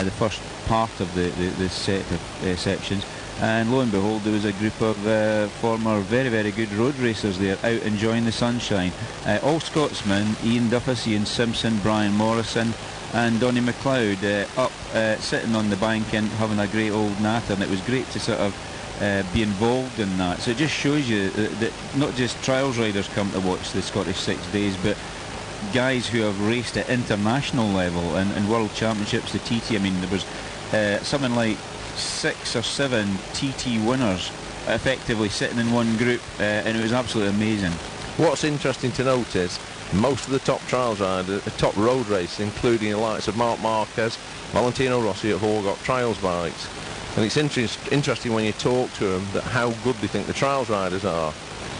the first part of the set of sections. And lo and behold, there was a group of former very, very good road racers there, out enjoying the sunshine. All Scotsmen: Ian Duffus, Ian Simpson, Brian Morrison and Donny McLeod, up sitting on the bank and having a great old natter, and it was great to sort of be involved in that. So it just shows you that not just trials riders come to watch the Scottish 6 days, but guys who have raced at international level and World Championships, the TT. I mean, there was something like 6 or 7 TT winners effectively sitting in one group, and it was absolutely amazing. What's interesting to note is most of the top trials riders, top road racers, including the likes of Marc Marquez, Valentino Rossi, have all got trials bikes. And it's interesting when you talk to them that how good they think the trials riders are.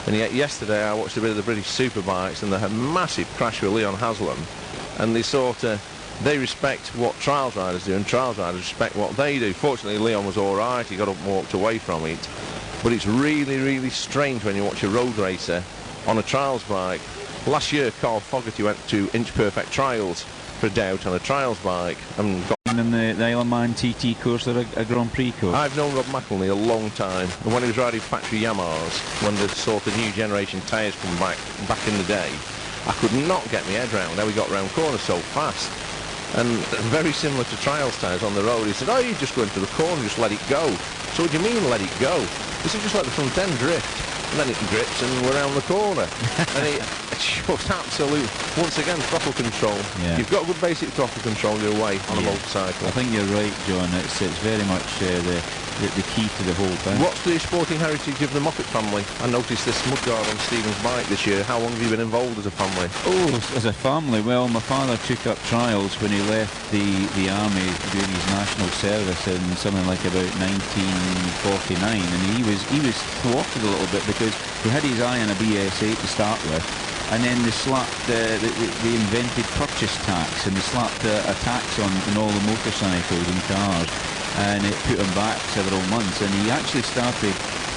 And yet yesterday I watched a bit of the British Superbikes, and they had a massive crash with Leon Haslam, and they respect what trials riders do, and trials riders respect what they do. Fortunately, Leon was all right. He got up and walked away from it. But it's really, really strange when you watch a road racer on a trials bike. Last year, Carl Fogarty went to Inch Perfect Trials for a day out on a trials bike and got in the Isle of Man TT course or a Grand Prix course. I've known Rob McElhenney a long time, and when he was riding factory Yamahas, when the sort of new generation tyres come back in the day, I could not get my head round how he got round corners so fast. And very similar to trials tyres on the road. He said, "Oh, you just go into the corner, just let it go." So what do you mean, let it go? He said, "Just let the front end drift." And then it grips and we're around the corner. And it just absolute, once again, throttle control. Yeah. You've got good basic throttle control your way on a motorcycle. I think you're right, John. It's very much the key to the whole thing. What's the sporting heritage of the Moffat family? I noticed this mudguard on Stephen's bike this year. How long have you been involved as a family? Oh, as a family, well, my father took up trials when he left the army doing his national service in something like about 1949, and he was thwarted a little bit because he had his eye on a BS8 to start with, and then they slapped they invented purchase tax, and they slapped a tax on all the motorcycles and cars, and it put him back several months, and he actually started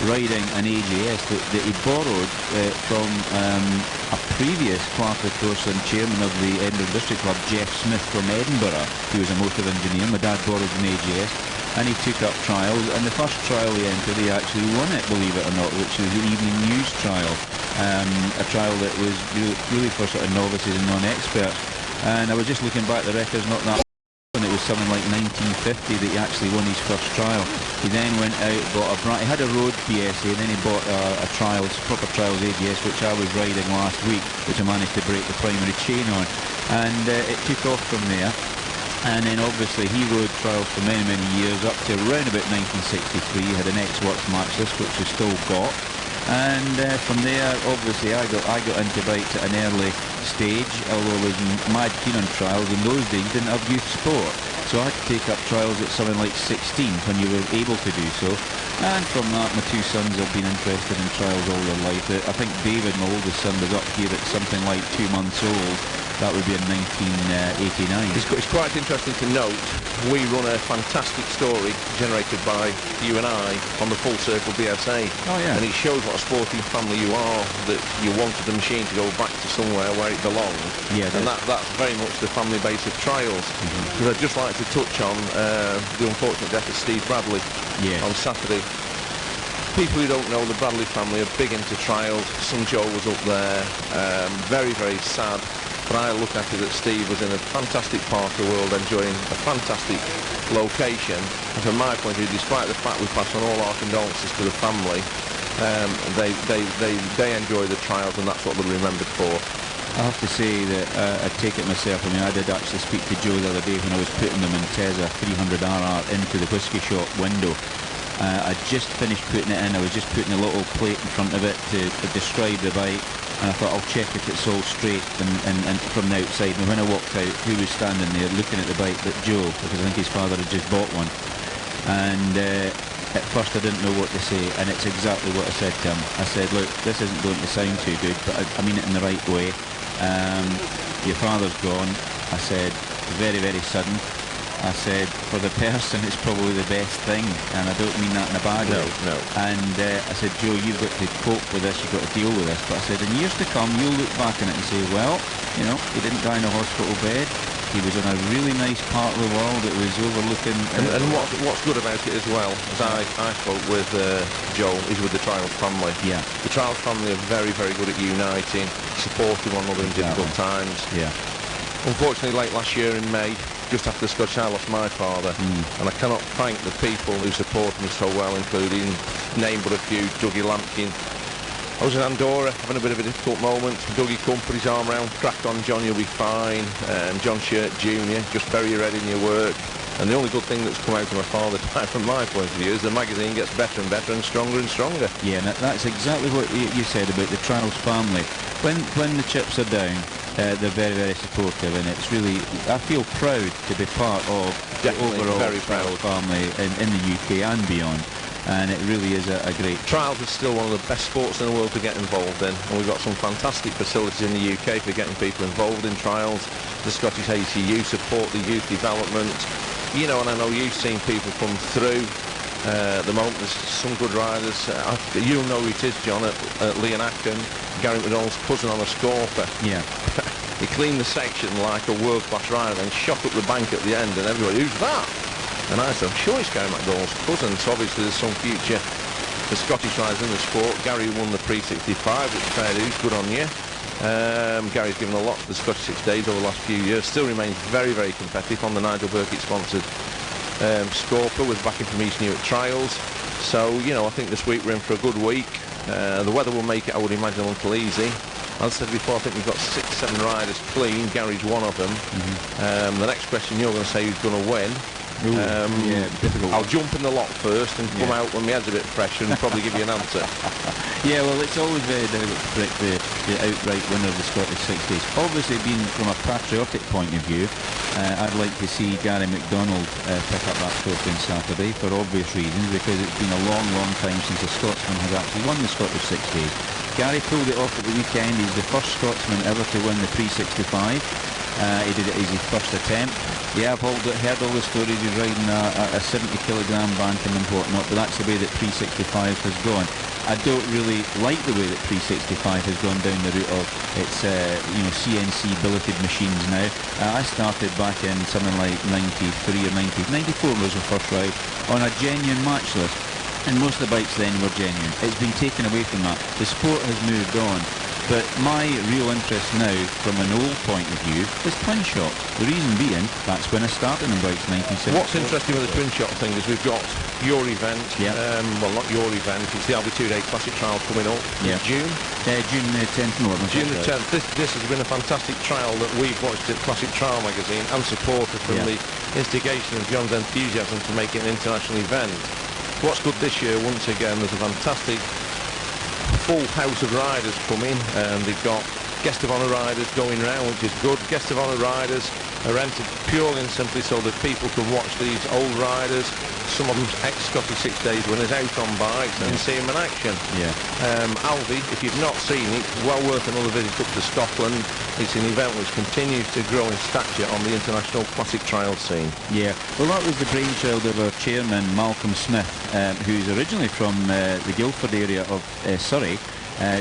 riding an AGS that he borrowed from a previous Clark course and chairman of the Edinburgh District Club, Jeff Smith from Edinburgh. He was a motor engineer. My dad borrowed an AGS, and he took up trials, and the first trial he entered, he actually won it, believe it or not, which was the evening news trial, a trial that was really for sort of novices and non-experts. And I was just looking back at the records not that, and it was something like 1950 that he actually won his first trial. He then went out, he had a road PSA, and then he bought a proper trials AGS, which I was riding last week, which I managed to break the primary chain on, and it took off from there. And then obviously he rode trials for many, many years, up to around about 1963. He had an ex-works matchless, which he still got. And from there, obviously, I got into bikes at an early stage, although I was mad keen on trials. In those days, didn't have youth sport, so I had to take up trials at something like 16 when you were able to do so. And from that, my two sons have been interested in trials all their life. I think David, my oldest son, was up here at something like 2 months old. That would be in 1989. It's quite interesting to note, we run a fantastic story generated by you and I on the Full Circle BSA. Oh, yeah. And it shows what a sporting family you are, that you wanted the machine to go back to somewhere where it belonged. Yeah, and that's very much the family base of trials. Because I'd just like to touch on the unfortunate death of Steve Bradley on Saturday. People who don't know, the Bradley family are big into trials. Son Joe was up there. Very, very sad. But I look at it that Steve was in a fantastic part of the world, enjoying a fantastic location. And from my point of view, despite the fact we pass on all our condolences to the family, they enjoy the trials, and that's what they're remembered for. I have to say that I take it myself. I mean, I did actually speak to Joe the other day when I was putting them in Teza 300RR into the whisky shop window. I'd just finished putting it in. I was just putting a little plate in front of it to describe the bike, and I thought I'll check if it's all straight and from the outside. And when I walked out, who was standing there looking at the bike but Joe, because I think his father had just bought one. And at first I didn't know what to say, and it's exactly what I said to him. I said, look, this isn't going to sound too good, but I mean it in the right way. Your father's gone. I said, very, very sudden. I said, for the person, it's probably the best thing, and I don't mean that in a bad way. No. And I said, Joe, you've got to cope with this, you've got to deal with this. But I said, in years to come, you'll look back on it and say, well, you know, he didn't die in a hospital bed. He was on a really nice part of the world. It was overlooking... And what's good about it as well, as I spoke with Joel, is with the Trials family. Yeah. The Trials family are very, very good at uniting, supporting one another in difficult times. Yeah. Unfortunately, late last year in May, just after the Scottish, I lost my father, and I cannot thank the people who supported me so well, including, name but a few, Dougie Lampkin. I was in Andorra having a bit of a difficult moment. Dougie come, put his arm around, cracked on, John, you'll be fine. John Shirt Jr., just bury your head in your work. And the only good thing that's come out of my father from my point of view is the magazine gets better and better and stronger and stronger. Yeah, and that's exactly what you said about the Trials family. When the chips are down, they're very, very supportive, and it's really, I feel proud to be part of the overall Trials family in the UK and beyond. And it really is a great... Trials is still one of the best sports in the world to get involved in, and we've got some fantastic facilities in the UK for getting people involved in trials. The Scottish ACU support the youth development, you know, and I know you've seen people come through. At the moment there's some good riders. You'll know who it is, John, at Leon Acton, Gary McDonald's cousin on a Scorper. Yeah. He cleaned the section like a world-class rider, then shot up the bank at the end, and everybody, who's that? And I said, I'm sure it's Gary McDonald's cousin, so obviously there's some future for Scottish riders in the sport. Gary won the Pre-65, which is fair dues, good on you. Gary's given a lot to the Scottish 6 days over the last few years, still remains very, very competitive on the Nigel Burkitt sponsored Scorper, was back in from East Newark Trials. So, you know, I think this week we're in for a good week. The weather will make it, I would imagine, a little easy. As I said before, I think we've got 6-7 riders clean. Gary's one of them. The next question you're going to say who's going to win. Yeah, difficult. I'll jump in the lot first and come out when my head's a bit fresher and probably give you an answer. Yeah, well, it's always very difficult to predict the outright winner of the Scottish 6 days. Obviously, being from a patriotic point of view, I'd like to see Gary McDonald pick up that trophy on Saturday for obvious reasons, because it's been a long, long time since a Scotsman has actually won the Scottish 6 days. Gary pulled it off at the weekend. He's the first Scotsman ever to win the Pre-65. He did it as his first attempt. Yeah, I've heard all the stories. He's riding a 70-kilogram bantam and whatnot, but that's the way that Pre-65 has gone. I don't really like the way that Pre-65 has gone down the route of its CNC billeted machines now. I started back in something like 93 or 94 was the first ride on a genuine match list. And most of the bikes then were genuine. It's been taken away from that. The sport has moved on. But my real interest now, from an old point of view, is twin shot. The reason being, that's when I started on bikes, 1970. What's interesting with the twin shot thing is we've got your event, well, not your event, it's the Albi 2-day Classic Trial coming up in June. June the 10th, no, June the 10th. This has been a fantastic trial that we've watched at Classic Trial magazine and supported from the instigation of John's enthusiasm to make it an international event. What's good this year, once again, there's a fantastic full house of riders coming, and they've got guest of honour riders going round, which is good. Guest of honour riders are entered purely and simply so that people can watch these old riders, some of them ex-Scottish 6 days winners, out on bikes and see them in action. Albi, if you've not seen it, well worth another visit up to Scotland. It's an event which continues to grow in stature on the international classic trial scene. Yeah, well, that was the brainchild of our chairman, Malcolm Smith, who's originally from the Guildford area of Surrey,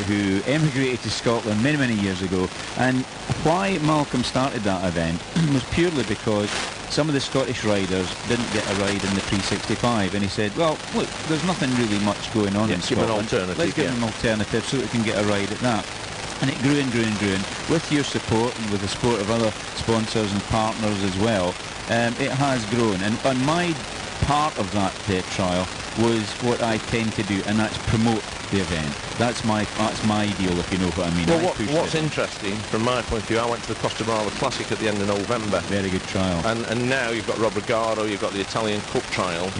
who emigrated to Scotland many, many years ago. And why Malcolm started that event was purely because some of the Scottish riders didn't get a ride in the Pre-65, and he said, well, look, there's nothing really much going on in Scotland. Let's give them an alternative so that we can get a ride at that. And it grew and grew and grew, and with your support and with the support of other sponsors and partners as well, it has grown. And my part of that trial was what I tend to do, and that's promote the event. That's my deal, if you know what I mean. Well, what's interesting from my point of view, I went to the Costa Brava Classic at the end of November. Very good trial. And now you've got Rob Regado, you've got the Italian Cup trial,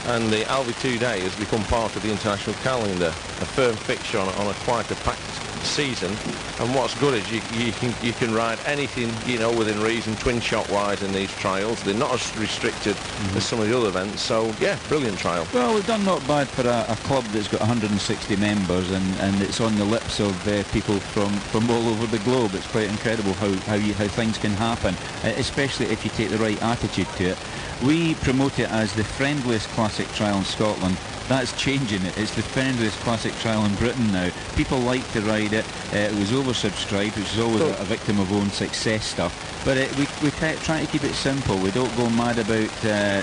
and the Albi 2-day has become part of the international calendar, a firm fixture on a quite a packed season. And what's good is you can ride anything, you know, within reason, twin shot wise in these trials. They're not as restricted as some of the other events. So yeah, brilliant trial. Well, we've done not bad for a club that's got 160 members, and it's on the lips of people from all over the globe. It's quite incredible how things can happen, especially if you take the right attitude to it. We promote it as the friendliest classic trial in Scotland. That's changing it. It's the friendliest classic trial in Britain now. People like to ride it. It was oversubscribed, which is always a victim of own success stuff. But we try to keep it simple. We don't go mad about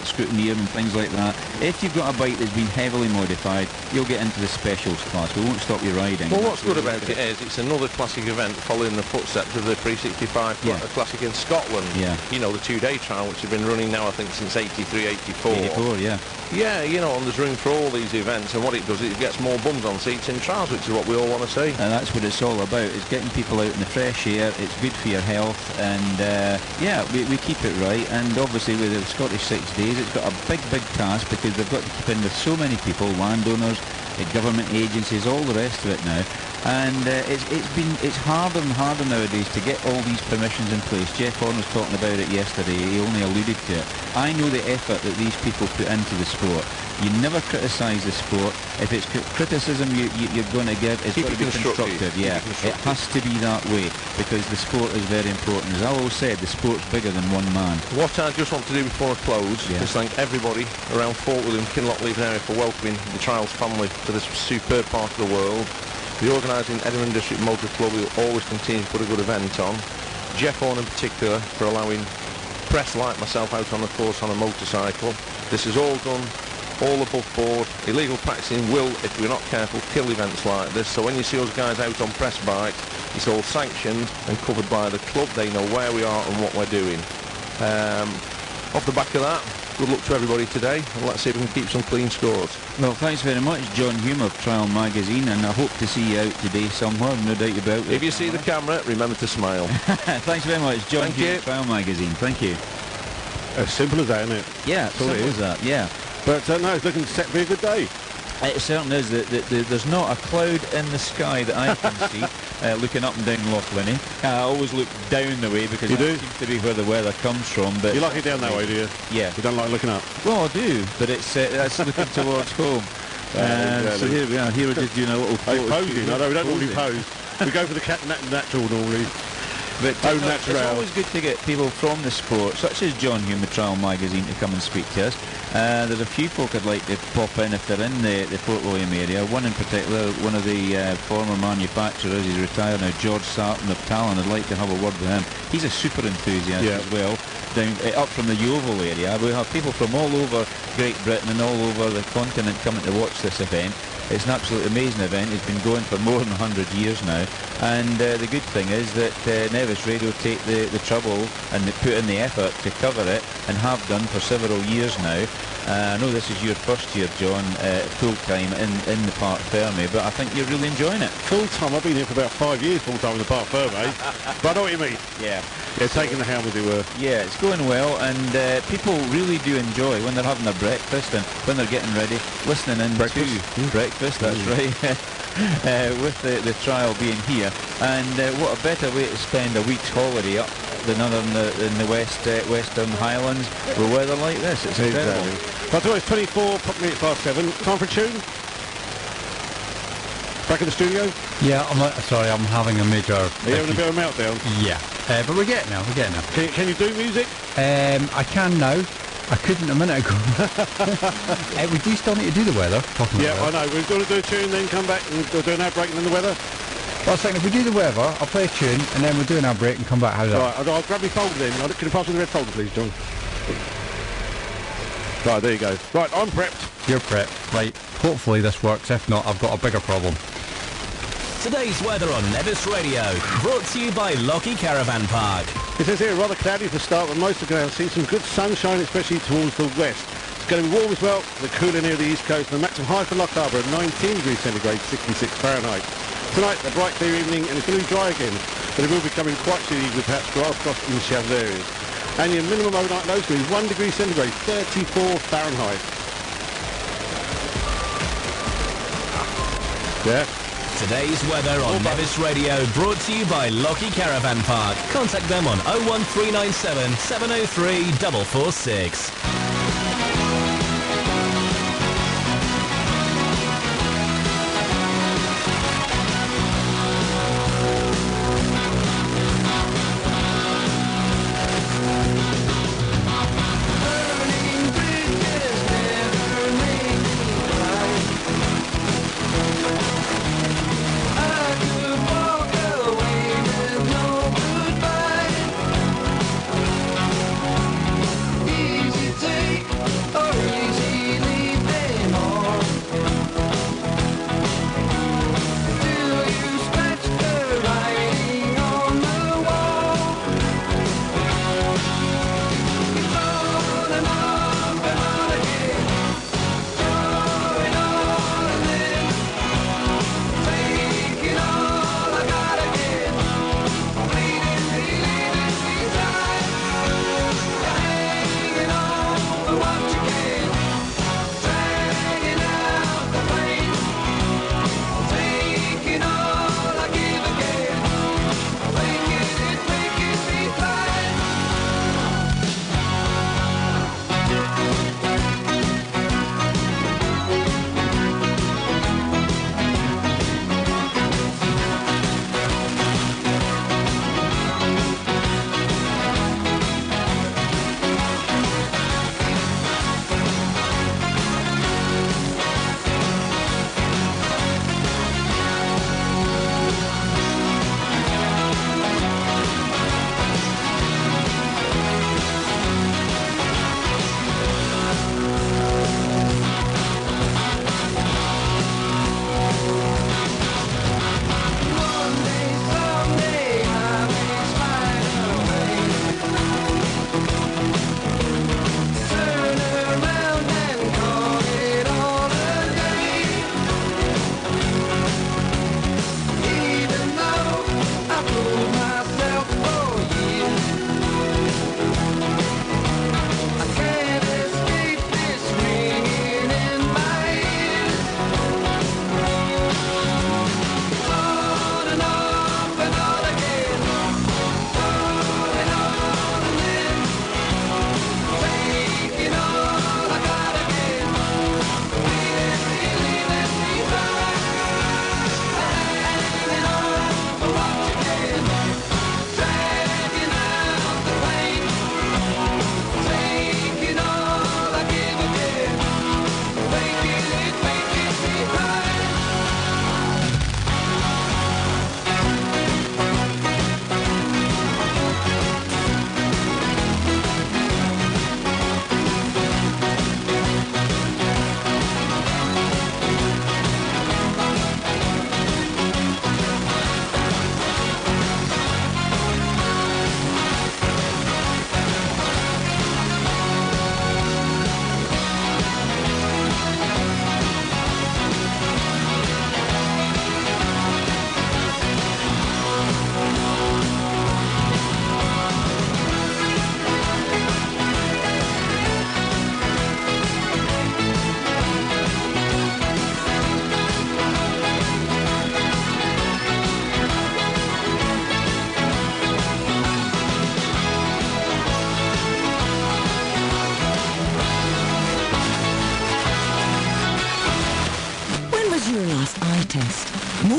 scrutineering and things like that. If you've got a bike that's been heavily modified, you'll get into the specials class. We won't stop you riding. Well, what's good about it is it's another classic event following the footsteps of the 365 Classic in Scotland. Yeah. You know, the 2-day trial, which has been running now, I think, since 83, 84. 84, yeah. Yeah, you know, and there's room for all these events, and what it does, it gets more bums on seats in trials, which is what we all want to see. And that's what it's all about. It's getting people out in the fresh air. It's good for your health, and we keep it right. And obviously with the Scottish 6 days, it's got a big task, because they've got to keep in with so many people, landowners, government agencies, all the rest of it now. And it's harder and harder nowadays to get all these permissions in place. Jeff Horn was talking about it yesterday. He only alluded to it. I know the effort that these people put into the sport. You never criticise the sport. If it's criticism you're going to give, it's got to be constructive. Yeah, it has to be that way, because the sport is very important. As I always said, the sport's bigger than one man. What I just want to do before I close is thank everybody around Fort William, Kinloch, Leven area for welcoming the Trials family to this superb part of the world. The organising Edinburgh District Motor Club will always continue to put a good event on. Jeff Horn in particular for allowing press like myself out on the course on a motorcycle. This is all done all above board. Illegal practicing will, if we're not careful, kill events like this. So when you see us guys out on press bikes, it's all sanctioned and covered by the club. They know where we are and what we're doing. Off the back of that, good luck to everybody today, and let's see if we can keep some clean scores. Well, thanks very much, John Hume of Trial Magazine, and I hope to see you out today somewhere, no doubt about it. If you see the camera, remember to smile. Thanks very much, John Hume of Trial Magazine. Thank you. As simple as that, isn't it? Yeah, simple as that, yeah. But no, it's looking set to be a good day. It certainly is. There's not a cloud in the sky that I can see looking up and down Loch Linnhe. I always look down the way, because that seems to be where the weather comes from. But you like it down that way, do you? Yeah. You don't like looking up? Well, I do, but that's looking towards home. So here we are. Here we're just doing a little photo. Posing. No, we don't normally pose. We go for the natural normally. But it's always good to get people from the sport, such as John Hume of Trial Magazine, to come and speak to us. There's a few folk I'd like to pop in if they're in the Fort William area. One in particular, one of the former manufacturers, he's retired now, George Sarton of Talon. I'd like to have a word with him. He's a super enthusiast as well. Up from the Yeovil area, we have people from all over Great Britain and all over the continent coming to watch this event. It's an absolutely amazing event. It's been going for more than 100 years now, and the good thing is that Nevis Radio take the trouble and they put in the effort to cover it, and have done for several years now. I know this is your first year, John, full-time in the Park Ferme, but I think you're really enjoying it. Full-time? I've been here for about 5 years full-time in the Park Ferme. But I know what you mean. Yeah. Yeah, taking the helm, as it were. Yeah, it's going well, and people really do enjoy when they're having their breakfast and when they're getting ready, listening in to breakfast, that's right, with the trial being here. And what a better way to spend a week's holiday up than in the Western Highlands with weather like this. It's incredible. By the way, it's 24 minutes past 7. Time for a tune? Back in the studio? Yeah, sorry, I'm having a major... Are you having a bit of a meltdown? Yeah, but we're getting there, Can you do music? I can now. I couldn't a minute ago. We do still need to do the weather. I know. We're going to do a tune, then come back and we'll do an ad break and then the weather. Well, I was saying, if we do the weather, I'll play a tune and then we'll do an ad break and come back. How's that? Right, I'll grab my folder then. Can you pass me the red folder, please, John? Right, there you go. Right, I'm prepped. You're prepped. Right, hopefully this works. If not, I've got a bigger problem. Today's weather on Nevis Radio, brought to you by Lockheed Caravan Park. It says here, rather cloudy to start, but most are going to see some good sunshine, especially towards the west. It's going to be warm as well, the cooler near the east coast, and the maximum high for Loch Harbour at 19 degrees centigrade, 66 Fahrenheit. Tonight, a bright clear evening, and it's going to be dry again, but it will be becoming quite chilly with perhaps grass frost in sheltered areas. And your minimum overnight low is going to be 1 degree centigrade, 34 Fahrenheit. Yeah. Today's weather on Nevis Radio, brought to you by Lockheed Caravan Park. Contact them on 01397 703 446.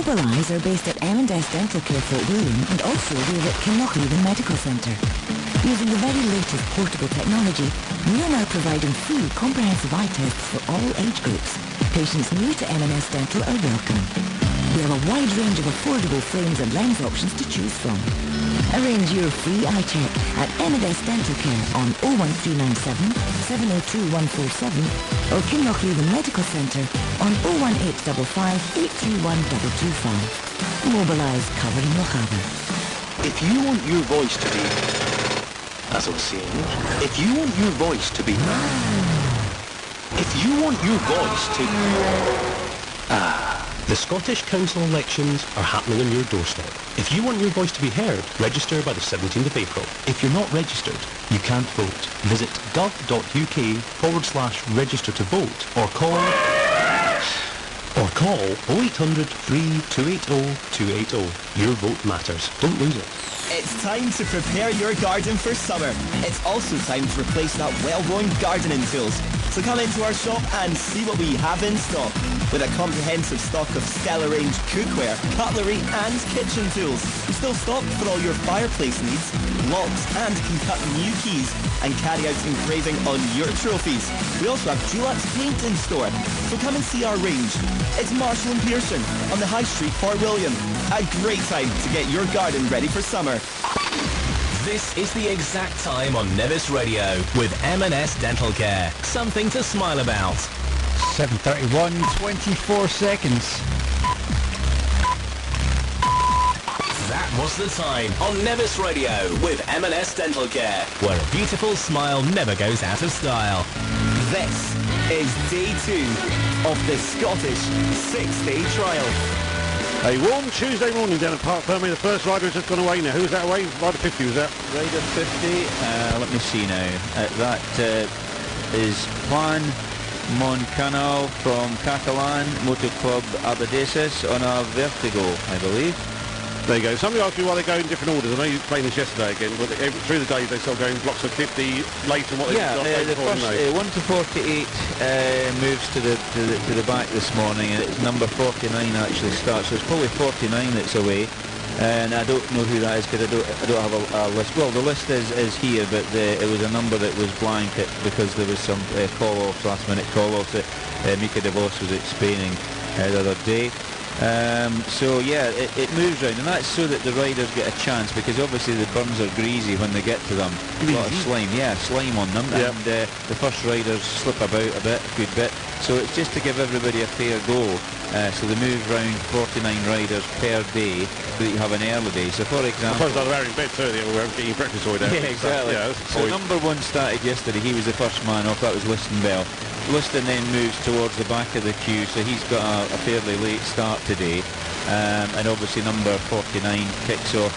Mobilise are based at M&S Dental Care Fort William and also we're at Kinlochleven the Medical Centre. Using the very latest portable technology, we are now providing free comprehensive eye tests for all age groups. Patients new to M&S Dental are welcome. We have a wide range of affordable frames and lens options to choose from. Arrange your free eye check at M&S Dental Care on 01397 702 147 or Kinlochleven Medical Centre on 01855 831 225. Mobilise covering Lochaber. If you want your voice to be, as I was saying, if you want your voice to be, The Scottish Council elections are happening on your doorstep. If you want your voice to be heard, register by the 17th of April. If you're not registered, you can't vote. Visit gov.uk/register to vote or call 0800 3280 280. Your vote matters. Don't lose it. It's time to prepare your garden for summer. It's also time to replace that well-worn gardening tools. So come into our shop and see what we have in stock. With a comprehensive stock of Stella range cookware, cutlery and kitchen tools. We've still stocked for all your fireplace needs, locks and can cut new keys and carry out engraving on your trophies. We also have Dulux paint in store. So come and see our range. It's Marshall and Pearson on the High Street, Fort William. A great time to get your garden ready for summer. This is the exact time on Nevis Radio with M&S Dental Care. Something to smile about. 7:31, 24 seconds. That was the time on Nevis Radio with M&S Dental Care, where a beautiful smile never goes out of style. This is day 2 of the Scottish 6-day trial. A warm Tuesday morning down at Park Ferme. The first rider has just gone away now. Who's that away? Rider 50 was that? Rider 50, let me see now. That is Juan Moncanal from Catalan Motor Club Abadesses on a Vertigo, I believe. There you go. Somebody asked me why they go in different orders. I know you explained this yesterday again, but through the day they start going blocks of 50 later than what they got the first 1 to 48 moves to the back this morning, and it's number 49 actually starts. So it's probably 49 that's away, and I don't know who that is because I don't have a list. Well, the list is here, but it was a number that was blank because there was some call-offs, last-minute call-offs that Mika DeVos was explaining the other day. So yeah, it moves round, and that's so that the riders get a chance, because obviously the burns are greasy when they get to them. A lot of slime, slime on them, and the first riders slip about a good bit. So it's just to give everybody a fair go. So they move round 49 riders per day, so that you have an early day. So for example, I suppose they're in bed too. They were getting breakfast all day. Yeah, exactly. So number 1 started yesterday. He was the first man off. That was Liston Bell. Liston then moves towards the back of the queue, so he's got a fairly late start today. And obviously number 49 kicks off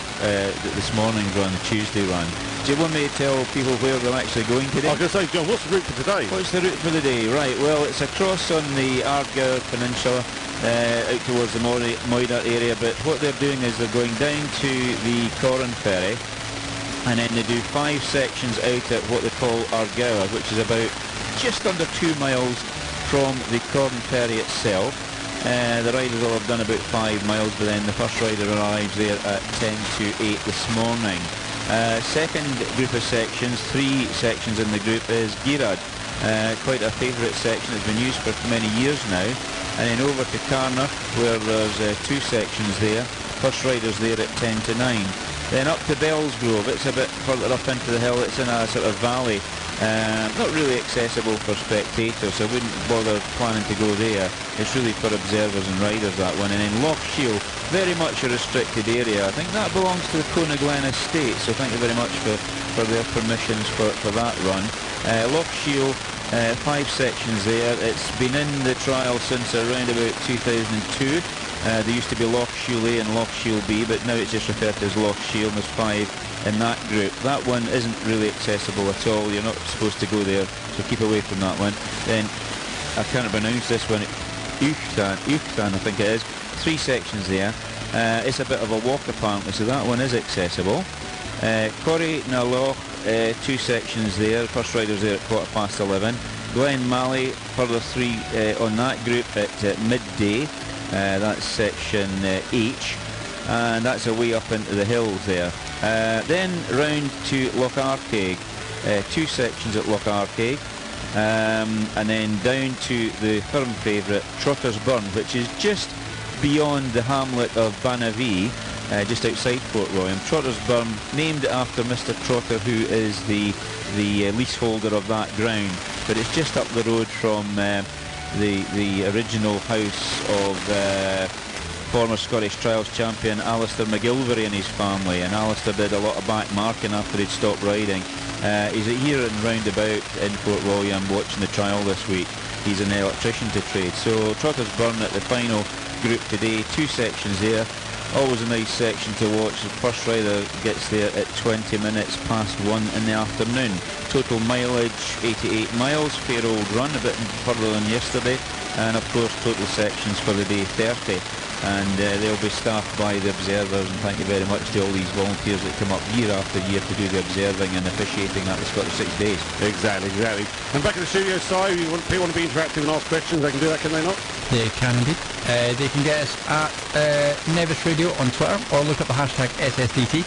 this morning's run, the Tuesday run. Do you want me to tell people where we're actually going today? I was going to say, John, what's the route for today? What's the route for the day? Right, well, it's across on the Ardgour Peninsula, out towards the Moida area, but what they're doing is they're going down to the Corran Ferry, and then they do 5 sections out at what they call Ardgour, which is about just under 2 miles from the Corran Ferry itself. The riders will have done about 5 miles, but then the first rider arrives there at 10 to 8 this morning. Second group of sections, 3 sections in the group, is Girard. Quite a favourite section, it's been used for many years now. And then over to Carnoch, where there's 2 sections there. First rider's there at 10 to 9. Then up to Bellsgrove, it's a bit further up into the hill, it's in a sort of valley. Not really accessible for spectators, so I wouldn't bother planning to go there. It's really for observers and riders, that one. And then Loch Shiel, very much a restricted area. I think that belongs to the Conaglen estate, so thank you very much for their permissions for that run. Loch Shiel, 5 sections there. It's been in the trial since around about 2002. There used to be Loch Shiel A and Loch Shiel B, but now it's just referred to as Loch Shiel, and there's 5 in that group. That one isn't really accessible at all. You're not supposed to go there, so keep away from that one. Then, I can't pronounce this one, Uchthan I think it is. 3 sections there. It's a bit of a walk apparently, so that one is accessible. Corrie na Loch, 2 sections there. First rider's there at 11:15. Glen Malley, further 3 on that group at midday. That's section H, and that's away up into the hills there. Then round to Loch Arkaig, 2 sections at Loch Arkaig, and then down to the firm favourite Trotter's Burn, which is just beyond the hamlet of Banavie, just outside Fort William. Trotter's Burn, named after Mr. Trotter, who is the leaseholder of that ground, but it's just up the road from the original house of former Scottish Trials champion Alistair McGilvery and his family, and Alistair did a lot of back marking after he'd stopped riding. He's here and round about in Fort William watching the trial this week. He's an electrician to trade. So Trotter's Burn at the final group today, 2 sections there. Always a nice section to watch. The first rider gets there at 20 minutes past 1 in the afternoon. Total mileage 88 miles, fair old run, a bit further than yesterday, and of course total sections for the day 30. And they'll be staffed by the observers, and thank you very much to all these volunteers that come up year after year to do the observing and officiating at the Scottish 6 Days. Exactly. And back at the studio side, people want to be interactive and ask questions, they can do that, can they not? They can indeed. They can get us at Nevis Radio on Twitter, or look up the hashtag SSDT.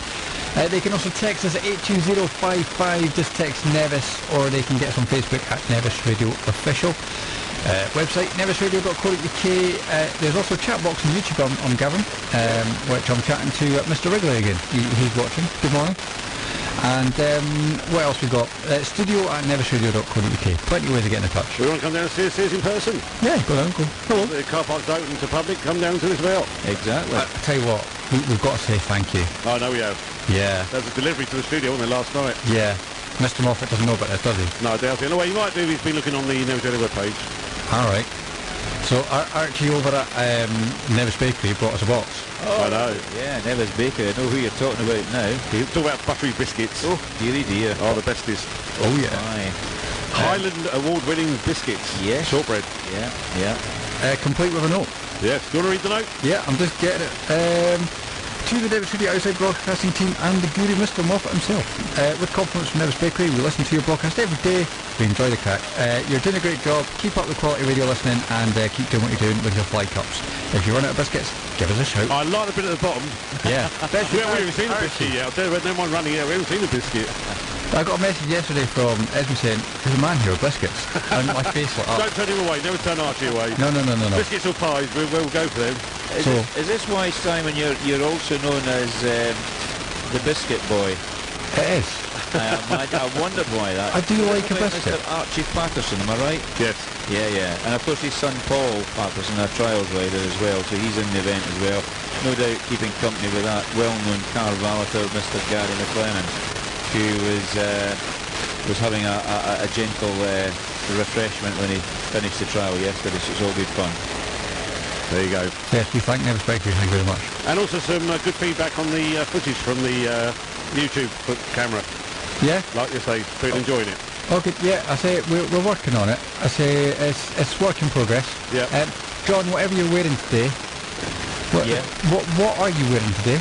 They can also text us at 82055, just text Nevis, or they can get us on Facebook at Nevis Radio Official. Website nevisradio.co.uk. There's also a chat box on YouTube on Gavin, which I'm chatting to Mr. Wrigley again. He's watching. Good morning. And what else we got? Studio at nevisradio.co.uk. Plenty of ways of getting in touch. We want to come down and see us in person? Yeah, go down, go. Hello. The car park's open to public, come down to us as well. Exactly. I tell you what, we've got to say thank you. Oh, no, we have. Yeah. There's a delivery to the studio, wasn't there, last night? Yeah. Mr. Moffat doesn't know about this, does he? No, I doubt it. No, well, he might do. He's been looking on the Nevis Radio webpage. All right. So Archie over at Nevis Bakery brought us a box. Oh, I know. Yeah, Nevis Bakery. I know who you're talking about now. He's talking about buttery biscuits. Oh, dearie dear. Oh, the bestest. Oh, yeah. Aye. Highland award-winning biscuits. Yes. Shortbread. Yeah. Complete with a note. Yes. Do you want to read the note? Yeah, I'm just getting it. To the Nevis Radio Outside Broadcasting team and the guru Mr. Moffat himself. With compliments from Nevis Bakery, we listen to your broadcast every day. We enjoy the crack. You're doing a great job. Keep up the quality radio listening, and keep doing what you're doing with your fly cups. If you run out of biscuits, give us a shout. I like the bit at the bottom. Yeah. We haven't seen the biscuit yet. I'll tell you, no one running here. We haven't seen the biscuit. I got a message yesterday from Esme saying, there's a man here with biscuits. And my face lit up. Don't turn him away. Never turn Archie away. No. Biscuits or pies, we'll go for them. Is this why, Simon, you're also known as the Biscuit Boy? It is. I wondered why that. I do like a biscuit. Mr. Archie Patterson, am I right? Yes. Yeah. And of course his son Paul Patterson, a trials rider as well, so he's in the event as well. No doubt keeping company with that well-known car valeter, Mr. Gary McLennan, who was having a gentle refreshment when he finished the trial yesterday, so it's all good fun. There you go. Yes, we thank Nevis Bakery, thank you very much. And also some good feedback on the footage from the YouTube camera. Yeah? Like you say, people enjoying it. Okay, yeah, I say we're working on it. I say it's work in progress. Yeah. John, whatever you're wearing today, what are you wearing today?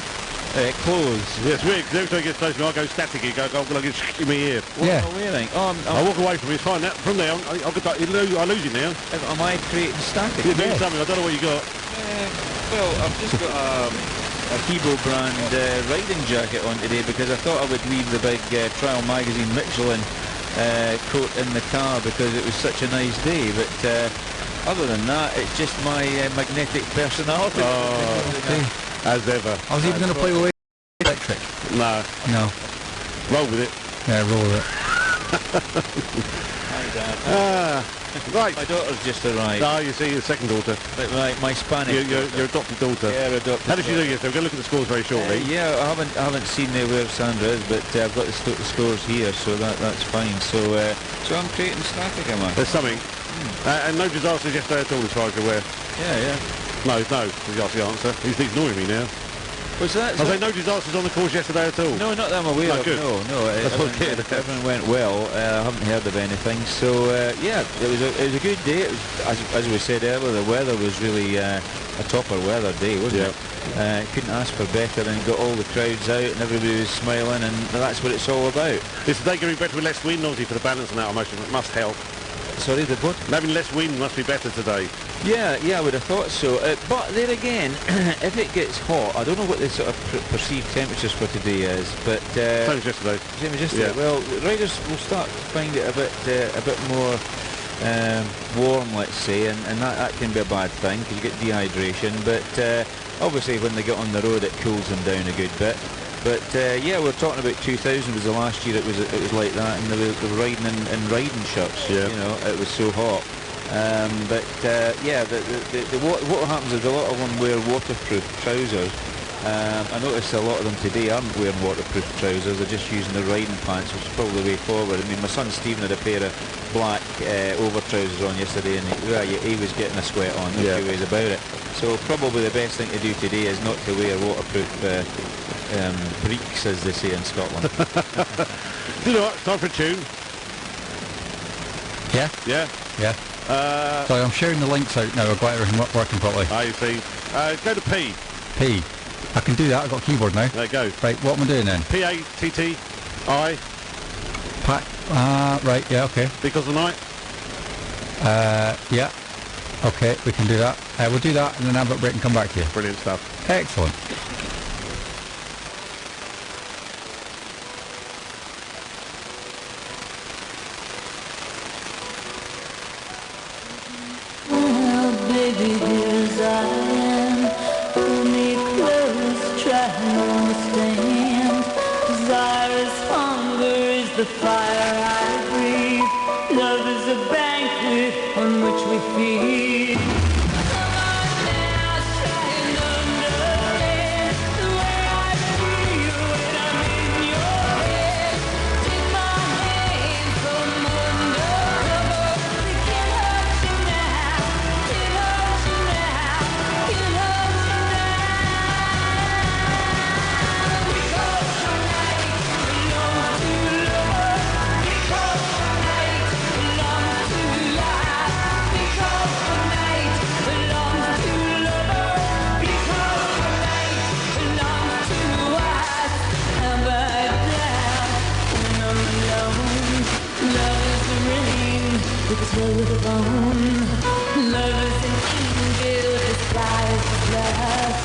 Clothes. Yes, every time I get close to me, I go static. I go like it's in my ear. What am I wearing? I walk away from it. It's fine. From there, I lose you now. Am I creating static? You're doing something. I don't know what you got. Well, I've just got a Hebo brand riding jacket on today because I thought I would leave the big Trial Magazine Michelin coat in the car because it was such a nice day. But other than that, it's just my magnetic personality. As ever. I was even going to play with electric. No. Roll with it. Yeah, roll with it. Hi, Dad. Right. My daughter's just arrived. Ah, you see, your second daughter. My Spanish. Your adopted daughter. Yeah, adopted. How did she do yesterday? We're going to look at the scores very shortly. Yeah, I haven't seen where Sandra is, but I've got the scores here, so that's fine. So I'm creating static, am I? There's something. And no disasters yesterday at all, as far as you're aware. Yeah. No, that's the answer. He's ignoring me now. Was that? I say no disasters on the course yesterday at all. No, not that I'm aware of. Good. No. That's okay. Everything went well. I haven't heard of anything. So yeah, it was a good day. It was, as we said earlier, the weather was really a topper weather day, wasn't it? Couldn't ask for better, and got all the crowds out, and everybody was smiling, and that's what it's all about. It's the day getting better with less wind, obviously, for the balance and that. I must help. Sorry, the what? Having less wind must be better today. Yeah, I would have thought so. But there again, if it gets hot, I don't know what the sort of perceived temperatures for today is, but Same as yesterday. same as yesterday. Yeah. Well, riders will start to find it a bit more warm, let's say, and that can be a bad thing because you get dehydration. But obviously, when they get on the road, it cools them down a good bit. But yeah, we're talking about 2000 was the last year it was like that, and they were riding in riding shirts. Yeah. You know, it was so hot. But yeah, what happens is a lot of them wear waterproof trousers. I noticed a lot of them today aren't wearing waterproof trousers, they're just using the riding pants, which is probably the way forward. I mean, my son Stephen had a pair of black over trousers on yesterday, and he was getting a sweat on, no two ways about it. So probably the best thing to do today is not to wear waterproof breeks, as they say in Scotland. You know what, time for a tune. Yeah? Yeah? Yeah. Sorry, I'm sharing the links out now. I've got everything working properly. You see. Go to P. P. I can do that. I've got a keyboard now. There you go. Right, what am I doing then? P-A-T-T-I. Right, yeah, okay. Because of the night. Yeah. Okay, we can do that. We'll do that and then have a break and come back to you. Brilliant stuff. Excellent. Baby, dear as I am, pull me close, try and understand. Desire is hunger, is the fire I breathe. Love is a banquet on which we feed. Come on now, try and understand the way I feel when I'm in your head. Take my hand from under cover. They can't hurt you now. Can't hurt you now. Can't hurt you now. Because tonight belongs to lovers. Because tonight belongs to life. Because tonight belongs to lovers. Because tonight belongs to us. How about down when I'm alone? Love is the rain with a telephone. Love is an angel disguised as lust.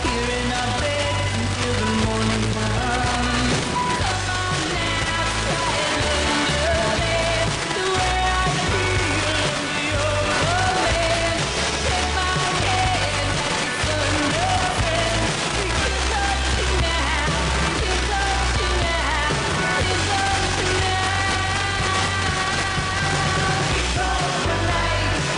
Here in our bed until the morning comes. Come on now, try and understand the way I feel under your command. Take my hand like it's understand. We can touch you now, can touch you now, can touch you now. Because tonight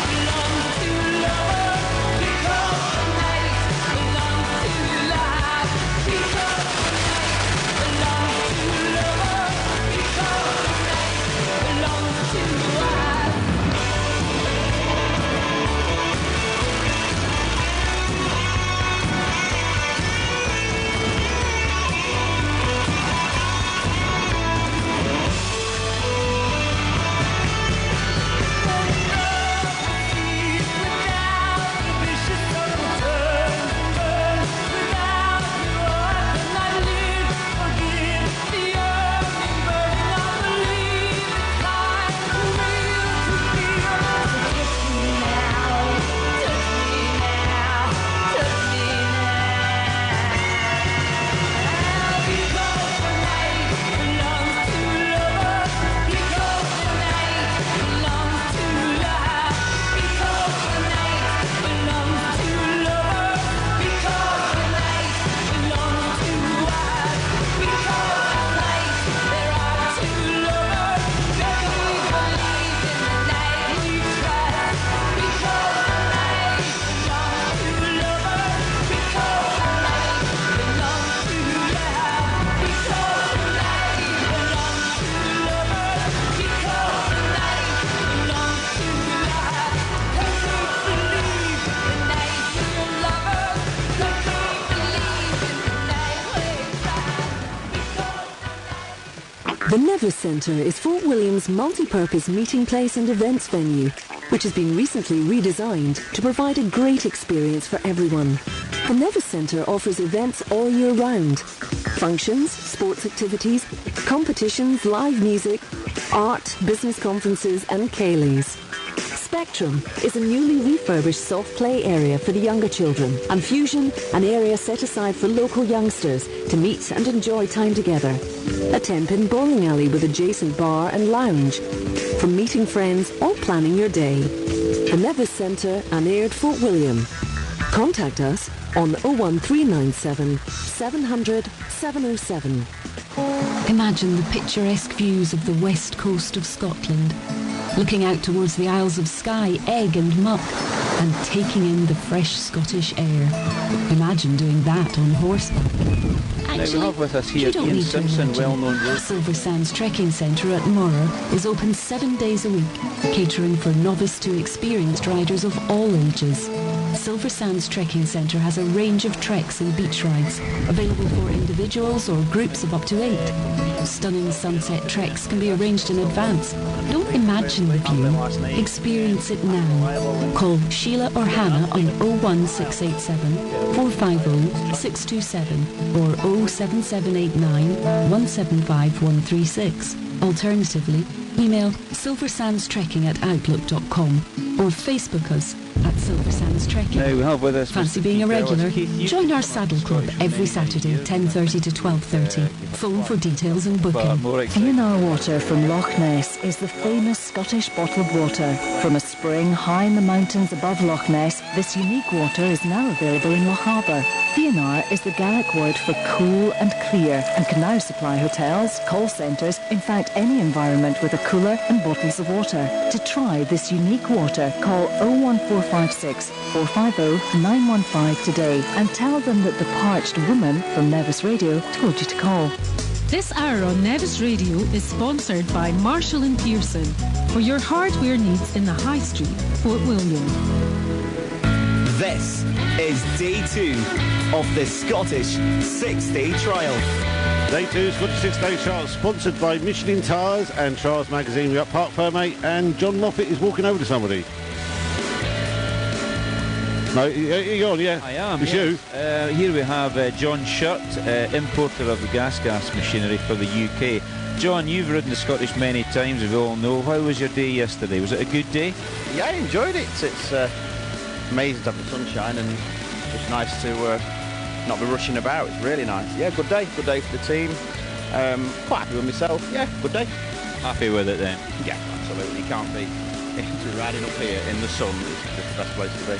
belongs to lovers. Because tonight belongs to life. Because tonight belongs to lovers. Because tonight belongs to us. The Nevis Centre is Fort William's multi-purpose meeting place and events venue, which has been recently redesigned to provide a great experience for everyone. The Nevis Centre offers events all year round. Functions, sports activities, competitions, live music, art, business conferences and ceilidhs. Spectrum is a newly refurbished soft play area for the younger children, and Fusion, an area set aside for local youngsters to meet and enjoy time together. A 10-pin bowling alley with adjacent bar and lounge, for meeting friends or planning your day. The Nevis Centre, Aneard, Fort William. Contact us on 01397 700 707. Imagine the picturesque views of the west coast of Scotland, looking out towards the Isles of Skye, Egg and Muck, and taking in the fresh Scottish air. Imagine doing that on horseback. Now we have with us here you don't Ian need to Simpson, imagine. well-known road. Silver Sands Trekking Centre at Morrow is open 7 days a week, catering for novice to experienced riders of all ages. Silver Sands Trekking Centre has a range of treks and beach rides, available for individuals or groups of up to 8. Stunning sunset treks can be arranged in advance. Don't imagine the view, experience it now. Call Sheila or Hannah on 01687 450 627 or 07789 175 136. Alternatively, email silversandstrekking@outlook.com or Facebook us at Silver Sands Trekking. Now we have with us Fancy Mr. being a Keith regular? Ellis. Keith, Join our saddle club every Saturday, 10:30 to 12:30. Phone for details and booking. A&R Water from Loch Ness is the famous Scottish bottled water. From a spring high in the mountains above Loch Ness, this unique water is now available in Loch Harbour. A&R is the Gaelic word for cool and clear, and can now supply hotels, call centres, in fact any environment with a cooler and bottles of water. To try this unique water, call 01456 450 915 today and tell them that the Parched Woman from Nevis Radio told you to call. This hour on Nevis Radio is sponsored by Marshall and Pearson for your hardware needs in the High Street, Fort William. This is day 2 of the Scottish 6-day trial. Day 2 Scottish 6-day trial, sponsored by Michelin Tires and Trials Magazine. We got Park Fermate, and John Moffat is walking over to somebody. No, you're on, yeah. I am, It's yes. you. Here we have John Shirt, importer of the gas machinery for the UK. John, you've ridden the Scottish many times, as we all know. How was your day yesterday? Was it a good day? Yeah, I enjoyed it. It's amazing to have the sunshine, and just nice to not be rushing about. It's really nice. Yeah, good day for the team. Quite happy with myself. Yeah, good day. Happy with it then? Yeah, absolutely. You can't be riding up here in the sun. It's just the best place to be.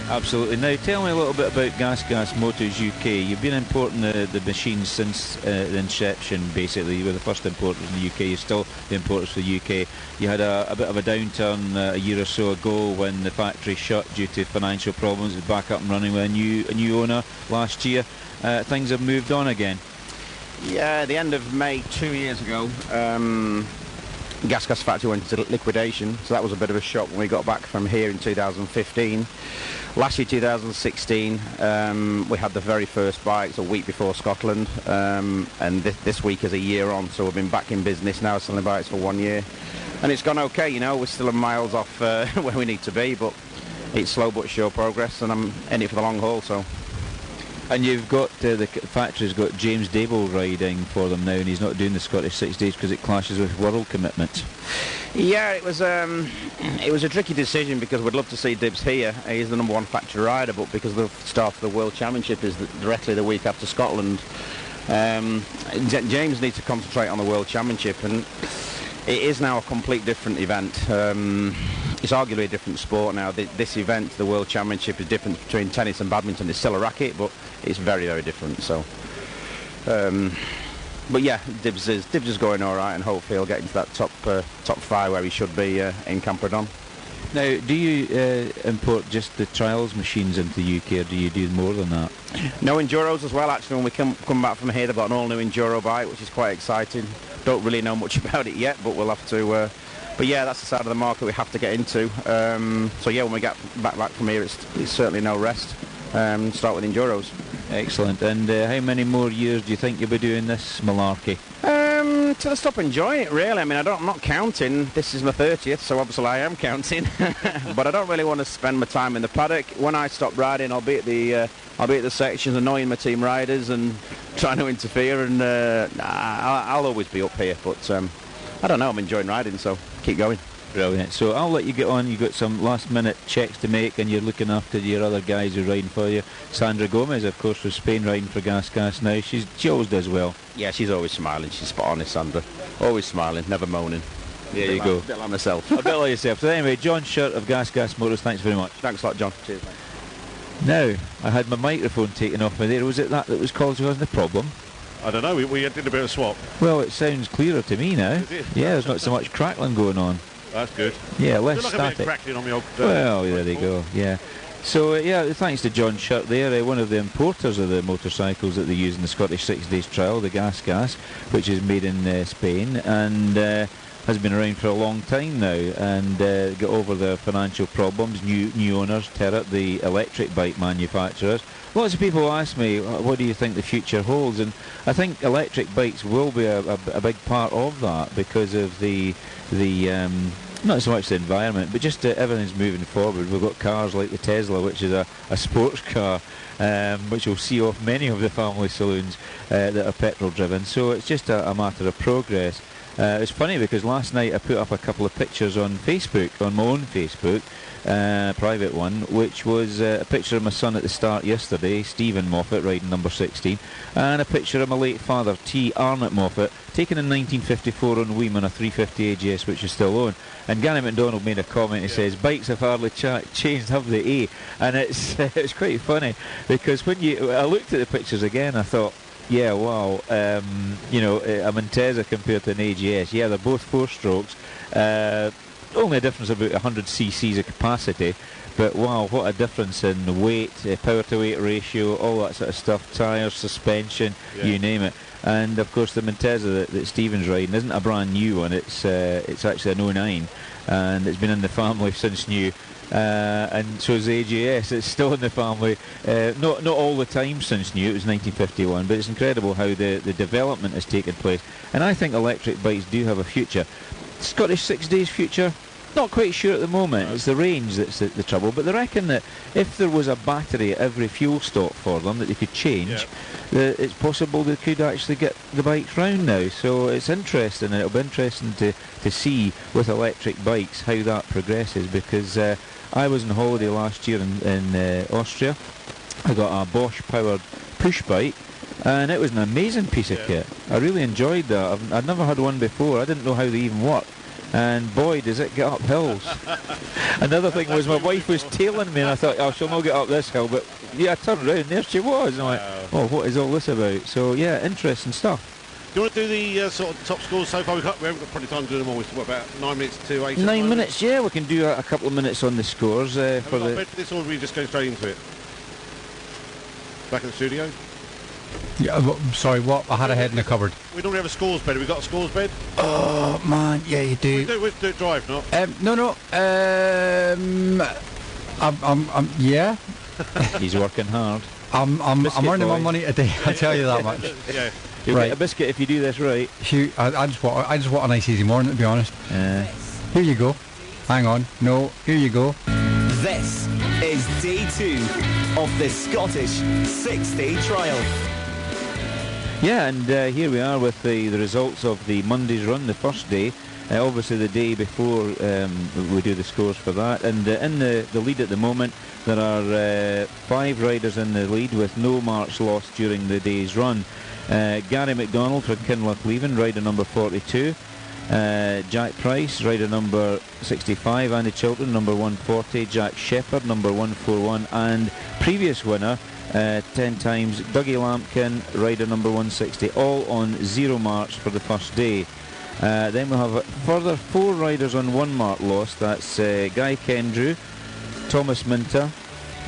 Absolutely. Now tell me a little bit about Gas Motors UK. You've been importing the machines since the inception, basically. You were the first importers in the UK. You're still the importers for the UK. You had a bit of a downturn a year or so ago when the factory shut due to financial problems. It's back up and running with a new owner last year. Things have moved on again. Yeah, the end of May 2 years ago, Gas factory went into liquidation, so that was a bit of a shock when we got back from here in 2015. Last year, 2016, we had the very first bikes a week before Scotland, and this week is a year on, so we've been back in business now, selling bikes for 1 year. And it's gone okay, you know, we're still a miles off where we need to be, but it's slow but sure progress, and I'm in it for the long haul, so. And you've got, the factory's got James Dable riding for them now, and he's not doing the Scottish 6 days because it clashes with world commitments. Yeah, it was a tricky decision because we'd love to see Dibs here. He's the #1 factory rider, but because the start of the World Championship is directly the week after Scotland, James needs to concentrate on the World Championship, and it is now a complete different event. It's arguably a different sport now. This event, the World Championship, is different between tennis and badminton. It's still a racket, but it's very, very different. So, but yeah, Dibs is going all right, and hopefully he'll get into that top 5 where he should be in Camprodon. Now, do you import just the trials machines into the UK, or do you do more than that? No, Enduros as well, actually. When we come back from here, they've got an all-new Enduro bike, which is quite exciting. Don't really know much about it yet, but we'll have to... but yeah, that's the side of the market we have to get into. So yeah, when we get back from here, it's certainly no rest. Start with Enduros. Excellent. And how many more years do you think you'll be doing this malarkey? Till I stop enjoying it, really. I mean, I'm not counting. This is my 30th, so obviously I am counting. But I don't really want to spend my time in the paddock. When I stop riding, I'll be at the sections, annoying my team riders and trying to interfere. And I'll always be up here. But I don't know. I'm enjoying riding, so keep going. Brilliant. So I'll let you get on. You've got some last-minute checks to make, and you're looking after your other guys who are riding for you. Sandra Gomez, of course, from Spain, riding for Gas now. She always does well. Yeah, she's always smiling. She's spot on, is Sandra. Always smiling, never moaning. There you go. A bit like myself. A bit like yourself. So anyway, John Shirt of Gas Motors, thanks very much. Thanks a lot, John. Cheers, mate. Now, I had my microphone taken off me there. Was it that was causing the problem? I don't know, we did a bit of swap. Well, it sounds clearer to me now. Is it? Yeah, there's not so much crackling going on. That's good. Yeah, less like static. A bit of crackling on the old, well, there they go, yeah. So, yeah, thanks to John Shirt there, one of the importers of the motorcycles that they use in the Scottish 6 Days Trial, the Gas, which is made in Spain, and has been around for a long time now, and got over their financial problems. New owners, Terrat, the electric bike manufacturers. Lots of people ask me, what do you think the future holds? And I think electric bikes will be a big part of that, because of the not so much the environment, but just everything's moving forward. We've got cars like the Tesla, which is a sports car, which will see off many of the family saloons that are petrol driven. So it's just a matter of progress. It's funny because last night I put up a couple of pictures on Facebook, on my own Facebook, private one, which was a picture of my son at the start yesterday, Stephen Moffat, riding number 16, and a picture of my late father, T. Arnott Moffat, taken in 1954 on Weem on a 350 AGS, which is still owned. And Gary McDonald made a comment. He says, "Bikes have hardly changed, have they? And it's quite funny because when I looked at the pictures again, I thought, yeah, wow, a Monteza compared to an AGS. Yeah, they're both 4-strokes. Only a difference of about 100 cc's of capacity, but wow, what a difference in weight, power to weight ratio, all that sort of stuff, tyres, suspension, you name it. And of course the Monteza that Stephen's riding isn't a brand new one, it's actually an 09, and it's been in the family since new. And so is the AGS. It's still in the family, not all the time since new. It was 1951, but it's incredible how the development has taken place. And I think electric bikes do have a future. Scottish 6 Days future, not quite sure at the moment. It's the range that's the trouble, but they reckon that if there was a battery at every fuel stop for them that they could change, it's possible they could actually get the bikes round now. So it's interesting, and it'll be interesting to see with electric bikes how that progresses, because I was on holiday last year in Austria. I got a Bosch powered push bike, and it was an amazing piece of kit. I really enjoyed that. I'd never had one before. I didn't know how they even worked, and boy does it get up hills. Another thing was my wife was tailing me, and I thought, oh, she'll not get up this hill, but yeah, I turned around and there she was, and I'm like, oh, what is all this about? So yeah, interesting stuff. Do you want to do the sort of top scores so far? We haven't got plenty of time to do them all. What, about 9 minutes to 8? 9 minutes, yeah, we can do a couple of minutes on the scores. For this, or we just go straight into it? Back in the studio? Yeah, sorry, what? I had a head in the cupboard. We don't have a scores bed. Have we got a scores bed? Oh man, yeah, you do. We do it drive, not? No. Yeah. He's working hard. I'm earning my money today. I tell you that much. Yeah. You'll get a biscuit if you do this right. Shoot, I just want a nice easy morning, to be honest. Here you go. Hang on. No, here you go. This is day 2 of the Scottish 6-day trial. Yeah, and here we are with the results of the Monday's run, the first day. Obviously the day before we do the scores for that. And in the lead at the moment, there are 5 riders in the lead with no marks lost during the day's run. Gary McDonald from Kinlochleven, rider number 42. Jack Price, rider number 65. Andy Chilton, number 140. Jack Shepherd, number 141. And previous winner, 10 times, Dougie Lampkin, rider number 160. All on 0 marks for the first day. Then we have a further 4 riders on 1 mark lost. That's Guy Kendrew, Thomas Minter,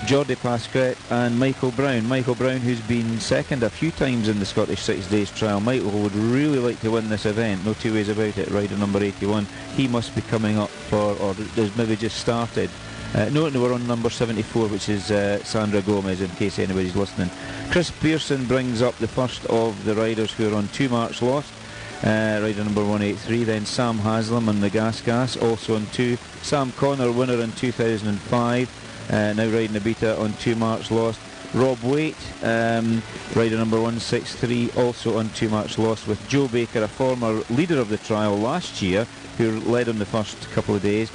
Geordie Pasquet and Michael Brown. Michael Brown, who's been second a few times in the Scottish 6 Days Trial. Michael would really like to win this event, no two ways about it. Rider number 81. He must be coming up for, or has maybe just started. No, we're on number 74, which is Sandra Gomez, in case anybody's listening. Chris Pearson brings up the first of the riders who are on 2 marks lost. Rider number 183. Then Sam Haslam and the Gas, also on 2. Sam Connor, winner in 2005. Now riding a beta on 2 marks lost. Rob Waite, rider number 163, also on 2 marks lost, with Joe Baker, a former leader of the trial last year, who led on the first couple of days.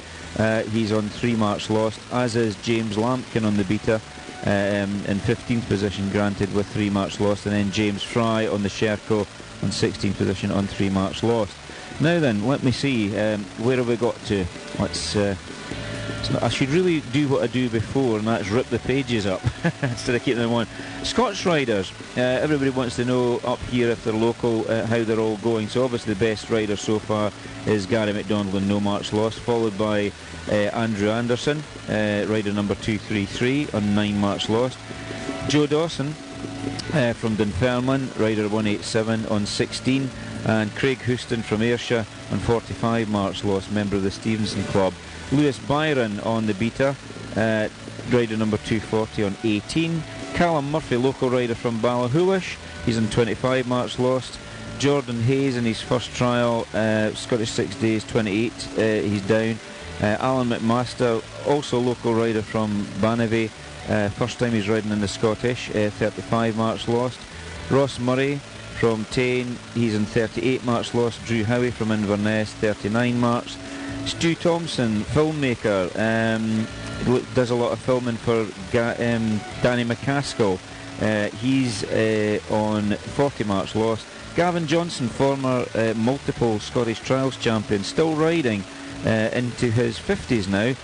He's on 3 marks lost, as is James Lampkin on the beta, in 15th position, granted, with 3 marks lost, and then James Fry on the Sherco on 16th position on 3 marks lost. Now then, let me see, where have we got to? Let's... I should really do what I do before, and that's rip the pages up instead of keeping them on. Scotch riders. Everybody wants to know up here, if they're local, how they're all going. So obviously the best rider so far is Gary McDonald on no marks lost, followed by Andrew Anderson, rider number 233 on 9 marks lost. Joe Dawson from Dunfermline, rider 187 on 16, and Craig Houston from Ayrshire on 45 marks lost, member of the Stevenson Club. Lewis Byron on the beta, rider number 240 on 18. Callum Murphy, local rider from Ballachulish, he's on 25 marks lost. Jordan Hayes in his first trial, Scottish 6 days, 28, he's down. Alan McMaster, also local rider from Banavie, first time he's riding in the Scottish, 35 marks lost. Ross Murray from Tain, he's on 38 marks lost. Drew Howie from Inverness, 39 marks. Stu Thompson, filmmaker, does a lot of filming for Danny McCaskill. He's on 40 marks lost. Gavin Johnson, former multiple Scottish Trials champion, still riding into his 50s now.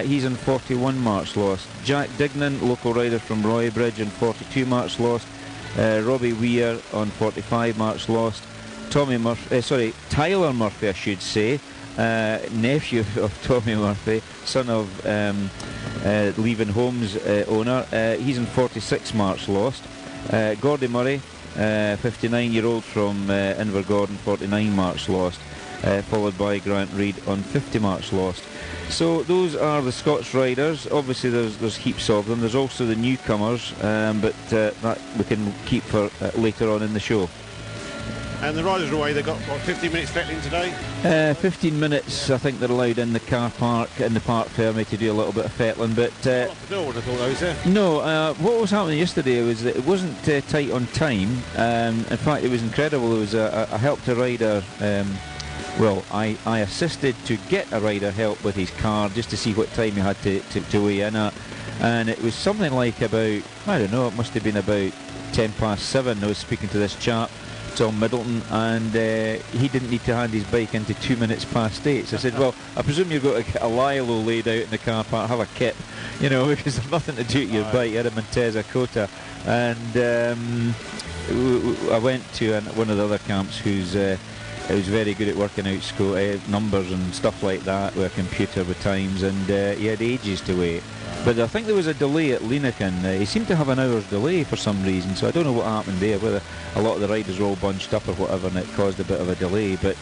He's on 41 marks lost. Jack Dignan, local rider from Roybridge, on 42 marks lost. Robbie Weir on 45 marks lost. Tyler Murphy, I should say, nephew of Tommy Murphy, son of Leaving Homes owner, he's in 46 marks lost. Gordie Murray, 59-year-old from Invergordon, 49 marks lost, followed by Grant Reid on 50 marks lost. So those are the Scots riders. Obviously there's heaps of them. There's also the newcomers, but that we can keep for later on in the show. And the riders are away. They've got, 15 minutes fettling today? 15 minutes, I think they're allowed in the car park, in the Park Fermi, to do a little bit of fettling, but... No, what was happening yesterday was that it wasn't tight on time. In fact, it was incredible. There was I helped a rider... I assisted to get a rider help with his car, just to see what time he had to weigh in at. And it was something like about, I don't know, it must have been about 7:10. I was speaking to this chap, Tom Middleton, and he didn't need to hand his bike into 8:02. So I said, well, I presume you've got to get a Lilo laid out in the car park, have a kip, because there's nothing to do to your bike. You had a Monteza Cota. And I went to one of the other camps who's very good at working out numbers and stuff like that with a computer with times, and he had ages to wait. But I think there was a delay at Leanican. He seemed to have an hour's delay for some reason, so I don't know what happened there, whether a lot of the riders were all bunched up or whatever and it caused a bit of a delay. But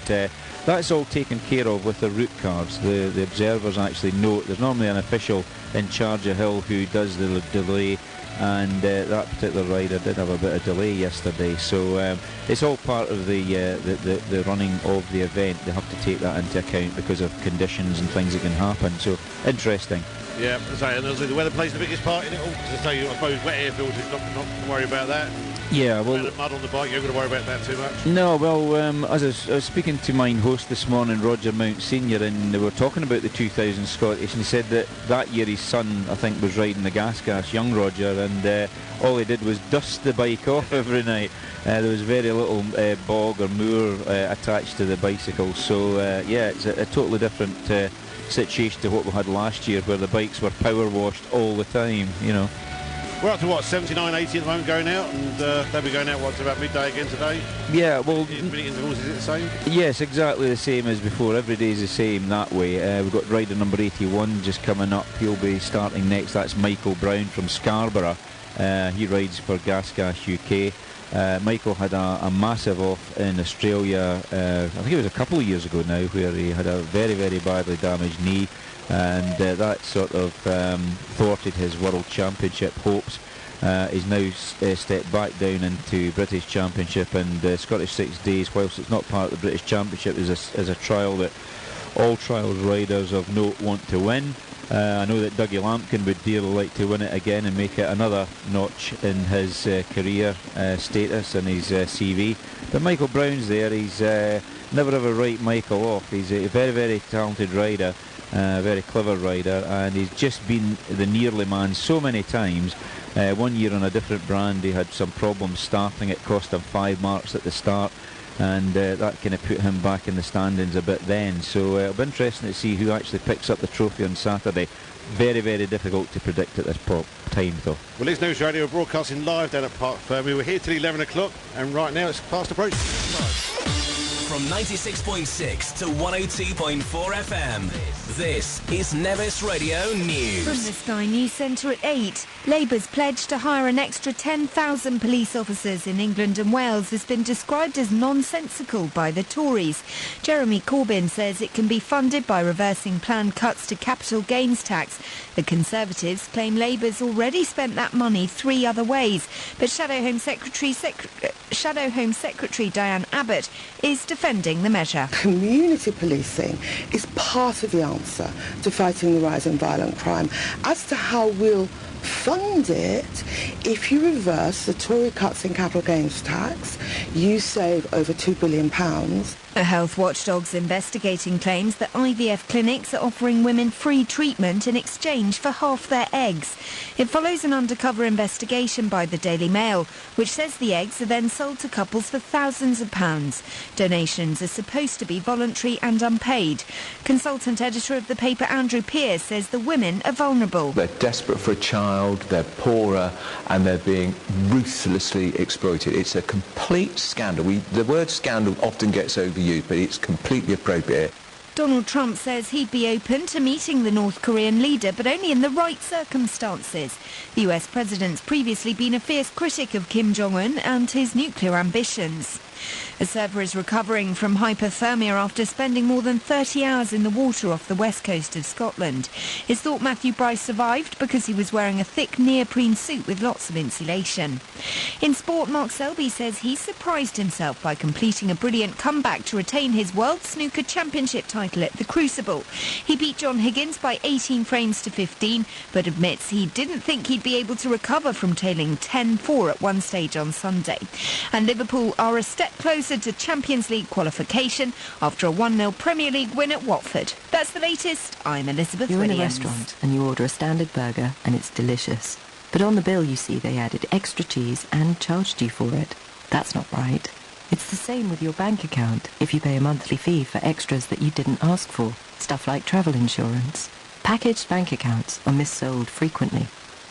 that's all taken care of with the route cards. The observers actually note there's normally an official in charge of Hill who does the delay, and that particular rider did have a bit of delay yesterday. So it's all part of the running of the event. They have to take that into account because of conditions and things that can happen. So interesting. Yeah, and the weather plays the biggest part in it all. Because I suppose wet airfields is not to worry about that. Yeah, well, mud on the bike, you're going to worry about that too much. No, well, as I was speaking to mine host this morning, Roger Mount Senior, and they were talking about the 2000 Scottish, and he said that year his son, I think, was riding the gas, young Roger, and all he did was dust the bike off every night. There was very little bog or moor attached to the bicycle, so yeah, it's a totally different situation to what we had last year, where the bikes were power washed all the time. We're up to 79, 80 at the moment going out, and they'll be going out to about midday again today. Yeah, well, minute intervals, is it the same? Yes, exactly the same as before. Every day is the same that way. We've got rider number 81 just coming up. He'll be starting next. That's Michael Brown from Scarborough. He rides for Gas UK. Michael had a massive off in Australia, I think it was a couple of years ago now, where he had a very, very badly damaged knee, and that sort of thwarted his World Championship hopes. He's now stepped back down into British Championship, and Scottish 6 days, whilst it's not part of the British Championship, is a trial that all trials riders of note want to win. I know that Dougie Lampkin would dearly like to win it again and make it another notch in his career status and his CV. But Michael Brown's there. He's never ever write Michael off. He's a very, very talented rider, very clever rider, and he's just been the nearly man so many times. One year on a different brand, he had some problems starting. It cost him 5 marks at the start, and that kind of put him back in the standings a bit then. So it'll be interesting to see who actually picks up the trophy on Saturday. Very, very difficult to predict at this time, though. Well, it's Nevis Radio broadcasting live down at Park Fair. We were here till 11 o'clock, and right now it's fast approach. From 96.6 to 102.4 FM, this is Nevis Radio News. From the Sky News Centre at 8, Labour's pledge to hire an extra 10,000 police officers in England and Wales has been described as nonsensical by the Tories. Jeremy Corbyn says it can be funded by reversing planned cuts to capital gains tax. The Conservatives claim Labour's already spent that money 3 other ways, but Shadow Home Secretary Diane Abbott is defending the measure. Community policing is part of the answer to fighting the rise in violent crime. As to how we'll fund it, if you reverse the Tory cuts in capital gains tax, you save over £2 billion. A health watchdog's investigating claims that IVF clinics are offering women free treatment in exchange for half their eggs. It follows an undercover investigation by the Daily Mail, which says the eggs are then sold to couples for thousands of pounds. Donations are supposed to be voluntary and unpaid. Consultant editor of the paper Andrew Pearce says the women are vulnerable. They're desperate for a child, they're poorer, and they're being ruthlessly exploited. It's a complete scandal. The word scandal often gets overused, but it's completely appropriate. Donald Trump says he'd be open to meeting the North Korean leader, but only in the right circumstances. The US president's previously been a fierce critic of Kim Jong-un and his nuclear ambitions. A surfer is recovering from hypothermia after spending more than 30 hours in the water off the west coast of Scotland. It's thought Matthew Bryce survived because he was wearing a thick neoprene suit with lots of insulation. In sport, Mark Selby says he surprised himself by completing a brilliant comeback to retain his World Snooker Championship title at the Crucible. He beat John Higgins by 18 frames to 15, but admits he didn't think he'd be able to recover from tailing 10-4 at one stage on Sunday. And Liverpool are a step closer to Champions League qualification after a 1-0 Premier League win at Watford. That's the latest. I'm Elizabeth You're Williams. in a restaurant and you order a standard burger and it's delicious. But on the bill you see they added extra cheese and charged you for it. That's not right. It's the same with your bank account if you pay a monthly fee for extras that you didn't ask for. Stuff like travel insurance. Packaged bank accounts are missold frequently.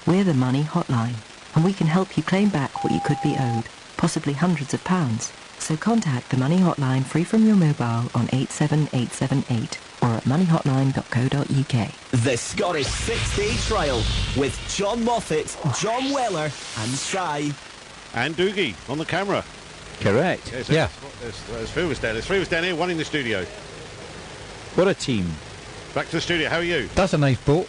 We're the Money Hotline, and we can help you claim back what you could be owed, possibly hundreds of pounds. So contact the Money Hotline free from your mobile on 87878 or at moneyhotline.co.uk. The Scottish 6-day trial with John Moffat, John Weller and Try. And Doogie on the camera. Correct. Yes, yeah. There's three of us down. There's three of us down here, one in the studio. What a team. Back to the studio. How are you? That's a nice boat.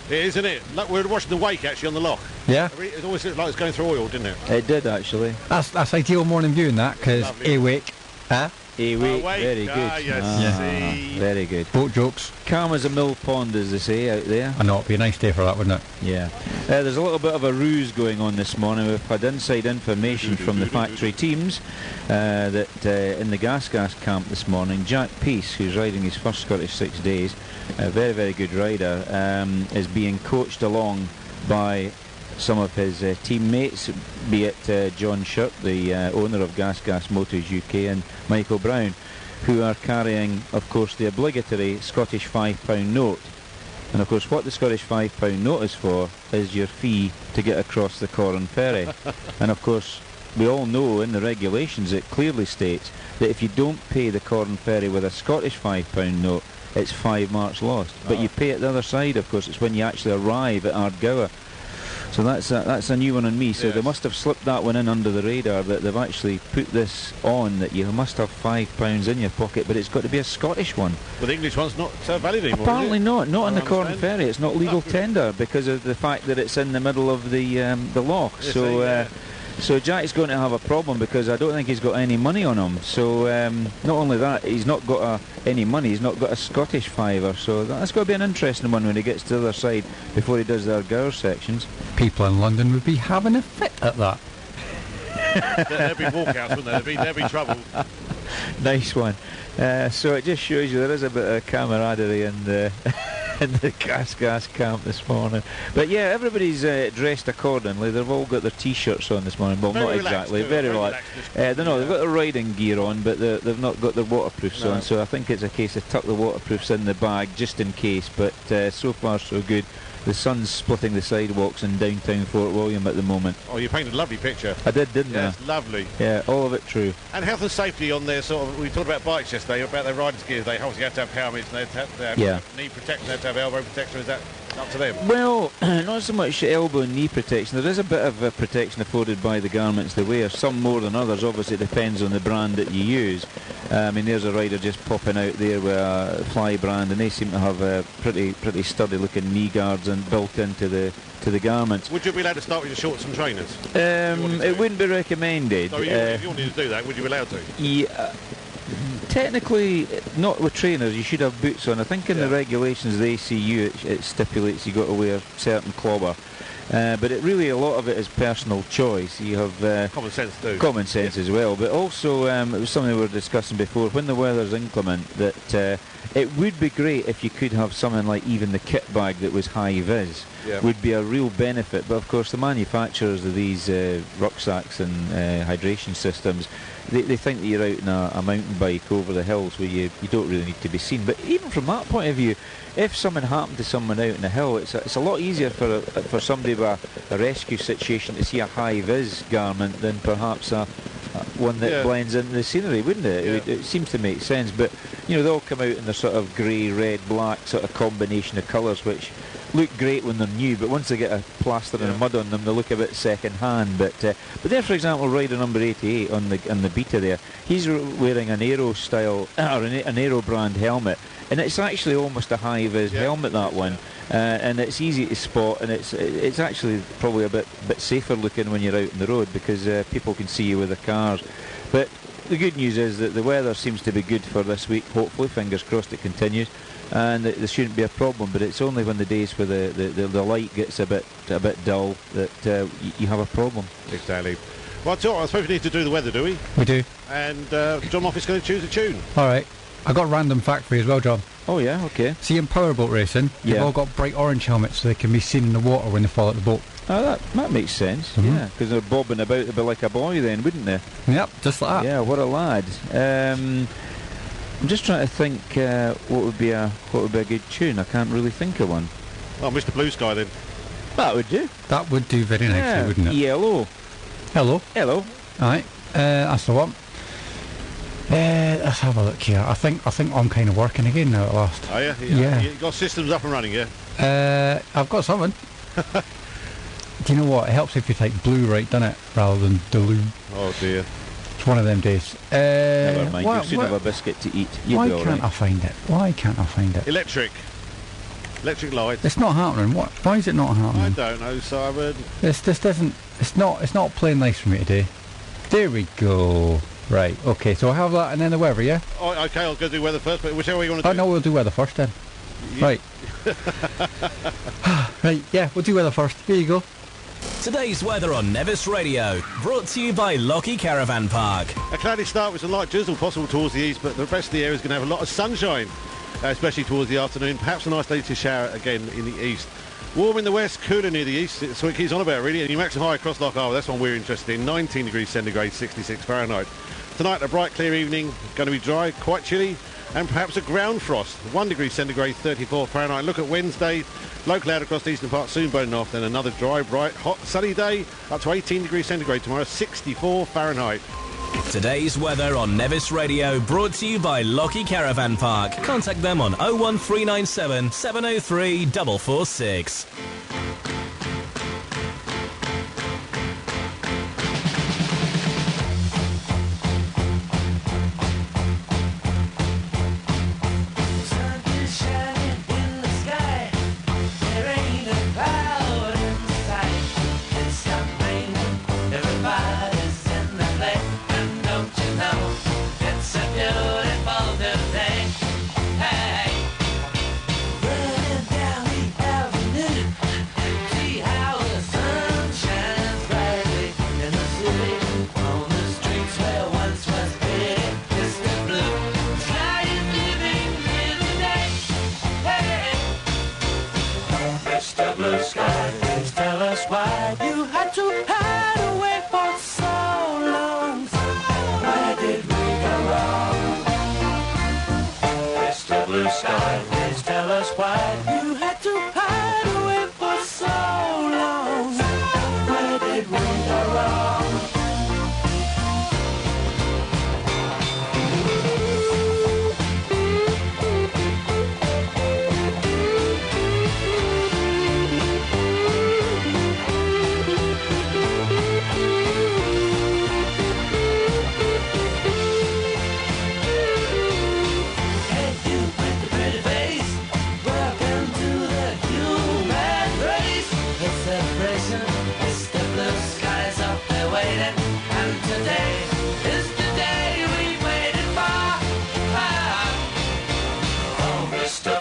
It is, isn't it? Look, we're watching the wake actually on the loch. Yeah. It always looked like it's going through oil, didn't it? It did actually. That's ideal morning viewing that, because A-wake. Huh? A-wake, very good. Yes, very good. Boat jokes. Calm as a mill pond, as they say out there. I know, it'd be a nice day for that, wouldn't it? Yeah. There's a little bit of a ruse going on this morning. We've had inside information from the factory teams that in the gas camp this morning, Jack Peace, who's riding his first Scottish 6 days, a very, very good rider, is being coached along by some of his teammates, be it John Shirk, the owner of Gas Motors UK, and Michael Brown, who are carrying, of course, the obligatory Scottish £5 note. And of course what the Scottish £5 note is for is your fee to get across the Corran Ferry. And of course we all know in the regulations it clearly states that if you don't pay the Corran Ferry with a Scottish £5 note, it's 5 marks lost. But you pay it the other side, of course. It's when you actually arrive at Ardgour. So that's a new one on me. So they must have slipped that one in under the radar, that they've actually put this on, that you must have £5 in your pocket, but it's got to be a Scottish one. Well, the English one's not valid anymore. Apparently not on the Corran Ferry. It's not legal tender because of the fact that it's in the middle of the loch. Yes, so So Jack's going to have a problem because I don't think he's got any money on him. So not only that, he's not got any money, he's not got a Scottish fiver. So that's going to be an interesting one when he gets to the other side before he does their Gower sections. People in London would be having a fit at that. There'd be walkouts, wouldn't there? There'd be trouble. Nice one. So it just shows you there is a bit of camaraderie in the in the gas camp this morning. But yeah, everybody's dressed accordingly. They've all got their T-shirts on this morning. Well, Very not relaxed, exactly. Very relaxed. They've got their riding gear on, but they've not got their waterproofs on. So I think it's a case of tuck the waterproofs in the bag just in case. But so far so good. The sun's splitting the sidewalks in downtown Fort William at the moment. Oh, you painted a lovely picture. I did, didn't I? Yes, lovely. Yeah, all of it true. And health and safety on their sort of, we talked about bikes yesterday, about their riders' gear. They obviously have to have helmets, and they have to have knee protection, they have to have elbow protection. Is that up to them? Well, not so much elbow and knee protection. There is a bit of protection afforded by the garments they wear, some more than others. Obviously it depends on the brand that you use. I mean, there's a rider just popping out there with a Fly brand, and they seem to have pretty sturdy looking knee guards and built into the garments. Would you be allowed to start with your shorts and trainers? It wouldn't be recommended. So if you wanted to do that, would you be allowed to? Yeah. Technically, not with trainers. You should have boots on. I think in the regulations of the ACU it stipulates you've got to wear certain clobber. But it really, a lot of it is personal choice. You have common sense too. Common sense as well. But also, it was something we were discussing before. When the weather's inclement, that it would be great if you could have something like even the kit bag that was high vis. Would be a real benefit. But of course, the manufacturers of these rucksacks and hydration systems, they think that you're out in a mountain bike over the hills where you don't really need to be seen. But even from that point of view, if something happened to someone out in the hill, it's a lot easier for somebody with a rescue situation to see a high-vis garment than perhaps one that blends into the scenery, wouldn't it? It seems to make sense. But they all come out in their sort of grey, red, black sort of combination of colours, which look great when they're new, but once they get a plaster and a mud on them, they look a bit second-hand. But there, for example, rider number 88 on the Beta there, he's wearing an Aero style or an Aero brand helmet, and it's actually almost a high-vis helmet, that one, and it's easy to spot, and it's actually probably a bit safer looking when you're out on the road because people can see you with their cars. But the good news is that the weather seems to be good for this week. Hopefully, fingers crossed, it continues. And there shouldn't be a problem, but it's only when the days where the light gets a bit dull that you have a problem. Exactly. Well, I suppose we need to do the weather, do we? We do. And John Moffat's going to choose a tune. All right. I got a random fact for you as well, John. Oh yeah, okay. See, in powerboat racing, they've all got bright orange helmets so they can be seen in the water when they fall out the boat. Oh, that makes sense. Yeah, because they're bobbing about a bit like a boy then, wouldn't they? Yep, just like that. Yeah, what a lad. I'm just trying to think what would be a good tune. I can't really think of one. Oh, Mr. Blue Sky then. That would do. That would do very nicely, wouldn't it? Yellow. Hello. Hello. All right. That's the one. Let's have a look here. I think I'm kind of working again now at last. Are you? Yeah. You got systems up and running, yeah? I've got something. Do you know what? It helps if you type blue right, doesn't it? Rather than Delou. Oh dear. It's one of them days. Never mind, you'll soon have a biscuit to eat. Why can't I find it? Why can't I find it? Electric lights. It's not happening. Why is it not happening? I don't know, Simon. This doesn't. It's not playing nice for me today. There we go. Right. Okay. So I have that and then the weather. Yeah. Oh, okay. I'll go do weather first, but whichever way you want to do. Oh no, we'll do weather first then. Right. Right. Yeah, we'll do weather first. Here you go. Today's weather on Nevis Radio, brought to you by Lockheed Caravan Park. A cloudy start with some light drizzle possible towards the east, but the rest of the area is going to have a lot of sunshine, especially towards the afternoon. Perhaps a nice day to shower again in the east. Warm in the west, cooler near the east. It's what it keeps on about, really. And your maximum high across Loch Harbour, that's one we're interested in. 19 degrees centigrade, 66 Fahrenheit. Tonight, a bright, clear evening. Going to be dry, quite chilly, and perhaps a ground frost. 1 degree centigrade, 34 Fahrenheit. Look at Wednesday. Low cloud across the eastern part, soon burning off. Then another dry, bright, hot, sunny day. Up to 18 degrees centigrade tomorrow, 64 Fahrenheit. Today's weather on Nevis Radio, brought to you by Lockheed Caravan Park. Contact them on 01397 703 446. Everybody Mr. Blue Sky, please tell us why you had to hide away for so long. Where did we go wrong? Mr. Blue Sky, please tell us why you had to hide away for so long. Where did we go wrong?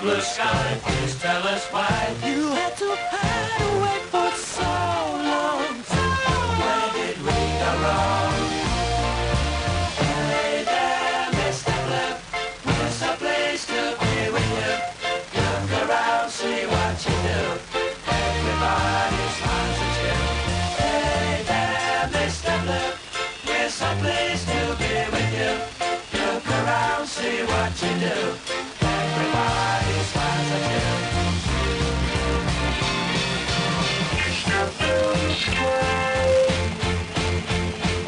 Blue sky, please tell us why you had to hide away for so long. Where did we go wrong? Hey there, Mr. Blue, where's a place to be with you? Look around, see what you do. Everybody smiles at you. Hey there, Mr. Blue, where's a place to be with you? Look around, see what you do. Everybody smiles at you. Mr. Blue Sky,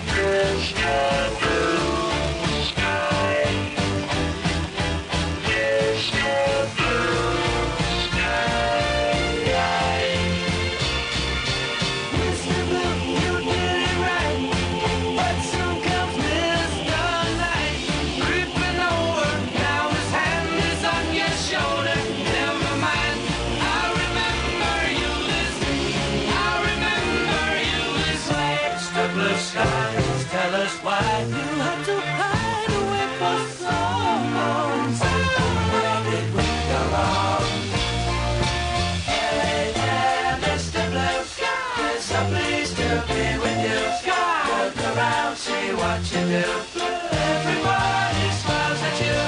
Mr. Blue Sky, Mr. Blue Sky. Mr. Blue, you did it right, but soon comes Mr. Light, creeping over. Now his hand is on your shoulder. Never mind, I remember you this way. Mr. Blue Sky, tell us why you had to hide away for so long. Where did we go wrong? Hey there, Mr. Blue Sky, we're so pleased to be with you. Look around, see what you do. Everybody smiles at you.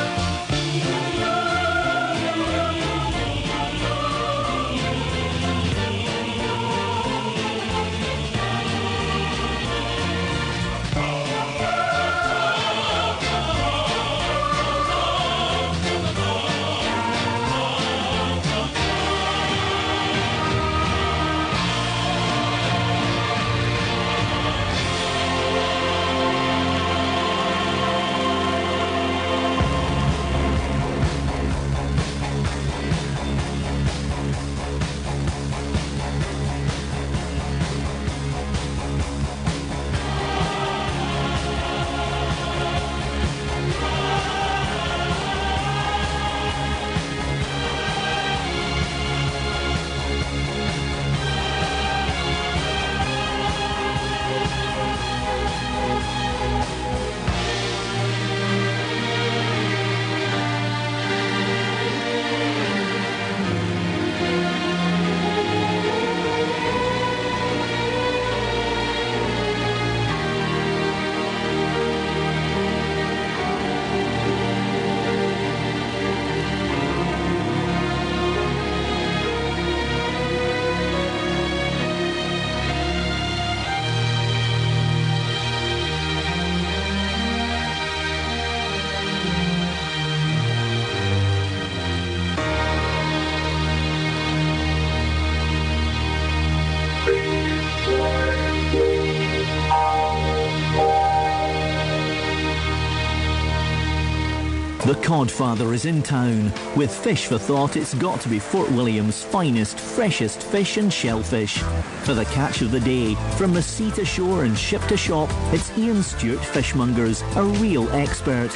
The Codfather is in town. With fish for thought, it's got to be Fort William's finest, freshest fish and shellfish. For the catch of the day, from the sea to shore and ship to shop, it's Ian Stewart Fishmongers, a real expert.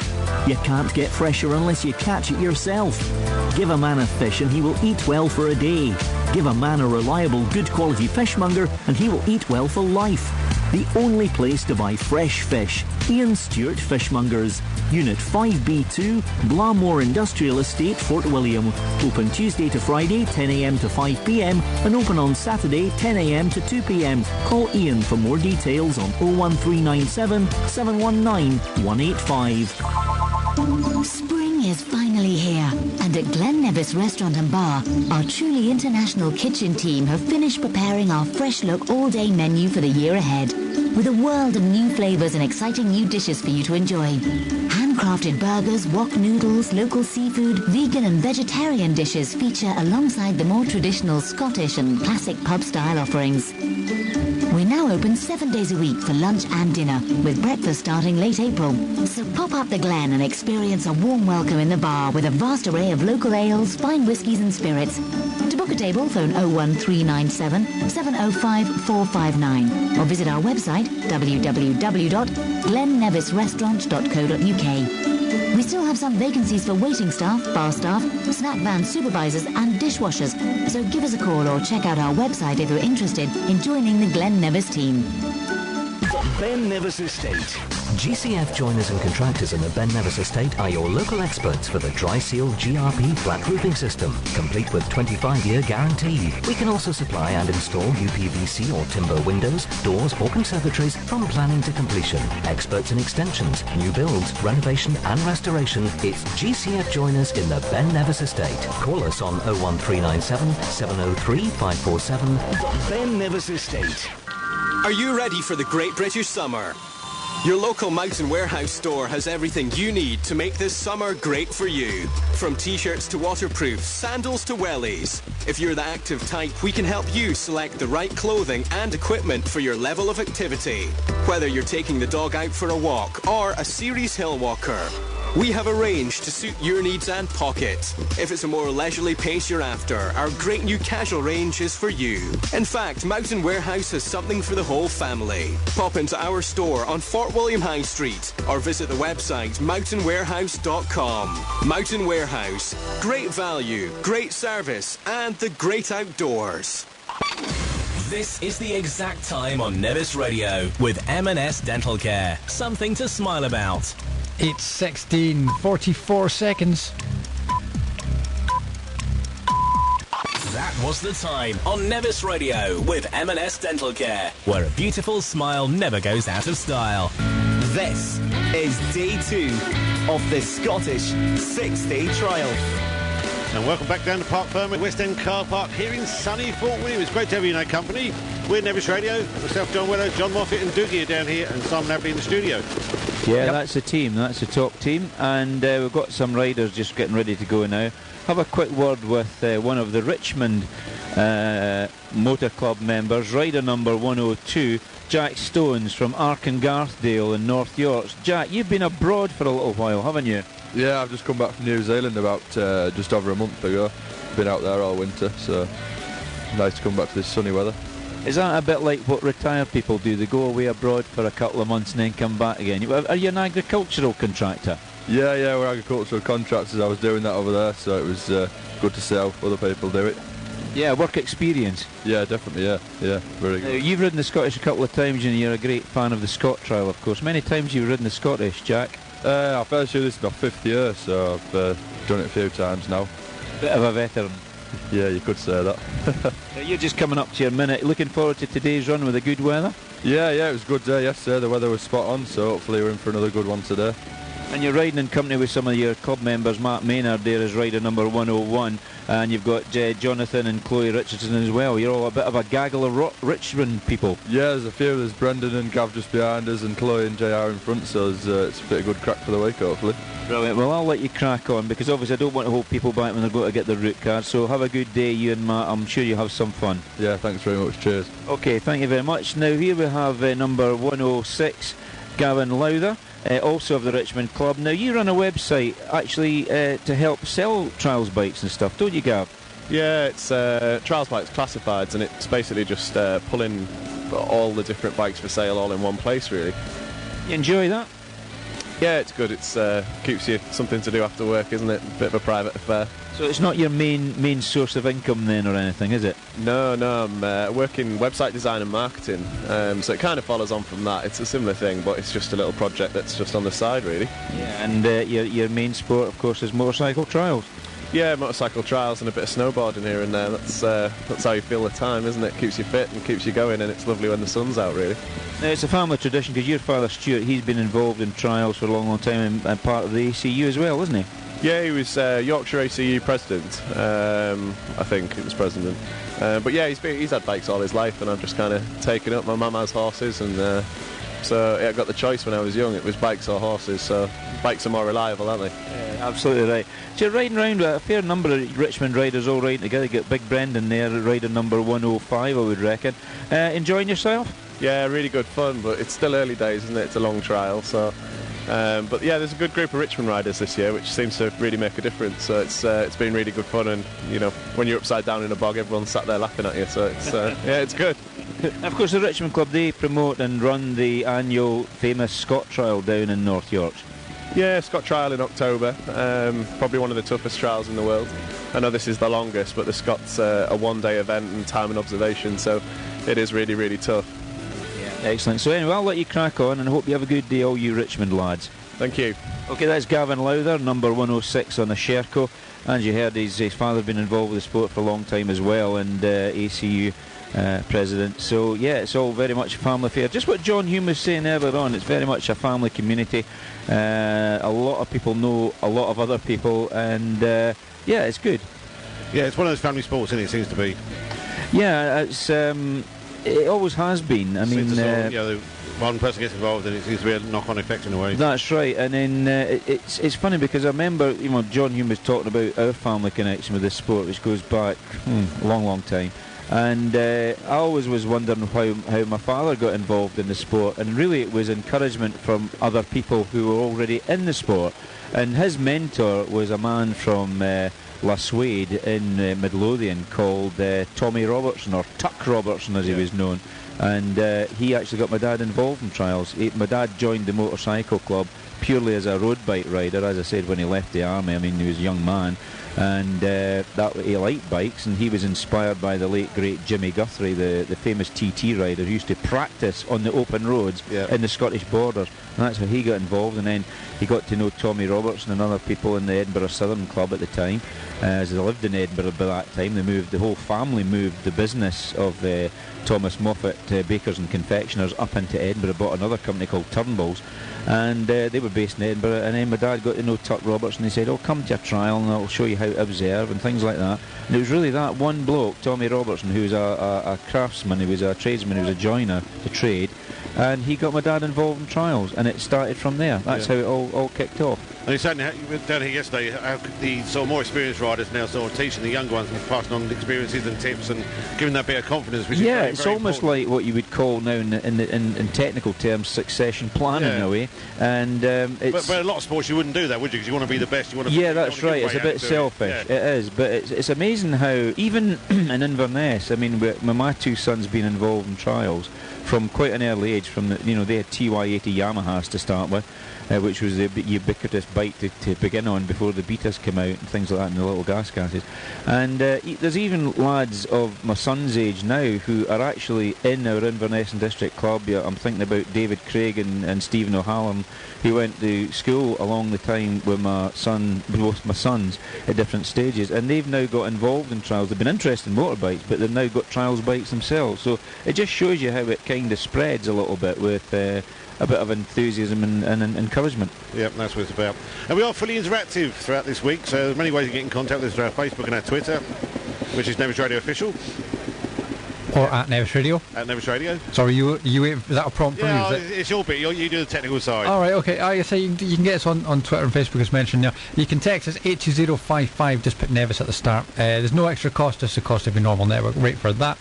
You can't get fresher unless you catch it yourself. Give a man a fish and he will eat well for a day. Give a man a reliable, good quality fishmonger and he will eat well for life. The only place to buy fresh fish. Ian Stewart Fishmongers. Unit 5B2, Blamoor Industrial Estate, Fort William. Open Tuesday to Friday, 10 a.m. to 5 p.m. and open on Saturday, 10 a.m. to 2 p.m. Call Ian for more details on 01397 719 185. Spring is finally here, and at Glen Nevis Restaurant and Bar, our truly international kitchen team have finished preparing our fresh look all-day menu for the year ahead, with a world of new flavours and exciting new dishes for you to enjoy. Handcrafted burgers, wok noodles, local seafood, vegan and vegetarian dishes feature alongside the more traditional Scottish and classic pub-style offerings. We're now open 7 days a week for lunch and dinner, with breakfast starting late April. So pop up the Glen and experience a warm welcome in the bar with a vast array of local ales, fine whiskies and spirits. To book a table, phone 01397 705 459 or visit our website www.glennevisrestaurant.co.uk. We still have some vacancies for waiting staff, bar staff, snack van supervisors and dishwashers, so give us a call or check out our website if you're interested in joining the Glen Nevis team. The Ben Nevis Estate. GCF joiners and contractors in the Ben Nevis Estate are your local experts for the dry seal GRP flat roofing system, complete with 25-year guarantee. We can also supply and install UPVC or timber windows, doors or conservatories from planning to completion. Experts in extensions, new builds, renovation and restoration. It's GCF joiners in the Ben Nevis Estate. Call us on 01397 703 547. The Ben Nevis Estate. Are you ready for the Great British Summer? Your local Mountain Warehouse store has everything you need to make this summer great for you. From t-shirts to waterproofs, sandals to wellies. If you're the active type, we can help you select the right clothing and equipment for your level of activity. Whether you're taking the dog out for a walk or a series hill walker, we have a range to suit your needs and pocket. If it's a more leisurely pace you're after, our great new casual range is for you. In fact, Mountain Warehouse has something for the whole family. Pop into our store on Fort William High Street or visit the website mountainwarehouse.com. Mountain Warehouse. Great value, great service and the great outdoors. This is the exact time on Nevis Radio with M&S Dental Care. Something to smile about. It's 16:44 seconds. That was the time on Nevis Radio with M&S Dental Care, where a beautiful smile never goes out of style. This is day 2 of the Scottish 6-day trial. And welcome back down to Park Ferment, West End Car Park here in sunny Fort William. It's great to have you in our company. We're Nevis Radio, myself, John Weller, John Moffat and Doogie are down here, and Simon Abley in the studio. Yeah, that's the team. That's the top team. And we've got some riders just getting ready to go now. Have a quick word with one of the Richmond Motor Club members, rider number 102, Jack Stones from Arkengarthdale in North Yorks. Jack, you've been abroad for a little while, haven't you? Yeah, I've just come back from New Zealand about just over a month ago. Been out there all winter, so nice to come back to this sunny weather. Is that a bit like what retired people do? They go away abroad for a couple of months and then come back again. Are you an agricultural contractor? Yeah, we're agricultural contractors. I was doing that over there, so it was good to see how other people do it. Yeah, work experience. Yeah, definitely, yeah, very good. You've ridden the Scottish a couple of times and you're a great fan of the Scot Trial, of course. Many times you've ridden the Scottish, Jack? I first year, this is my 5th year, so I've done it a few times now. Bit of a veteran. Yeah, you could say that. You're just coming up to your minute. Looking forward to today's run with the good weather? Yeah, it was a good day yesterday. The weather was spot on, so hopefully we're in for another good one today. And you're riding in company with some of your club members. Mark Maynard there is rider number 101, and you've got Jonathan and Chloe Richardson as well. You're all a bit of a gaggle of Richmond people. Yeah, there's a few. There's Brendan and Gav just behind us, and Chloe and JR in front, so it's a bit of good crack for the week, hopefully. Brilliant. Well, I'll let you crack on, because obviously I don't want to hold people back when they're going to get their route card. So have a good day, you and Matt. I'm sure you'll have some fun. Yeah, thanks very much. Cheers. Okay, thank you very much. Now here we have number 106, Gavin Lowther. Also of the Richmond Club. Now you run a website actually to help sell trials bikes and stuff, don't you, Gav? Yeah, it's Trials Bikes Classifieds, and it's basically just pulling all the different bikes for sale all in one place, really. You enjoy that? Yeah, it's good. It's keeps you something to do after work, isn't it? A bit of a private affair. So it's not your main source of income then or anything, is it? No, I'm working website design and marketing, so it kind of follows on from that. It's a similar thing, but it's just a little project that's just on the side, really. Yeah, and your main sport, of course, is motorcycle trials. Yeah, motorcycle trials and a bit of snowboarding here and there. That's how you feel the time, isn't it? Keeps you fit and keeps you going, and it's lovely when the sun's out, really. Now, it's a family tradition, because your father Stuart, he's been involved in trials for a long time and part of the ACU as well, isn't he? Yeah, he was Yorkshire ACU president. I think he was president. But yeah, he's had bikes all his life, and I've just kind of taken up. My mum has horses, and so I got the choice when I was young. It was bikes or horses, so bikes are more reliable, aren't they? Yeah, absolutely right. So you're riding around with a fair number of Richmond riders all riding together. You got Big Brendan there, rider number 105, I would reckon. Enjoying yourself? Yeah, really good fun, but it's still early days, isn't it? It's a long trial, so... but yeah, there's a good group of Richmond riders this year, which seems to really make a difference. So it's been really good fun, and you know, when you're upside down in a bog, everyone's sat there laughing at you. So it's yeah, it's good. Of course, the Richmond Club, they promote and run the annual famous Scott Trial down in North Yorkshire. Yeah, Scott Trial in October. Probably one of the toughest trials in the world. I know this is the longest, but the Scott's a one-day event and time and observation, so it is really, really tough. Excellent. So anyway, I'll let you crack on, and I hope you have a good day, all you Richmond lads. Thank you. Okay, that's Gavin Lowther, number 106 on the Sherco. And you heard his father's been involved with the sport for a long time as well, and ACU president. So yeah, it's all very much a family affair. Just what John Hume was saying earlier on, it's very much a family community. A lot of people know a lot of other people, and yeah, it's good. Yeah, it's one of those family sports, isn't it? It seems to be. Yeah, it's... it always has been. I mean, one person gets involved and it seems to be a knock-on effect in a way. That's right. And then it's funny because I remember, you know, John Hume was talking about our family connection with this sport, which goes back a long time. And I always was wondering how my father got involved in the sport, and really it was encouragement from other people who were already in the sport. And his mentor was a man from Laswade in Midlothian called Tommy Robertson, or Tuck Robertson as he was known, and he actually got my dad involved in trials. My dad joined the motorcycle club purely as a road bike rider. As I said, when he left the army, I mean, he was a young man, and that he liked bikes, and he was inspired by the late great Jimmy Guthrie, the famous TT rider who used to practice on the open roads in the Scottish borders, and that's how he got involved. And then he got to know Tommy Robertson and other people in the Edinburgh Southern Club at the time. As they lived in Edinburgh by that time, the whole family moved the business of Thomas Moffat Bakers and Confectioners up into Edinburgh, bought another company called Turnbulls, and they were based in Edinburgh. And then my dad got to know Tuck Robertson. He said, "Oh, come to a trial and I'll show you how to observe," and things like that. And it was really that one bloke, Tommy Robertson, who was a craftsman, he was a tradesman, he was a joiner to trade, and he got my dad involved in trials, and it started from there. That's how it all kicked off. And he's saying, you were down here yesterday, how the sort of more experienced riders now sort of teaching the younger ones and passing on experiences and tips and giving that bit of confidence, which is very, it's very almost important. like what you would call now in technical terms succession planning in a way. And but a lot of sports you wouldn't do that, would you? Because you want to be the best. You want to. That's right. It's a bit selfish. It is, but it's amazing how even in Inverness, I mean, with my two sons being involved in trials from quite an early age. From they had TY80 Yamahas to start with, which was the ubiquitous bike to begin on before the Betas came out and things like that, and the little gas gases. And there's even lads of my son's age now who are actually in our Inverness and District Club. Yeah, I'm thinking about David Craig and Stephen O'Halloran, who went to school along the time with both my sons at different stages, and they've now got involved in trials. They've been interested in motorbikes, but they've now got trials bikes themselves. So it just shows you how it kind of spreads a little bit with a bit of enthusiasm and encouragement. Yep, that's what it's about. And we are fully interactive throughout this week, so there's many ways to get in contact with us through our Facebook and our Twitter, which is Nevis Radio Official. Or at Nevis Radio. At Nevis Radio. Sorry, is that a prompt for you? Yeah, it's your bit. You do the technical side. All right, okay. So you can get us on Twitter and Facebook as mentioned now. You can text us 82055, just put Nevis at the start. There's no extra cost, just the cost of your normal network rate for that.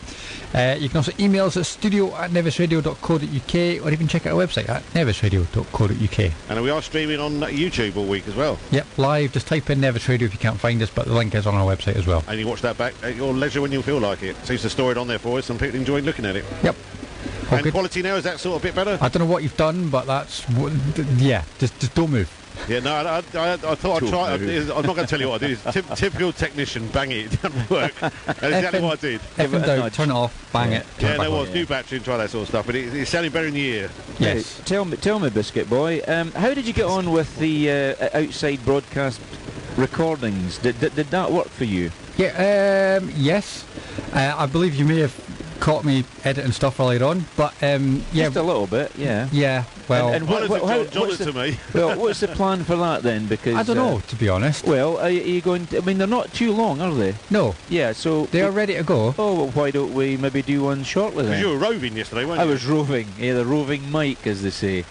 You can also email us at studio@nevisradio.co.uk, or even check out our website at nevisradio.co.uk. And we are streaming on YouTube all week as well. Yep, live. Just type in Nevis Radio if you can't find us, but the link is on our website as well. And you watch that back at your leisure when you feel like it. So it's stored on there for us. Some people enjoy looking at it. Yep. And good. Quality now, is that sort of a bit better? I don't know what you've done, but that's just don't move. Yeah, no, I thought I'd try. I'm not going to tell you what I did. Typical technician, bang it doesn't work. That's exactly what I did. Up and down, turn it off, bang it. Yeah, there was new battery and try that sort of stuff, but it's sounding better in the ear. Yes. Tell me, Biscuit Boy, how did you get on with the outside broadcast recordings? Did that work for you? Yeah, yes. I believe you may have caught me editing stuff earlier on, but yeah, just a little bit, yeah. Yeah, well, and John what's it to me. Well, what's the plan for that then? Because I don't know, to be honest. Well, are you going to, I mean, they're not too long, are they? No. Yeah, so They are ready to go. Oh, well, why don't we maybe do one shortly then? Because you were roving yesterday, weren't you? I was roving, yeah, the roving mic, as they say.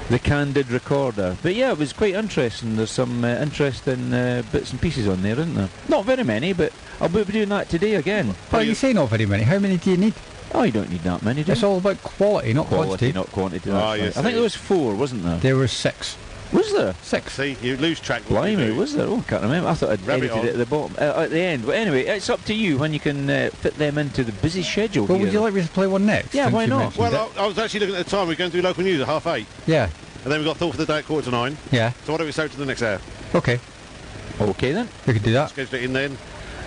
The candid recorder. But yeah, it was quite interesting. There's some interesting bits and pieces on there, isn't there? Not very many, but I'll be doing that today again. Well, you say not very many. How many do you need? Oh, you don't need that many, do you? It's all about quality, not quantity. Not quantity. Ah, That's yes, right. I think it there is. was 4, wasn't there? There were 6. Was there? 6. See, you lose track. Blimey, was there? Oh, I can't remember. I thought I'd Rabbit edited it at the bottom, at the end. But anyway, it's up to you when you can fit them into the busy schedule. Well, here. would you like me to play one next? Yeah, since why you not? mentioned Well, it? I was actually looking at the time. We're going to do local news at 8:30. Yeah. And then we've got Thought for the Day at 8:45. Yeah. So why don't we start to the next hour? Okay. Okay then. We could do that. Schedule it in then.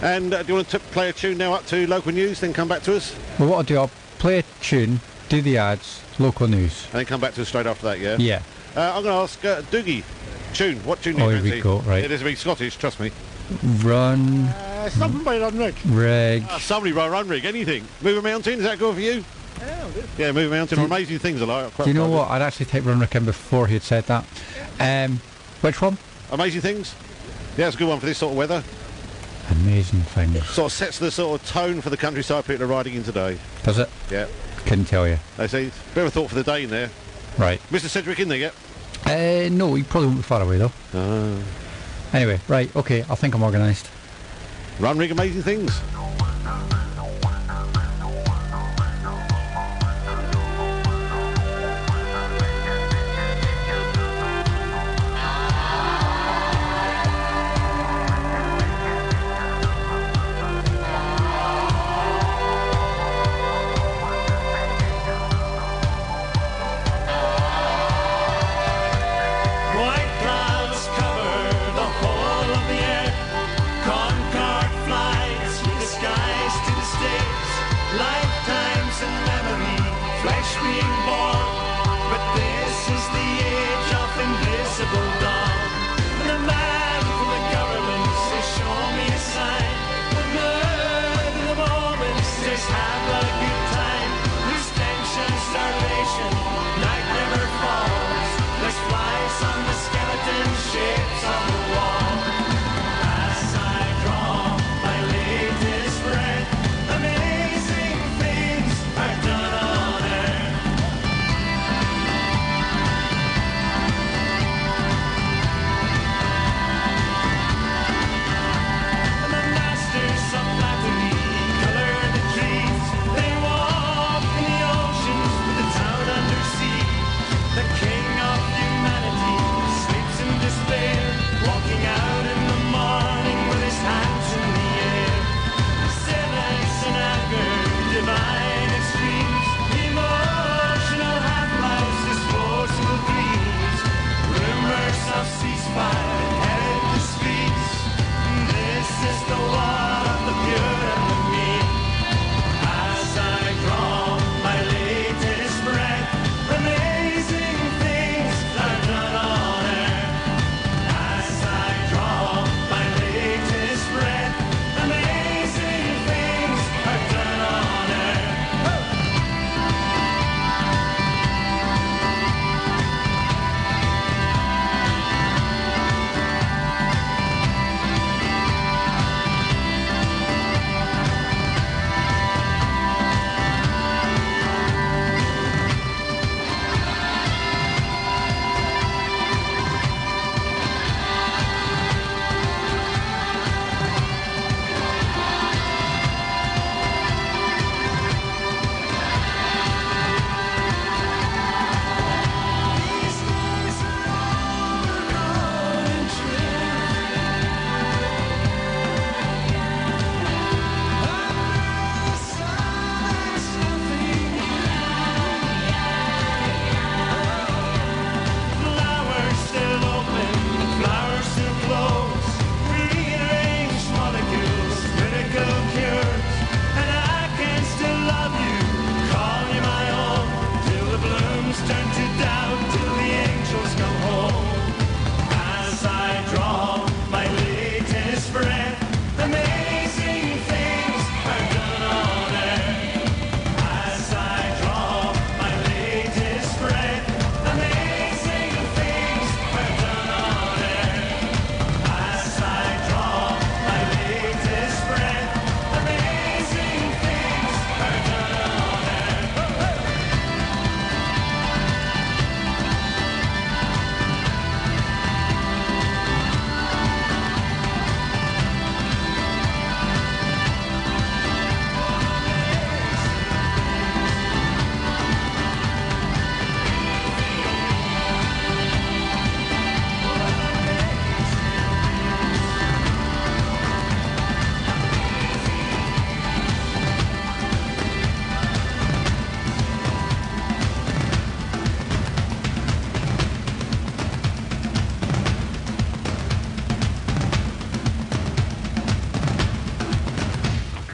And do you want to play a tune now up to local news, then come back to us? Well, what I'll do, I'll play a tune, do the ads, local news. And then come back to us straight after that, yeah? Yeah. I'm going to ask Doogie, tune. What tune do Oh, you here we fancy? go, right. It is a bit Scottish, trust me. Run. Something by Run Rig. Reg. Somebody by Run Rig, anything. Move a Mountain, is that good for you? Yeah, Move a Mountain or Amazing Things I like. Do you know what? I'd actually take Run Rick in before he'd said that. Which one? Amazing Things? Yeah, it's a good one for this sort of weather. Amazing Things. Sort of sets the sort of tone for the countryside people are riding in today. Does it? Yeah. Couldn't tell you. I see. Bit of a thought for the day in there. Right. Mr. Cedric in there yet? No, he probably won't be far away though. Anyway, right, okay, I think I'm organised. Run Rig Amazing Things. White clouds cover the whole of the earth. Concorde flies with the skies to the states. Lifetimes in memory, flesh being born. But this is the age of invisible dawn. And the man from the government says, show me a sign. The good in the moments, just have a good time. There's tension, starvation, night never falls. There's flies on the skeleton, shapes on the wall. As I draw my latest breath, amazing things are done on earth.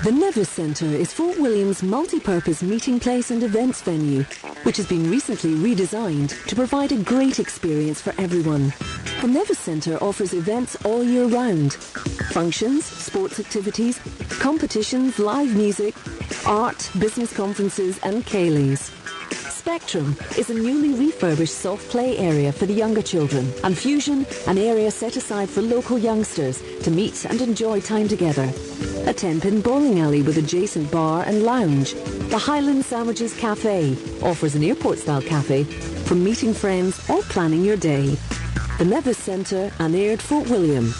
The Nevis Centre is Fort William's multi-purpose meeting place and events venue, which has been recently redesigned to provide a great experience for everyone. The Nevis Centre offers events all year round. Functions, sports activities, competitions, live music, art, business conferences and ceilidhs. Spectrum is a newly refurbished soft play area for the younger children, and Fusion, an area set aside for local youngsters to meet and enjoy time together. A 10-pin bowling alley with adjacent bar and lounge. The Highland Sandwiches Cafe offers an airport-style cafe for meeting friends or planning your day. The Nevis Centre, Aird, Fort William.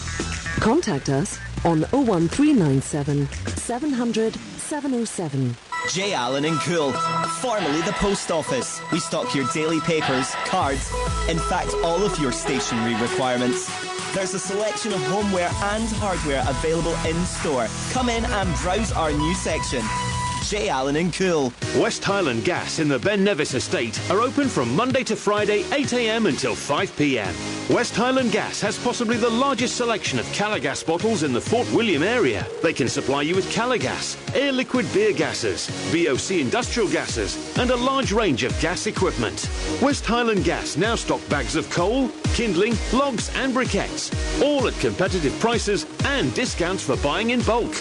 Contact us on 01397 700 707. J. Allen & Cool, formerly the Post Office. We stock your daily papers, cards, in fact all of your stationery requirements. There's a selection of homeware and hardware available in store. Come in and browse our new section. J. Allen & Cool. West Highland Gas in the Ben Nevis estate are open from Monday to Friday 8 a.m. until 5 p.m. West Highland Gas has possibly the largest selection of Calagas bottles in the Fort William area. They can supply you with Calagas, air liquid beer gases, VOC industrial gases and a large range of gas equipment. West Highland Gas now stock bags of coal, kindling, logs and briquettes, all at competitive prices and discounts for buying in bulk.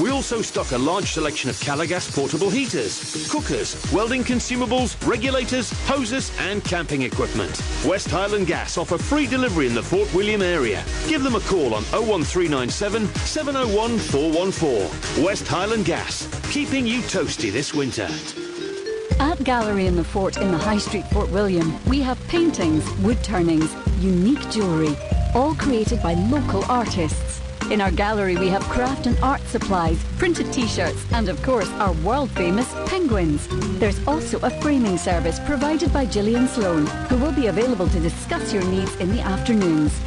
We also stock a large selection of Calagas portable heaters, cookers, welding consumables, regulators, hoses and camping equipment. West Highland Gas offer free delivery in the Fort William area. Give them a call on 01397 701 414. West Highland Gas, keeping you toasty this winter. At Gallery in the Fort in the High Street, Fort William, we have paintings, wood turnings, unique jewellery, all created by local artists. In our gallery we have craft and art supplies, printed t-shirts and of course our world famous penguins. There's also a framing service provided by Gillian Sloan, who will be available to discuss your needs in the afternoons.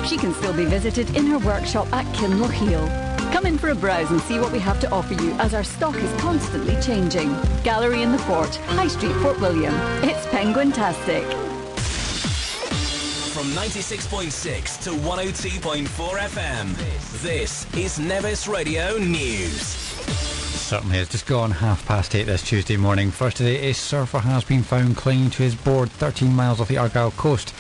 She can still be visited in her workshop at Kinlocheel. Come in for a browse and see what we have to offer you, as our stock is constantly changing. Gallery in the Fort, High Street, Fort William. It's penguin-tastic. From 96.6 to 102.4 FM, this is Nevis Radio News. Certainly has just gone 8:30 this Tuesday morning. First today, a surfer has been found clinging to his board 13 miles off the Argyll coast,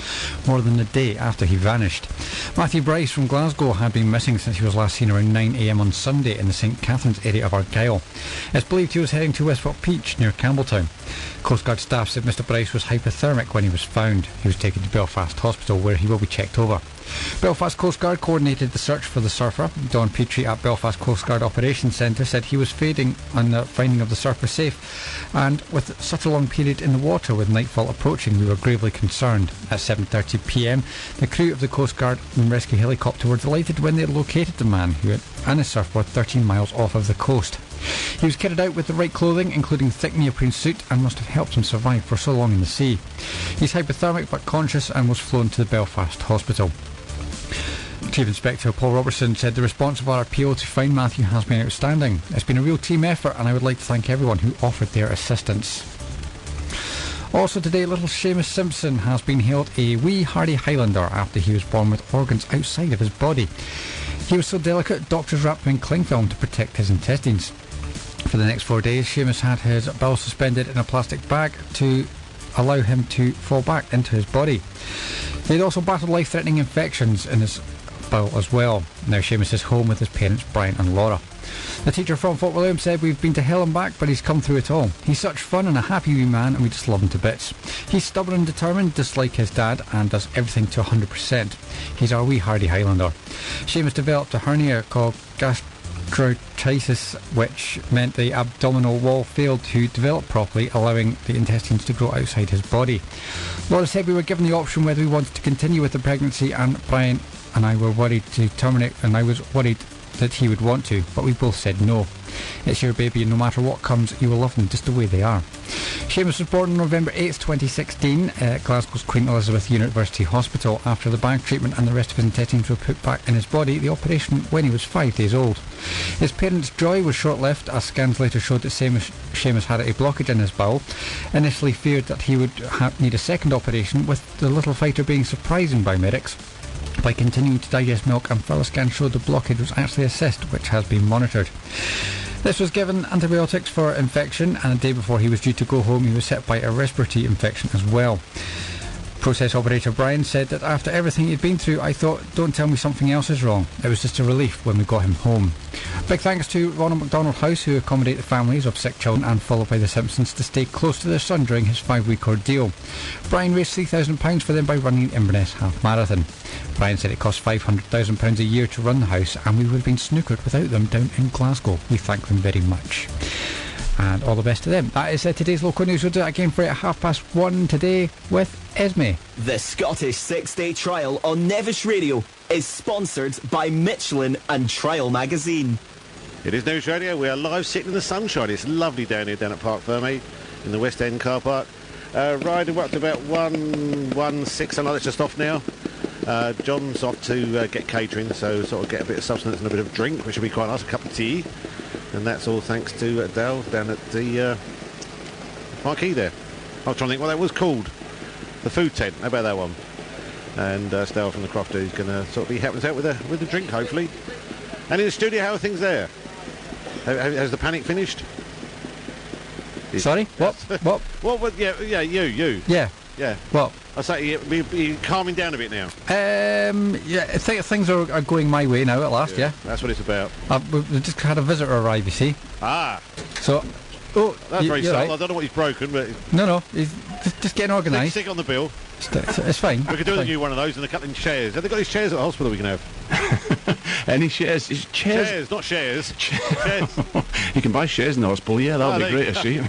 more than a day after he vanished. Matthew Bryce from Glasgow had been missing since he was last seen around 9 a.m. on Sunday in the St Catherine's area of Argyll. It's believed he was heading to Westport Beach near Campbelltown. Coast Guard staff said Mr Bryce was hypothermic when he was found. He was taken to Belfast Hospital where he will be checked over. Belfast Coast Guard coordinated the search for the surfer. Don Petrie at Belfast Coast Guard Operations Centre said he was fading on the finding of the surfer safe, and with such a long period in the water with nightfall approaching, we were gravely concerned. At 7:30 p.m, the crew of the Coast Guard and rescue helicopter were delighted when they located the man who had on his surfboard 13 miles off of the coast. He was kitted out with the right clothing, including thick neoprene suit, and must have helped him survive for so long in the sea. He's hypothermic but conscious and was flown to the Belfast Hospital. Chief Inspector Paul Robertson said the response of our appeal to find Matthew has been outstanding. It's been a real team effort and I would like to thank everyone who offered their assistance. Also today, little Seamus Simpson has been hailed a wee hardy Highlander after he was born with organs outside of his body. He was so delicate, doctors wrapped him in cling film to protect his intestines. For the next 4 days, Seamus had his bowel suspended in a plastic bag to allow him to fall back into his body. He had also battled life-threatening infections in his bowel as well. Now Seamus is home with his parents Brian and Laura. The teacher from Fort William said, "We've been to hell and back, but he's come through it all. He's such fun and a happy wee man, and we just love him to bits. He's stubborn and determined, just like his dad, and does everything to 100%. He's our wee hardy Highlander." Seamus developed a hernia called gastritis, which meant the abdominal wall failed to develop properly, allowing the intestines to grow outside his body. Laura said, "We were given the option whether we wanted to continue with the pregnancy, and Brian and I were worried to terminate, and I was worried that he would want to, but we both said no. It's your baby, and no matter what comes, you will love them just the way they are." Seamus was born on November 8th, 2016 at Glasgow's Queen Elizabeth University Hospital. After the bag treatment and the rest of his intestines were put back in his body, the operation when he was 5 days old. His parents' joy was short-lived, as scans later showed that Seamus had a blockage in his bowel. Initially feared that he would need a second operation, with the little fighter being surprised by medics by continuing to digest milk, and further scans showed the blockage was actually a cyst, which has been monitored. This was given antibiotics for infection, and a day before he was due to go home he was hit by a respiratory infection as well. Process operator Brian said that after everything he'd been through, I thought, don't tell me something else is wrong. It was just a relief when we got him home. Big thanks to Ronald McDonald House, who accommodate the families of sick children and followed by the Simpsons to stay close to their son during his 5-week ordeal. Brian raised £3,000 for them by running the Inverness Half Marathon. Brian said it costs £500,000 a year to run the house, and we would have been snookered without them down in Glasgow. We thank them very much. And all the best to them. That is today's local news. We'll do that again for you at 1:30 today with Esme. The Scottish 6-day trial on Nevis Radio is sponsored by Michelin and Trial Magazine. It is Nevis Radio. We are live sitting in the sunshine. It's lovely down here down at Park Ferme in the West End car park. Riding up to about 1:16, and it's just off now. John's off to get catering, so sort of get a bit of substance and a bit of drink, which will be quite nice, a cup of tea. And that's all thanks to Dale down at the marquee there. I was trying to think what that was called. The food tent. How about that one? And Dale from the Crofter is going to sort of be helping us out with a drink, hopefully. And in the studio, how are things there? Has the panic finished? Sorry? What? What? Yeah, you. Yeah. Yeah. What? I say you're calming down a bit now. Yeah, I think things are going my way now at last, yeah. That's what it's about. We've just had a visitor arrive, you see. Ah. So, that's very subtle. right. I don't know what he's broken, but... No, he's just getting organised. Stick on the bill. It's fine. We could do a new one of those and a couple of chairs. Have they got these chairs at the hospital we can have? Any shares? Chairs, not shares. Chairs. You can buy shares in the hospital, yeah, that'll be great, actually.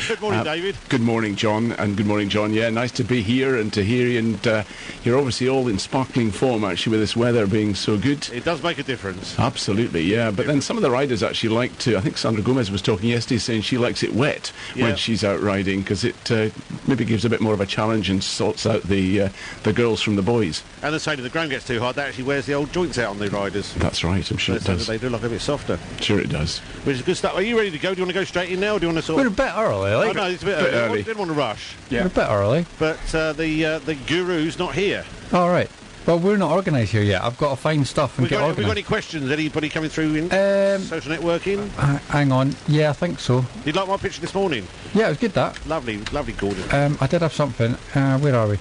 Good morning, David. Good morning, John, and good morning, John. Yeah, nice to be here and to hear you, and you're obviously all in sparkling form, actually, with this weather being so good. It does make a difference. Absolutely, yeah, but then some of the riders actually like to, I think Sandra Gomez was talking yesterday saying she likes it wet when she's out riding, because it maybe gives a bit more of a challenge and sorts out the girls from the boys. And the same if the ground gets too hard, that actually wears the old joints out on the riders. That's right, I'm sure it does. They do look a bit softer. Sure it does. Which is good stuff. Are you ready to go? Do you want to go straight in now, or do you want to sort We're a bit early, like. Oh, no, it's a bit early. I didn't want to rush. Yeah. We're a bit early. But the guru's not here. All right. Well, we're not organised here yet. I've got to find stuff and get organised. Have we got any questions? Anybody coming through in social networking? Hang on. Yeah, I think so. Did you like my picture this morning? Yeah, it was good, that. Lovely, gorgeous. I did have something. Where are we?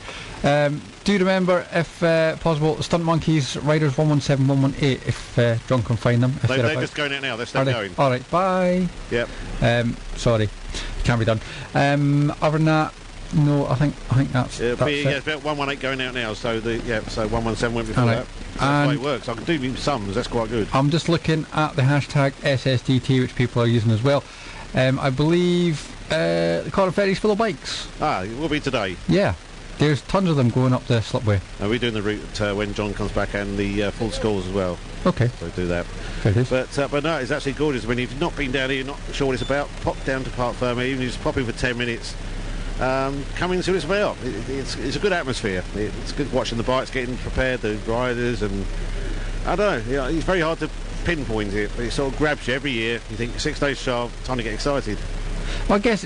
Do you remember, if possible, Stunt Monkeys Riders 117, 118, if John can find them? They're just going out now. They're still going. All right, bye. Yep. Sorry, can't be done. Other than that, no, I think that's it. Yeah, it's about 118 going out now. So so 117 went before that. That's the way it works. I can do sums. That's quite good. I'm just looking at the hashtag SSDT, which people are using as well. I believe the Cardiff Ferry's full of bikes. It will be today. Yeah. There's tons of them going up the slipway. And we're doing the route when John comes back, and the full schools as well. Okay. So do that. There it is. But no, it's actually gorgeous. I mean, if you've not been down here, you're not sure what it's about, pop down to Park Ferme, even if you just pop in for 10 minutes. Come in and see what it's about. It's a good atmosphere. It's good watching the bikes getting prepared, the riders, and I don't know. It's very hard to pinpoint it, but it sort of grabs you every year. You think 6 days sharp, time to get excited. Well, I guess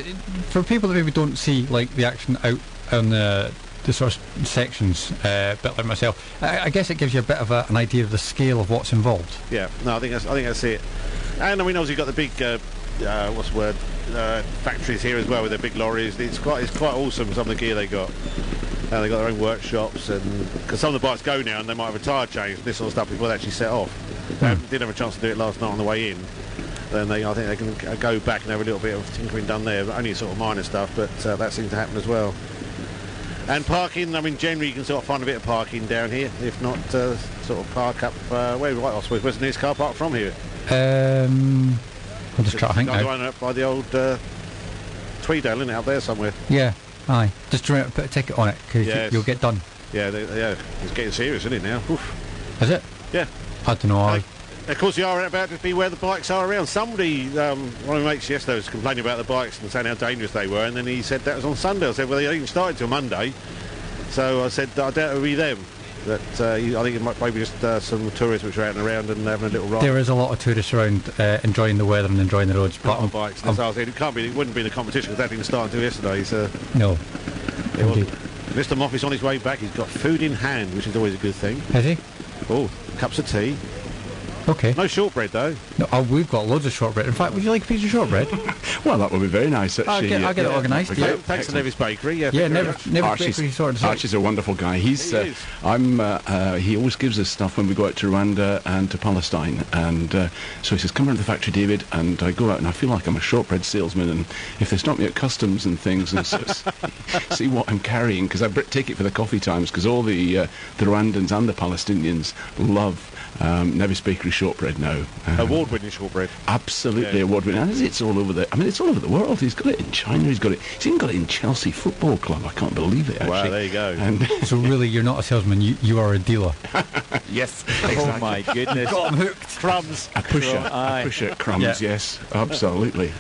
for people that maybe don't see like the action out on the sort of sections, a bit like myself, I guess it gives you a bit of an idea of the scale of what's involved. Yeah, no, I think that's it. And I mean, obviously, you've got the big what's the word? Factories here as well with their big lorries. It's quite awesome, some of the gear they got. And they got their own workshops, and because some of the bikes go now and they might have a tyre change, this sort of stuff before they actually set off. Didn't have a chance to do it last night on the way in. Then I think they can go back and have a little bit of tinkering done there, but only sort of minor stuff, but that seems to happen as well. And parking, I mean, generally you can sort of find a bit of parking down here, if not sort of park up, I suppose, where's the nearest car park from here? I'll just try to think now. The one up by the old Tweedale, isn't it, out there somewhere? Yeah, aye. Just remember to put a ticket on it, because you'll get done. Yeah, it's getting serious, isn't it, now? Oof. Is it? Yeah. I don't know. Of course, you are about to be where the bikes are around. Somebody, one of my mates yesterday was complaining about the bikes and saying how dangerous they were, and then he said that was on Sunday. I said, well, they didn't start until Monday. So I said, I doubt it would be them. But I think it might maybe just some tourists which are out and around and having a little ride. There is a lot of tourists around enjoying the weather and enjoying the roads. But on bikes. That's what I said. It wouldn't be in the competition because that didn't start until yesterday. So no. It wasn't. Mr. Moffett's on his way back. He's got food in hand, which is always a good thing. Has he? Oh, cups of tea. Okay. No shortbread, though. No, we've got loads of shortbread. In fact, would you like a piece of shortbread? Well, that would be very nice, actually. I'll get it organised. Okay. Yeah. Thanks to Nevis Bakery. Yeah, Nevis Bakery sorted. Archie's a wonderful guy. He's he always gives us stuff when we go out to Rwanda and to Palestine, and so he says, "Come round to the factory, David," and I go out and I feel like I'm a shortbread salesman, and if they stop me at customs and things and see what I'm carrying, because I take it for the coffee times, because all the Rwandans and the Palestinians love Nevis Bakery shortbread now. Award-winning shortbread. Absolutely award-winning. And it's all over it's all over the world. He's got it in China. He's even got it in Chelsea Football Club. I can't believe it, actually. Wow, there you go. And so really, you're not a salesman. You are a dealer. Yes, exactly. Oh my goodness. Got him hooked. Crumbs. A pusher, crumbs. Yeah. Yes, absolutely.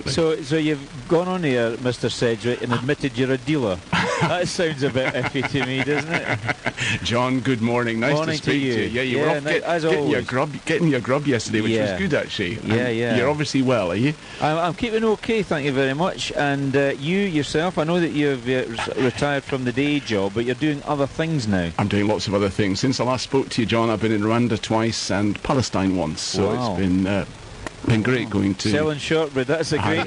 So you've gone on here, Mr. Sedgwick, and admitted you're a dealer. That sounds a bit iffy to me, doesn't it? John, good morning. Nice Morning to speak to you. to you. Yeah, you were off getting your grub yesterday, which was good, actually. Yeah. You're obviously well, are you? I'm keeping okay, thank you very much. And you yourself, I know that you've retired from the day job, but you're doing other things now. I'm doing lots of other things. Since I last spoke to you, John, I've been in Rwanda twice and Palestine once. So Wow. it's been great going to... Selling shortbread, that's a great...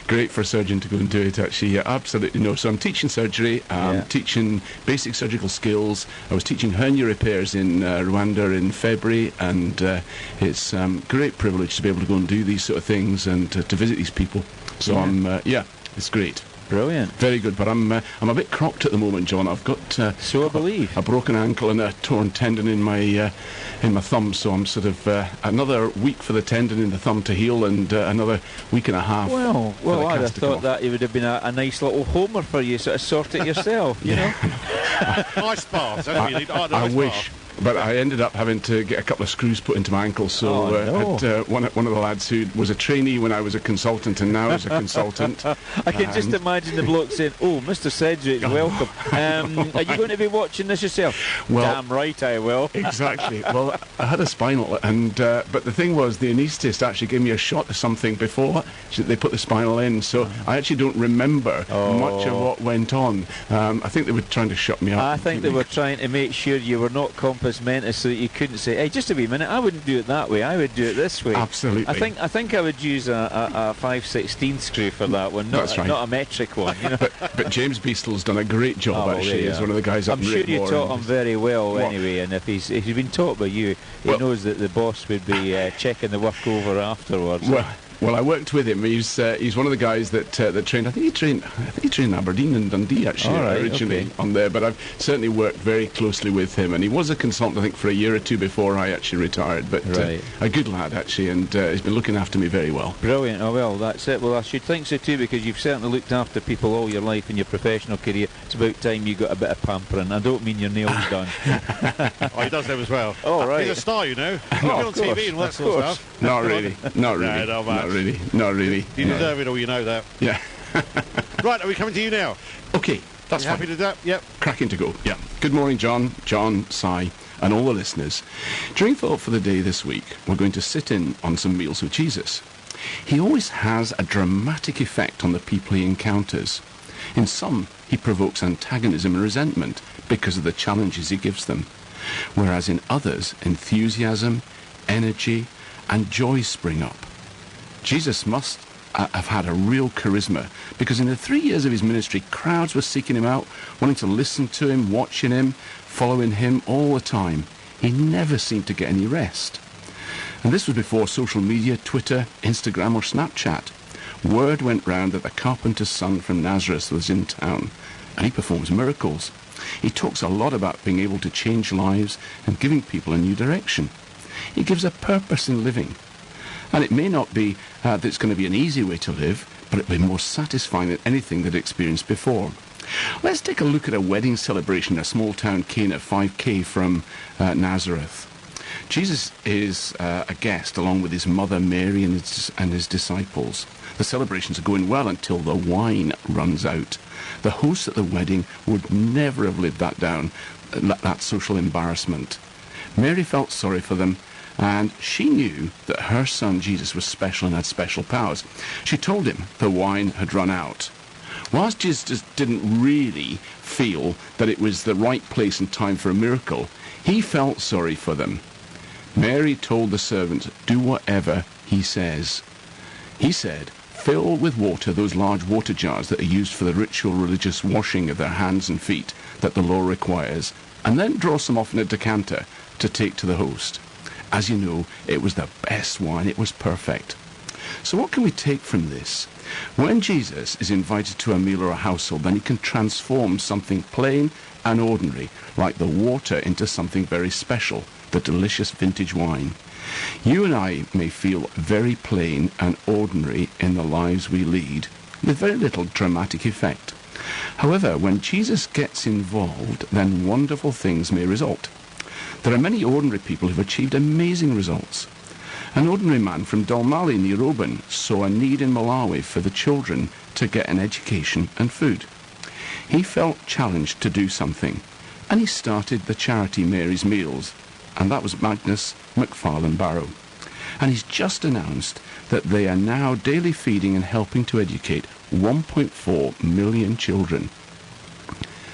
Great for a surgeon to go and do it, actually. Yeah, absolutely. No, so I'm teaching surgery, teaching basic surgical skills. I was teaching hernia repairs in Rwanda in February, and it's great privilege to be able to go and do these sort of things and to visit these people. So it's great. Brilliant. Very good, but I'm a bit crocked at the moment, John. I've got so I believe a broken ankle and a torn tendon in my thumb, so I'm sort of another week for the tendon in the thumb to heal, and another week and a half. Well, I'd have thought off. that it would have been a nice little homer for you, sort of sort it yourself, you know. Ice baths. That's what you need. I wish. But I ended up having to get a couple of screws put into my ankle, so had, one of the lads who was a trainee when I was a consultant and now is a consultant. I can just imagine the bloke saying, "Oh, Mr. Sedgwick, welcome. Are you going to be watching this yourself?" Well, damn right I will. Exactly. Well, I had a spinal, and but the thing was, the anaesthetist actually gave me a shot of something before they put the spinal in, so I actually don't remember much of what went on. I think they were trying to shut me up. I think they were trying to make sure you were not compass mentis, so that you couldn't say, "Hey, just a wee minute, I wouldn't do it that way, I would do it this way." Absolutely. I think I would use a 5/16 screw for that one, not a metric one, you know. But James Beastle's done a great job, actually, as one of the guys up in I'm sure you Raigmore, taught him very well anyway, and if he's been taught by you, he knows that the boss would be checking the work over afterwards. Well, I worked with him. He's one of the guys that trained. I think he trained Aberdeen and Dundee actually originally on there. But I've certainly worked very closely with him, and he was a consultant I think for a year or two before I actually retired. But a good lad actually, and he's been looking after me very well. Brilliant. Oh well, that's it. Well, I should think so too, because you've certainly looked after people all your life in your professional career. It's about time you got a bit of pampering. I don't mean your nails done. Oh, he does them as well. Oh, right. He's a star, you know. No, on TV and all that sort of stuff. Not really. Not really. No, Not really. You deserve it all, you know that. Yeah. Right, are we coming to you now? Okay, that's happy to do that? Yep. Cracking to go. Yeah. Good morning, John, Si, and all the listeners. During Thought for the Day this week, we're going to sit in on some meals with Jesus. He always has a dramatic effect on the people he encounters. In some, he provokes antagonism and resentment because of the challenges he gives them, whereas in others, enthusiasm, energy, and joy spring up. Jesus must have had a real charisma, because in the 3 years of his ministry, crowds were seeking him out, wanting to listen to him, watching him, following him all the time. He never seemed to get any rest. And this was before social media, Twitter, Instagram or Snapchat. Word went round that the carpenter's son from Nazareth was in town, and he performs miracles. He talks a lot about being able to change lives and giving people a new direction. He gives a purpose in living. And it may not be that it's going to be an easy way to live, but it'll be more satisfying than anything they'd experienced before. Let's take a look at a wedding celebration in a small town, Cana, 5k from Nazareth. Jesus is a guest along with his mother Mary and his disciples. The celebrations are going well until the wine runs out. The hosts at the wedding would never have lived that down, that social embarrassment. Mary felt sorry for them, and she knew that her son Jesus was special and had special powers. She told him the wine had run out. Whilst Jesus didn't really feel that it was the right place and time for a miracle, he felt sorry for them. Mary told the servant, "Do whatever he says." He said, "Fill with water those large water jars that are used for the ritual religious washing of their hands and feet that the law requires, and then draw some off in a decanter to take to the host." As you know, it was the best wine. It was perfect. So what can we take from this? When Jesus is invited to a meal or a household, then he can transform something plain and ordinary, like the water, into something very special, the delicious vintage wine. You and I may feel very plain and ordinary in the lives we lead, with very little dramatic effect. However, when Jesus gets involved, then wonderful things may result. There are many ordinary people who've achieved amazing results. An ordinary man from Dalmali near Oban saw a need in Malawi for the children to get an education and food. He felt challenged to do something, and he started the charity Mary's Meals, and that was Magnus McFarlane Barrow. And he's just announced that they are now daily feeding and helping to educate 1.4 million children.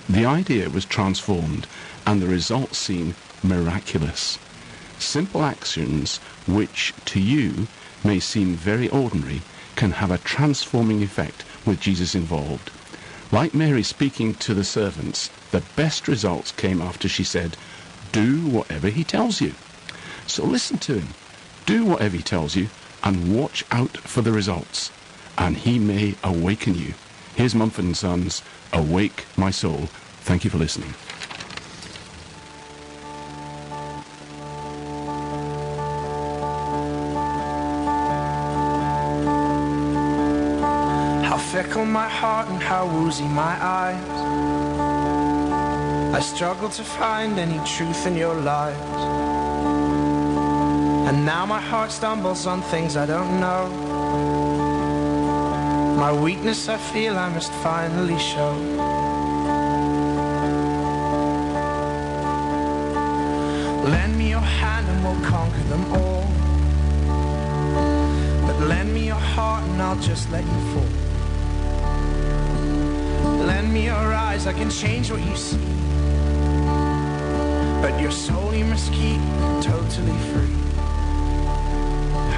The idea was transformed, and the results seem miraculous. Simple actions which to you may seem very ordinary can have a transforming effect with Jesus involved. Like Mary speaking to the servants, the best results came after she said, "Do whatever he tells you." So listen to him, do whatever he tells you, and watch out for the results, and he may awaken you. Here's Mumford & Sons, "Awake My Soul." Thank you for listening. Fickle my heart and how woozy my eyes. I struggle to find any truth in your lies. And now my heart stumbles on things I don't know. My weakness I feel I must finally show. Lend me your hand and we'll conquer them all. But lend me your heart and I'll just let you fall. Lend me your eyes, I can change what you see. But your soul you must keep totally free.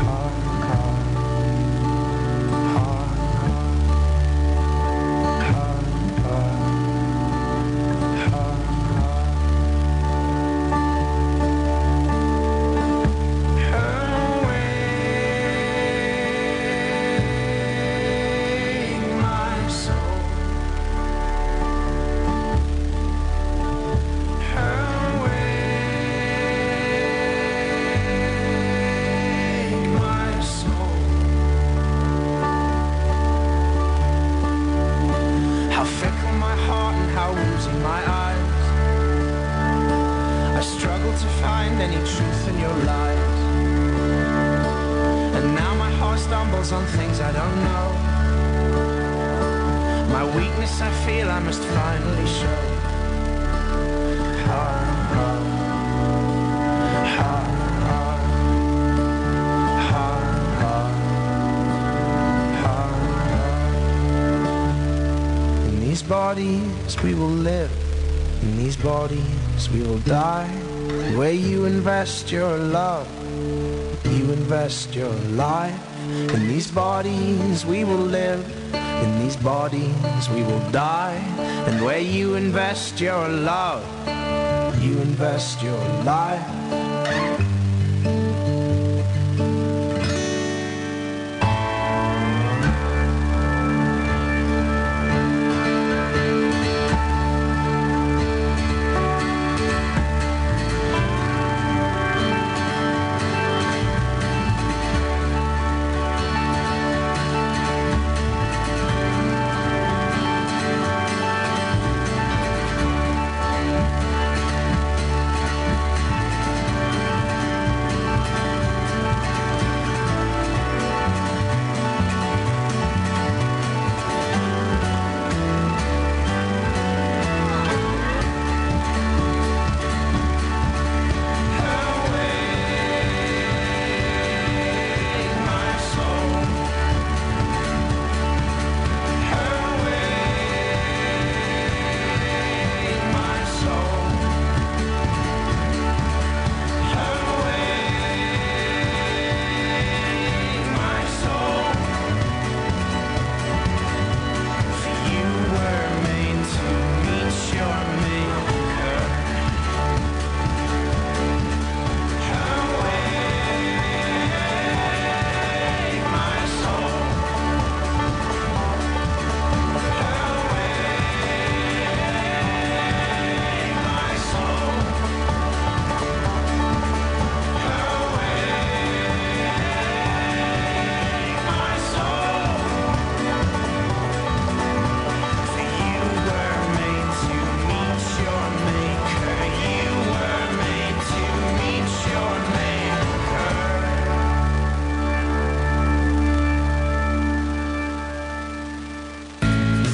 Heart, heart, heart, heart, heart, heart, awake my soul. To find any truth in your lies. And now my heart stumbles on things I don't know. My weakness I feel I must finally show. Heart, heart, heart, heart, heart, heart, heart. In these bodies we will live. In these bodies we will die. Where you invest your love, you invest your life. In these bodies we will live, in these bodies we will die. And where you invest your love, you invest your life.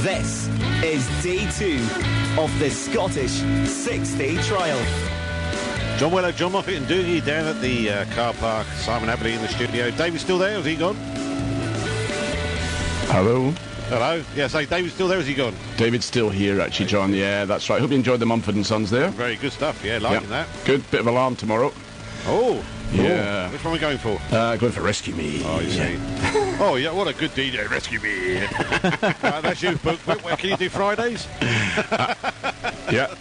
This is day 2 of the Scottish 6-day trial. John Wello, John Moffat and Doogie down at the car park. Simon Aberley in the studio. David's still there? Has he gone? Hello. Hello. Yeah, say David's still there. Has he gone? David's still here, actually, John. Yeah, that's right. Hope you enjoyed the Mumford and Sons there. Very good stuff. Yeah, liking that. Good. Bit of alarm tomorrow. Oh. Yeah. Which one are we going for? Going for Rescue Me. Oh, you see. Oh, yeah, what a good DJ, Rescue Me. That's you, Book. Where can you do Fridays? Yeah.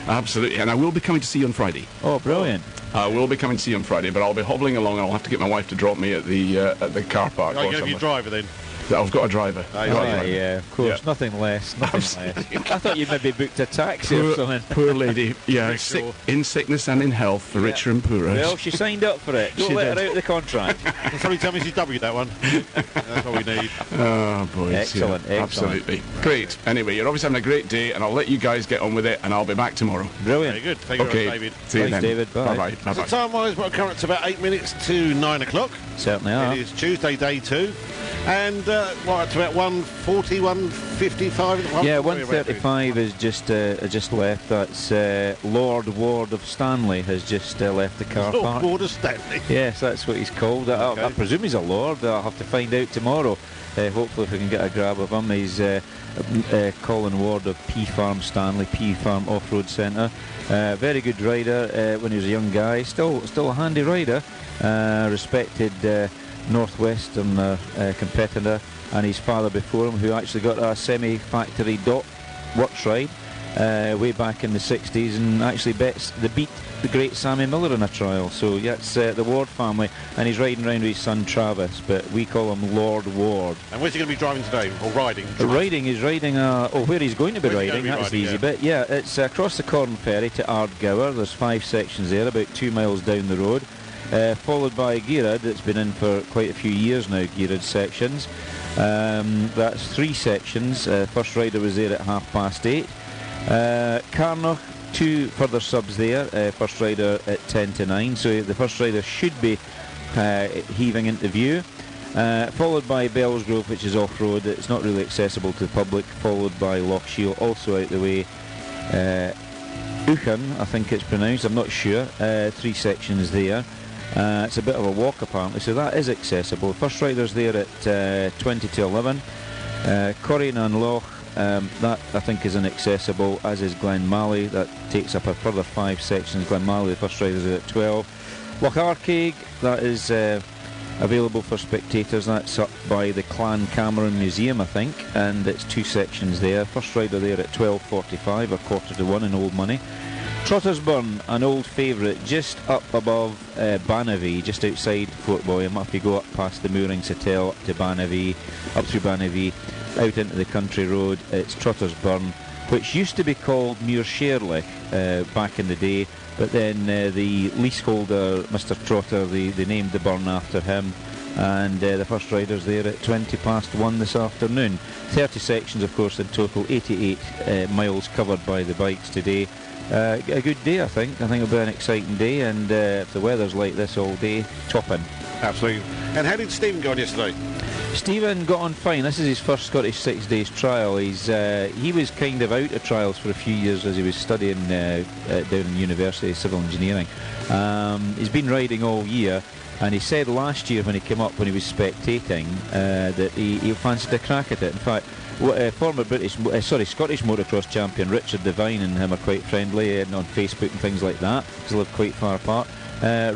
Absolutely. And I will be coming to see you on Friday. Oh, brilliant. I will be coming to see you on Friday, but I'll be hobbling along and I'll have to get my wife to drop me at the car park. Oh, you're going to be a driver then? I've got a driver. Yeah, of course. Yeah. Nothing less. Nothing less. I thought you maybe booked a taxi or something. Poor lady. Yeah, in sickness and in health, for richer and poorer. Well, she signed up for it. Don't let her out of the contract. Can somebody tell me she's W'd that one? That's what we need. Oh, boys. Excellent, yeah, excellent. Absolutely. Great. Anyway, you're obviously having a great day, and I'll let you guys get on with it, and I'll be back tomorrow. Brilliant. Very good. Thank you very much, David. See you Thanks, then. David. Bye. Bye-bye. So Bye-bye. time-wise, we're currently it's about 8 minutes to 9 o'clock. Certainly are. It is Tuesday, day 2. And, it's about 1:40, 1:55? Yeah, 1:35 is just left. That's Lord Ward of Stanley has just left the car Lord park. Ward of Stanley. Yes, that's what he's called. Okay. I presume he's a lord. I'll have to find out tomorrow. Hopefully if we can get a grab of him. He's Colin Ward of P Farm Stanley, P Farm Off-Road Centre. Very good rider when he was a young guy. Still a handy rider. Respected Northwestern competitor, and his father before him, who actually got a semi-factory dot works ride way back in the 60s, and actually beat the great Sammy Miller in a trial. So yeah, it's the Ward family, and he's riding around with his son Travis, but we call him Lord Ward. And where's he going to be driving today, or riding? He's riding where he's going to be riding, that's the easy bit. Yeah, it's across the Corn Ferry to Ardgour. There's 5 sections there, about 2 miles down the road. Followed by Gearad, that's been in for quite a few years now, Gearad sections. That's 3 sections. First rider was there at 8:30. Carnoch, 2 further subs there. First rider at 10 to 9. So the first rider should be heaving into view. Followed by Bellsgrove, which is off-road. It's not really accessible to the public. Followed by Loch Shiel, also out the way. Uchan, I think it's pronounced. I'm not sure. 3 sections there. It's a bit of a walk apparently, so that is accessible. First rider's there at 20 to 11. Corrine and Loch, that I think is inaccessible, as is Glenmally. That takes up a further 5 sections. Glenmally, the first rider's there at 12. Loch Arkaig, that is available for spectators. That's up by the Clan Cameron Museum, I think, and it's 2 sections there. First rider there at 12:45 or 1:45 in old money. Trottersburn, an old favourite, just up above Banavie, just outside Fort William. If you go up past the Moorings Hotel up to Banavie, up through Banavie, out into the country road, it's Trottersburn, which used to be called Muirshairlich back in the day, but then the leaseholder, Mr Trotter, they named the burn after him, and the first rider's there at 1:20 this afternoon. 30 sections, of course, in total, 88 miles covered by the bikes today. A good day, I think. It'll be an exciting day, and if the weather's like this all day, topping. Absolutely. And how did Stephen go on yesterday? Stephen got on fine. This is his first Scottish 6 days trial. He was kind of out of trials for a few years as he was studying down in university, civil engineering. He's been riding all year, and he said last year when he came up, when he was spectating, that he fancied a crack at it. In fact, former Scottish motocross champion Richard Devine and him are quite friendly, and on Facebook and things like that, because they live quite far apart.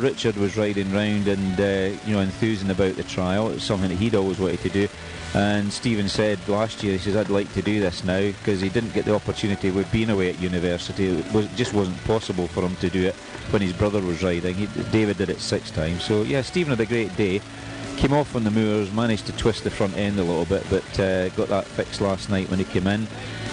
Richard was riding round and enthusing about the trial. It was something that he'd always wanted to do, and Stephen said last year, he says, I'd like to do this now, because he didn't get the opportunity with being away at university. It just wasn't possible for him to do it when his brother was riding. David did it 6 times. So yeah, Stephen had a great day. Came off on the moors, managed to twist the front end a little bit, but got that fixed last night when he came in.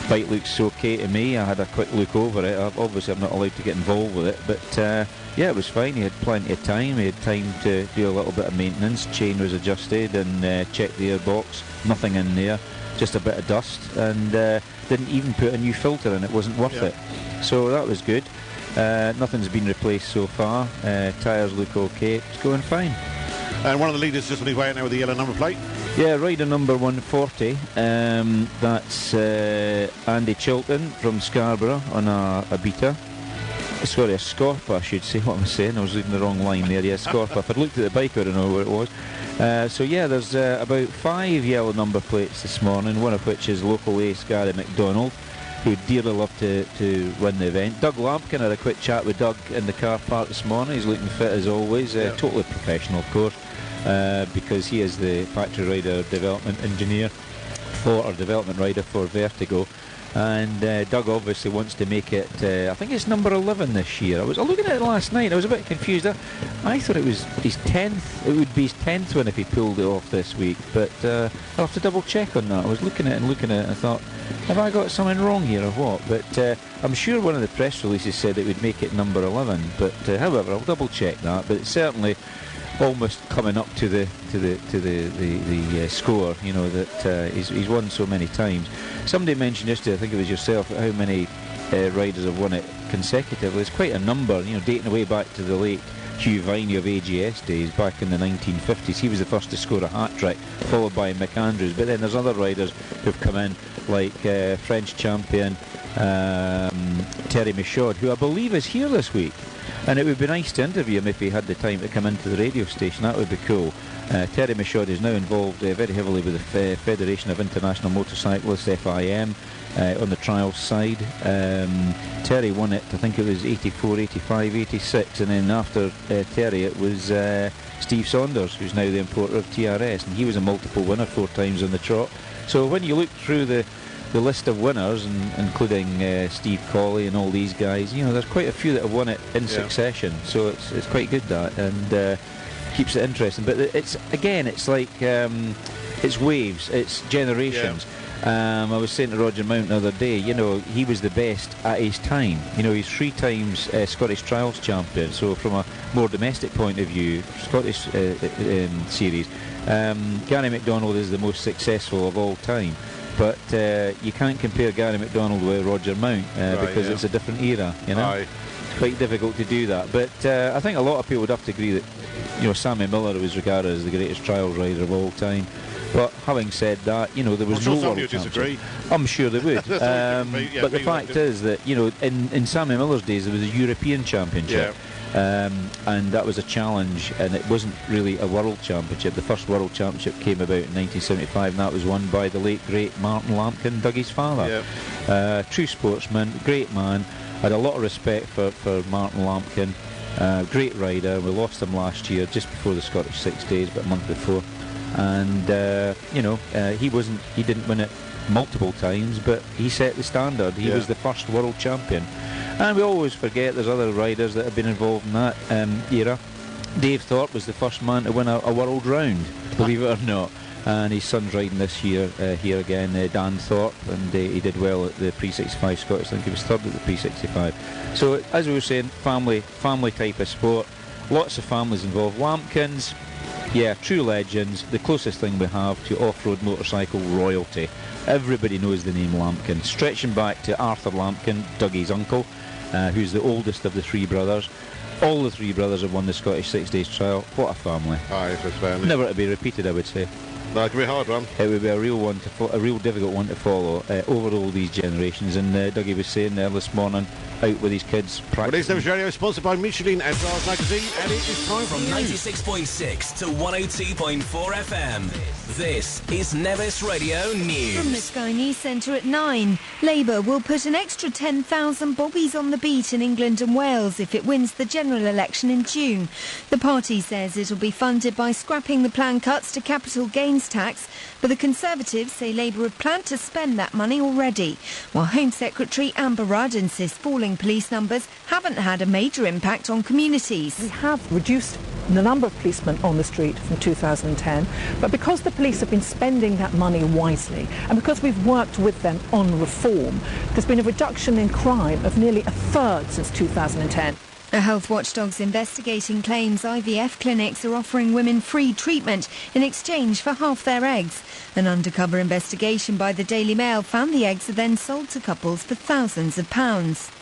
Bike looks okay to me. I had a quick look over it. Obviously I'm not allowed to get involved with it, but yeah, it was fine. He had plenty of time. He had time to do a little bit of maintenance. Chain was adjusted and checked the airbox. Nothing in there, just a bit of dust, and didn't even put a new filter in. It wasn't worth it. So that was good. Nothing's been replaced so far. Tyres look okay. It's going fine. And one of the leaders just on his way out now with the yellow number plate. Yeah, rider number 140, that's Andy Chilton from Scarborough on a beta. Sorry, a Scorpa, I should say. What am I saying? I was reading the wrong line there. Yeah, Scorpa. If I'd looked at the bike, I don't know what it was. So yeah, there's about 5 yellow number plates this morning, one of which is local ace Gary McDonald, who'd dearly love to win the event. Doug Lampkin, had a quick chat with Doug in the car park this morning. He's looking fit as always, totally professional, of course, because he is the factory rider development engineer or development rider for Vertigo. And Doug obviously wants to make it, I think it's number 11 this year. I was looking at it last night, I was a bit confused. I thought it was his 10th, it would be his 10th one if he pulled it off this week, but I'll have to double check on that. I was looking at it and I thought, have I got something wrong here or what? But I'm sure one of the press releases said it would make it number 11, but however, I'll double check that. But it's certainly almost coming up to the score, you know, that he's won so many times. Somebody mentioned yesterday, I think it was yourself, how many riders have won it consecutively. It's quite a number, you know, dating away back to the late Hugh Viney of AGS days back in the 1950s. He was the first to score a hat-trick, followed by Mick Andrews. But then there's other riders who've come in, like French champion Terry Michaud, who I believe is here this week. And it would be nice to interview him if he had the time to come into the radio station. That would be cool. Terry Michaud is now involved very heavily with the Federation of International Motorcyclists, FIM, on the trials side. Terry won it, I think it was 84, 85, 86, and then after Terry it was Steve Saunders, who's now the importer of TRS, and he was a multiple winner 4 times on the trot. So when you look through the list of winners, and including Steve Colley and all these guys, you know, there's quite a few that have won it in succession. So it's quite good, that, and keeps it interesting. But it's like it's waves, it's generations. I was saying to Roger Mount the other day, you know, he was the best at his time. You know, he's 3 times Scottish Trials champion. So from a more domestic point of view, Scottish series, Gary McDonald is the most successful of all time. But you can't compare Gary McDonald with Roger Mount because it's a different era, you know. It's quite difficult to do that. But I think a lot of people would have to agree that, you know, Sammy Miller was regarded as the greatest trials rider of all time. But having said that, you know, there was no world championship. I'm sure they would. But the fact is that, you know, in Sammy Miller's days there was a European Championship. And that was a challenge, and it wasn't really a world championship. The first world championship came about in 1975, and that was won by the late great Martin Lampkin, Dougie's father. True sportsman, great man. Had a lot of respect for Martin Lampkin. Great rider. We lost him last year just before the Scottish 6 days, but a month before. And you know, he didn't win it multiple times, but he set the standard. He was the first world champion. And we always forget there's other riders that have been involved in that era. Dave Thorpe was the first man to win a world round, believe it or not. And his son's riding this year here again, Dan Thorpe, and he did well at the Pre-65 Scottish. I think he was third at the Pre-65. So, as we were saying, family type of sport. Lots of families involved. Lampkins, yeah, true legends. The closest thing we have to off-road motorcycle royalty. Everybody knows the name Lampkin. Stretching back to Arthur Lampkin, Dougie's uncle, who's the oldest of the 3 brothers. All the 3 brothers have won the Scottish 6 Days Trial. What a family. It's a family. Never to be repeated, I would say. No, it could be a hard one. It would be a real difficult one to follow over all these generations. And Dougie was saying there this morning, out with his kids practicing. Well, this Nevis Radio is sponsored by Michelin and Drive Magazine, and it is time from 96.6 to 102.4 FM. This is Nevis Radio News. From the Sky News Centre at 9, Labour will put an extra 10,000 bobbies on the beat in England and Wales if it wins the general election in June. The party says it will be funded by scrapping the planned cuts to capital gains tax, but the Conservatives say Labour have planned to spend that money already, while Home Secretary Amber Rudd insists falling police numbers haven't had a major impact on communities. We have reduced the number of policemen on the street from 2010, but because the police have been spending that money wisely, and because we've worked with them on reform, there's been a reduction in crime of nearly a third since 2010. A health watchdog's investigating claims IVF clinics are offering women free treatment in exchange for half their eggs. An undercover investigation by the Daily Mail found the eggs are then sold to couples for thousands of pounds.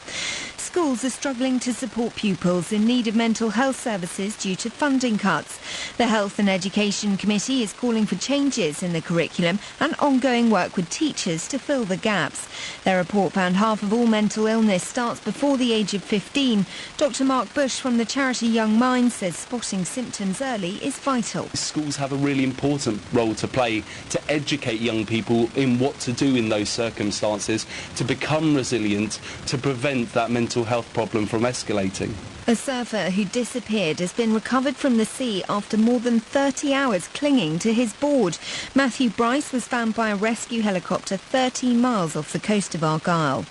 schools are struggling to support pupils in need of mental health services due to funding cuts. The Health and Education Committee is calling for changes in the curriculum and ongoing work with teachers to fill the gaps. Their report found half of all mental illness starts before the age of 15. Dr. Mark Bush from the charity Young Minds says spotting symptoms early is vital. Schools have a really important role to play to educate young people in what to do in those circumstances, to become resilient, to prevent that mental health problem from escalating. A surfer who disappeared has been recovered from the sea after more than 30 hours clinging to his board. Matthew Bryce was found by a rescue helicopter 13 miles off the coast of Argyll.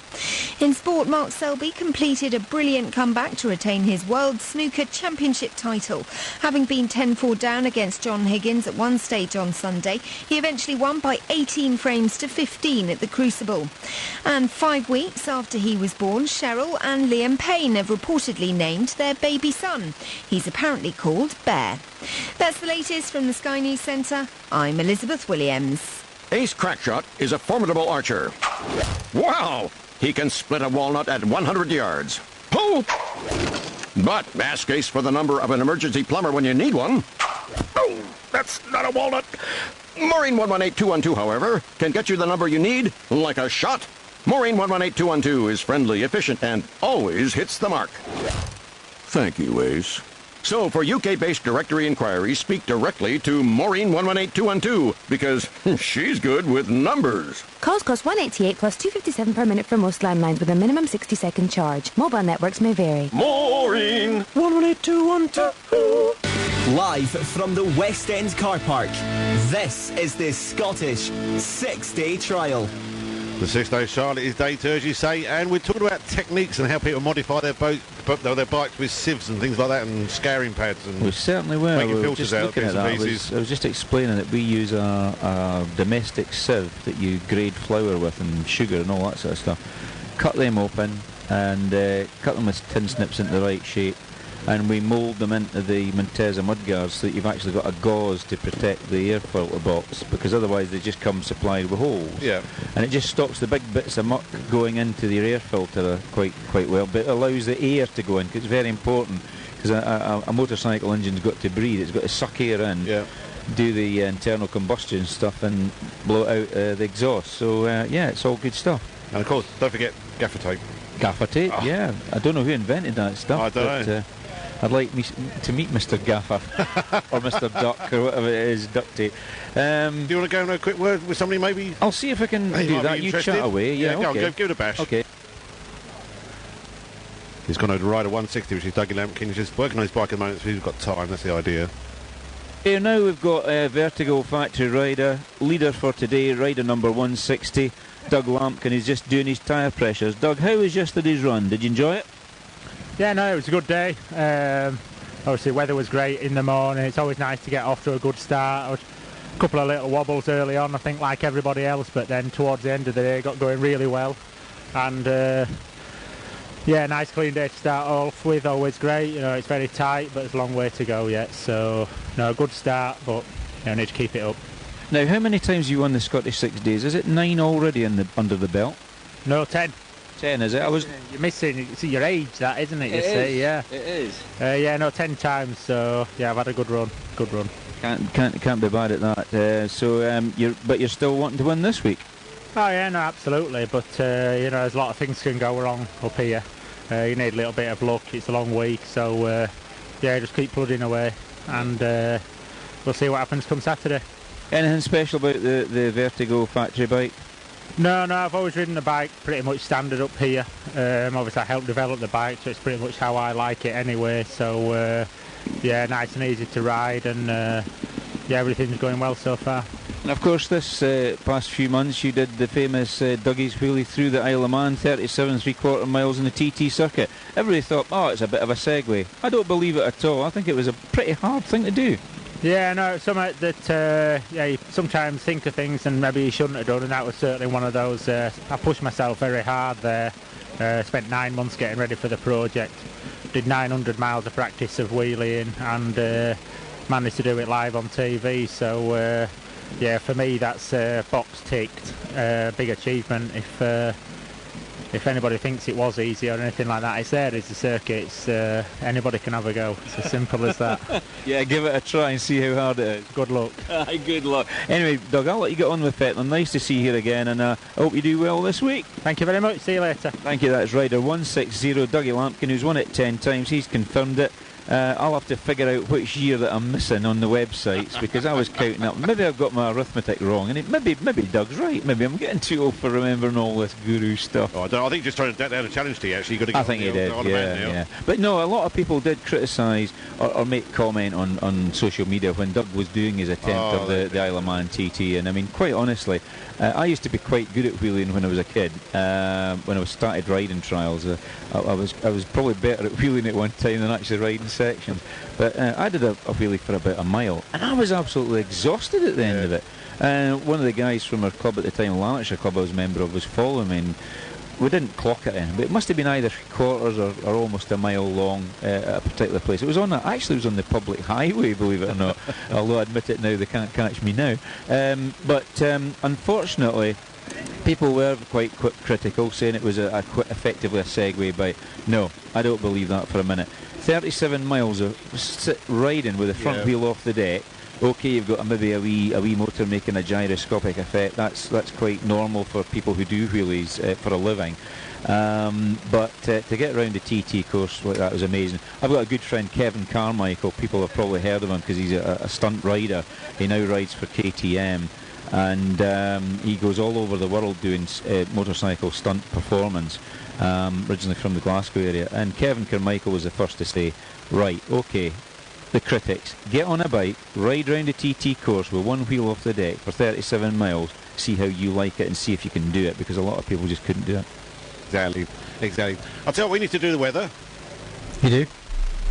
In sport, Mark Selby completed a brilliant comeback to retain his World Snooker Championship title. Having been 10-4 down against John Higgins at one stage on Sunday, he eventually won by 18 frames to 15 at the Crucible. And 5 weeks after he was born, Cheryl and Liam Payne have reportedly named their baby son. He's apparently called Bear. That's the latest from the Sky News Centre. I'm Elizabeth Williams. Ace Crackshot is a formidable archer. Wow! He can split a walnut at 100 yards. Pull! But ask Ace for the number of an emergency plumber when you need one. Oh, that's not a walnut. Maureen 118212, however, can get you the number you need like a shot. Maureen 118212 is friendly, efficient, and always hits the mark. Thank you, Ace. So for UK-based directory inquiries, speak directly to Maureen 118212 because she's good with numbers. Calls cost $188 plus $2.57 per minute for most landlines with a minimum 60-second charge. Mobile networks may vary. Maureen 118212. Live from the West End car park, this is the Scottish 6-day trial. The 6-day Charlotte is day 2, as you say, and we're talking about techniques and how people modify their bikes with sieves and things like that, and scouring pads and we certainly were. making We were filters just out looking bits at and that. pieces. I was just explaining that we use a domestic sieve that you grade flour with and sugar and all that sort of stuff. Cut them open and cut them with tin snips into the right shape, and we mould them into the Montesa mudguards so that you've actually got a gauze to protect the air filter box, because otherwise they just come supplied with holes. Yeah. And it just stops the big bits of muck going into the air filter quite well, but it allows the air to go in, because it's very important, because a motorcycle engine's got to breathe, it's got to suck air in, do the internal combustion stuff and blow out the exhaust. So yeah, it's all good stuff. And of course, don't forget gaffer tape. Gaffer tape, yeah. I don't know who invented that stuff. I don't know. I'd like to meet Mr. Gaffer or Mr. Duck or whatever it is, duct tape. Do you want to go and have a quick word with somebody maybe? I'll see if I can do that. You chat away. Yeah, go okay. on, give it a bash. Okay. He's gone over to Rider 160, which is Dougie Lampkin. He's just working on his bike at the moment, so he's got time. That's the idea. Here now we've got Vertigo Factory Rider, leader for today, rider number 160, Doug Lampkin. He's just doing his tyre pressures. Doug, how was yesterday's run? Did you enjoy it? Yeah, no, it was a good day. Obviously, weather was great in the morning. It's always nice to get off to a good start. A couple of little wobbles early on, I think, like everybody else, but then towards the end of the day, it got going really well. And yeah, nice clean day to start off with. Always great. You know, it's very tight, but there's a long way to go yet. So, no, good start, but you need to keep it up. Now, how many times have you won the Scottish 6 days? Is it 9 already under the belt? No, 10. 10, is it? You're missing, it's your age, that, isn't it? Yeah. It is. Yeah, no, 10 times. So yeah, I've had a good run. Good run. Can't be bad at that. You're still wanting to win this week. Oh yeah, no, absolutely. But you know, there's a lot of things can go wrong up here. You need a little bit of luck. It's a long week, so yeah, just keep plodding away, and we'll see what happens come Saturday. Anything special about the Vertigo Factory bike? No, I've always ridden the bike pretty much standard up here. Obviously I helped develop the bike, so it's pretty much how I like it anyway. So yeah, nice and easy to ride, and yeah, everything's going well so far. And of course this past few months you did the famous Dougie's wheelie through the Isle of Man, 37 3/4 miles in the TT circuit. Everybody thought, oh, it's a bit of a segue. I don't believe it at all. I think it was a pretty hard thing to do. Yeah, no, it's something that yeah, you sometimes think of things and maybe you shouldn't have done, and that was certainly one of those. I pushed myself very hard there. Spent 9 months getting ready for the project. Did 900 miles of practice of wheeling, and managed to do it live on TV. So yeah, for me that's box ticked. Big achievement. If if anybody thinks it was easy or anything like that, it's there. It's a circuit. It's, anybody can have a go. It's as simple as that. Yeah, give it a try and see how hard it is. Good luck. Good luck. Anyway, Doug, I'll let you get on with it. Nice to see you here again, and I hope you do well this week. Thank you very much. See you later. Thank you. That's rider 160, Dougie Lampkin, who's won it 10 times. He's confirmed it. I'll have to figure out which year that I'm missing on the websites, because I was counting up. Maybe I've got my arithmetic wrong, and maybe Doug's right. Maybe I'm getting too old for remembering all this guru stuff. Oh, I think he's just trying to down a challenge to you, actually. You've got to get I think he did, yeah. But no, a lot of people did criticise or make comment on social media when Doug was doing his attempt of the Isle of Man TT, and I mean, quite honestly, I used to be quite good at wheeling when I was a kid. When I started riding trials, I was probably better at wheeling at one time than actually riding sections. But I did a wheelie for about a mile, and I was absolutely exhausted at the end of it. One of the guys from our club at the time, Lanarkshire Club I was a member of, was following me, and we didn't clock it in, but it must have been either 3/4 or almost a mile long at a particular place. It was on actually it was on the public highway, believe it or not. Although I admit it now, they can't catch me now. But unfortunately, people were quite critical, saying it was effectively a Segway bike. No, I don't believe that for a minute. 37 miles of riding with the front wheel off the deck. Okay, you've got maybe a wee motor making a gyroscopic effect. That's quite normal for people who do wheelies for a living. But to get around the TT course like that was amazing. I've got a good friend, Kevin Carmichael. People have probably heard of him because he's a stunt rider. He now rides for KTM, and he goes all over the world doing motorcycle stunt performance. Originally from the Glasgow area, and Kevin Carmichael was the first to say, right, okay, the critics, get on a bike, ride round a TT course with one wheel off the deck for 37 miles, see how you like it and see if you can do it, because a lot of people just couldn't do it. Exactly. I'll tell you what, we need to do the weather. You do?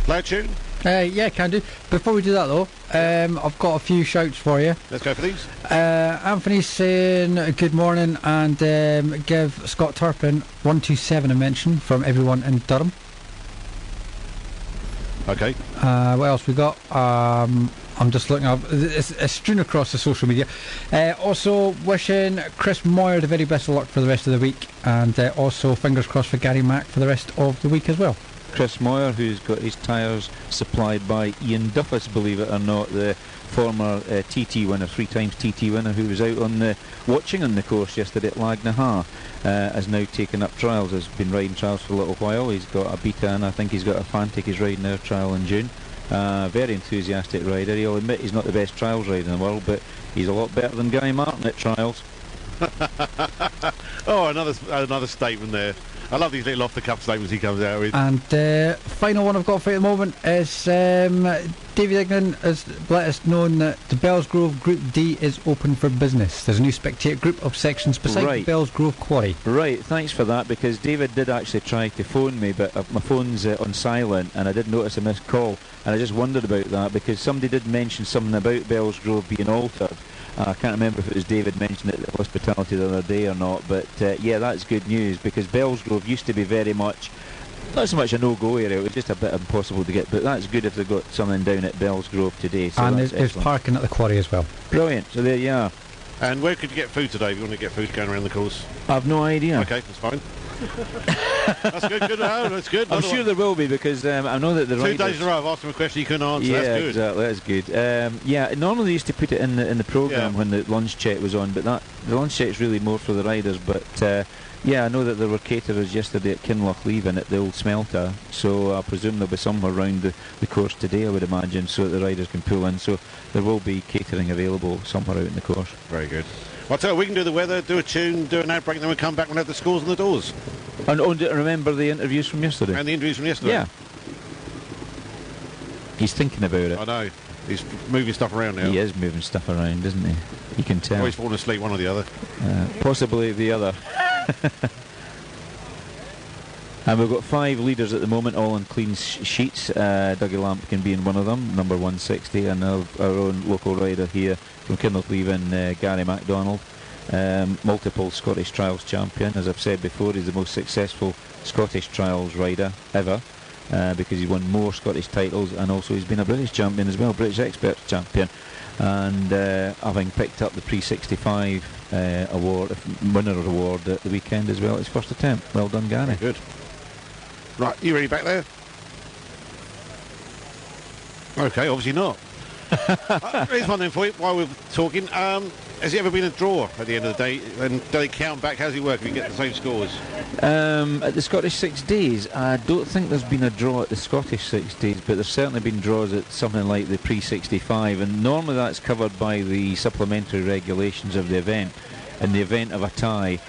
Play a tune? Yeah, can do. Before we do that though, I've got a few shouts for you. Let's go for these. Anthony's saying good morning, and give Scott Turpin 127 a mention from everyone in Durham. Okay. What else we got? I'm just looking up. It's strewn across the social media. Also wishing Chris Moyer the very best of luck for the rest of the week, and also fingers crossed for Gary Mack for the rest of the week as well. Chris Moyer, who's got his tyres supplied by Ian Duffus, believe it or not, the former TT winner, 3 times TT winner, who was out on watching on the course yesterday at Lagnaha, has now taken up trials, has been riding trials for a little while. He's got a Beta, and I think he's got a Fantic he's riding their trial in June. Very enthusiastic rider. He'll admit he's not the best trials rider in the world, but he's a lot better than Guy Martin at trials. Oh, another statement there. I love these little off-the-cuff statements he comes out with. And final one I've got for you at the moment is David Ignan has let us know that the Bellsgrove Group D is open for business. There's a new spectator group of sections beside the Bellsgrove Quarry. Right, thanks for that, because David did actually try to phone me, but my phone's on silent, and I did notice a missed call, and I just wondered about that, because somebody did mention something about Bellsgrove being altered. I can't remember if it was David mentioned it at Hospitality the other day or not, but yeah, that's good news, because Bellsgrove used to be very much, not so much a no-go area, it was just a bit impossible to get, but that's good if they've got something down at Bellsgrove today. So and there's parking at the quarry as well. Brilliant, so there you are. And where could you get food today if you want to get food going around the course? I've no idea. Okay, that's fine. That's good, that's good. I'm sure there will be, because I know that the 2 days in a row I've asked him a question he couldn't answer. Yeah, that's good. Exactly, that's good. Yeah, normally they used to put it in the programme when the lunch check was on, but the lunch check is really more for the riders. But yeah, I know that there were caterers yesterday at Kinloch leaving at the old smelter, so I presume there'll be somewhere around the course today, I would imagine, so that the riders can pull in. So there will be catering available somewhere out in the course. Very good. Well, tell you, we can do the weather, do a tune, do an ad break, and then we come back and have the scores and the doors. And remember the interviews from yesterday? And the interviews from yesterday? Yeah. He's thinking about it. I know. He's moving stuff around now. He is moving stuff around, isn't he? You can tell. Oh, he's fallen asleep, one or the other. Possibly the other. And we've got 5 leaders at the moment, all on clean sheets. Dougie Lampkin being one of them, number 160, and our own local rider here from Kinloch leaving, Gary MacDonald. Multiple Scottish Trials champion. As I've said before, he's the most successful Scottish Trials rider ever, because he won more Scottish titles, and also he's been a British champion as well, British Expert champion. and having picked up the Pre-65 winner award at the weekend as well, his first attempt. Well done, Gary. Very good. Right, you ready back there? Okay, obviously not. Here's one then for you, while we're talking. Has it ever been a draw at the end of the day? And do they count back? How does it work if you get the same scores? At the Scottish 6 Days, I don't think there's been a draw at the Scottish 6 Days, but there's certainly been draws at something like the Pre-65, and normally that's covered by the supplementary regulations of the event. In the event of a tie,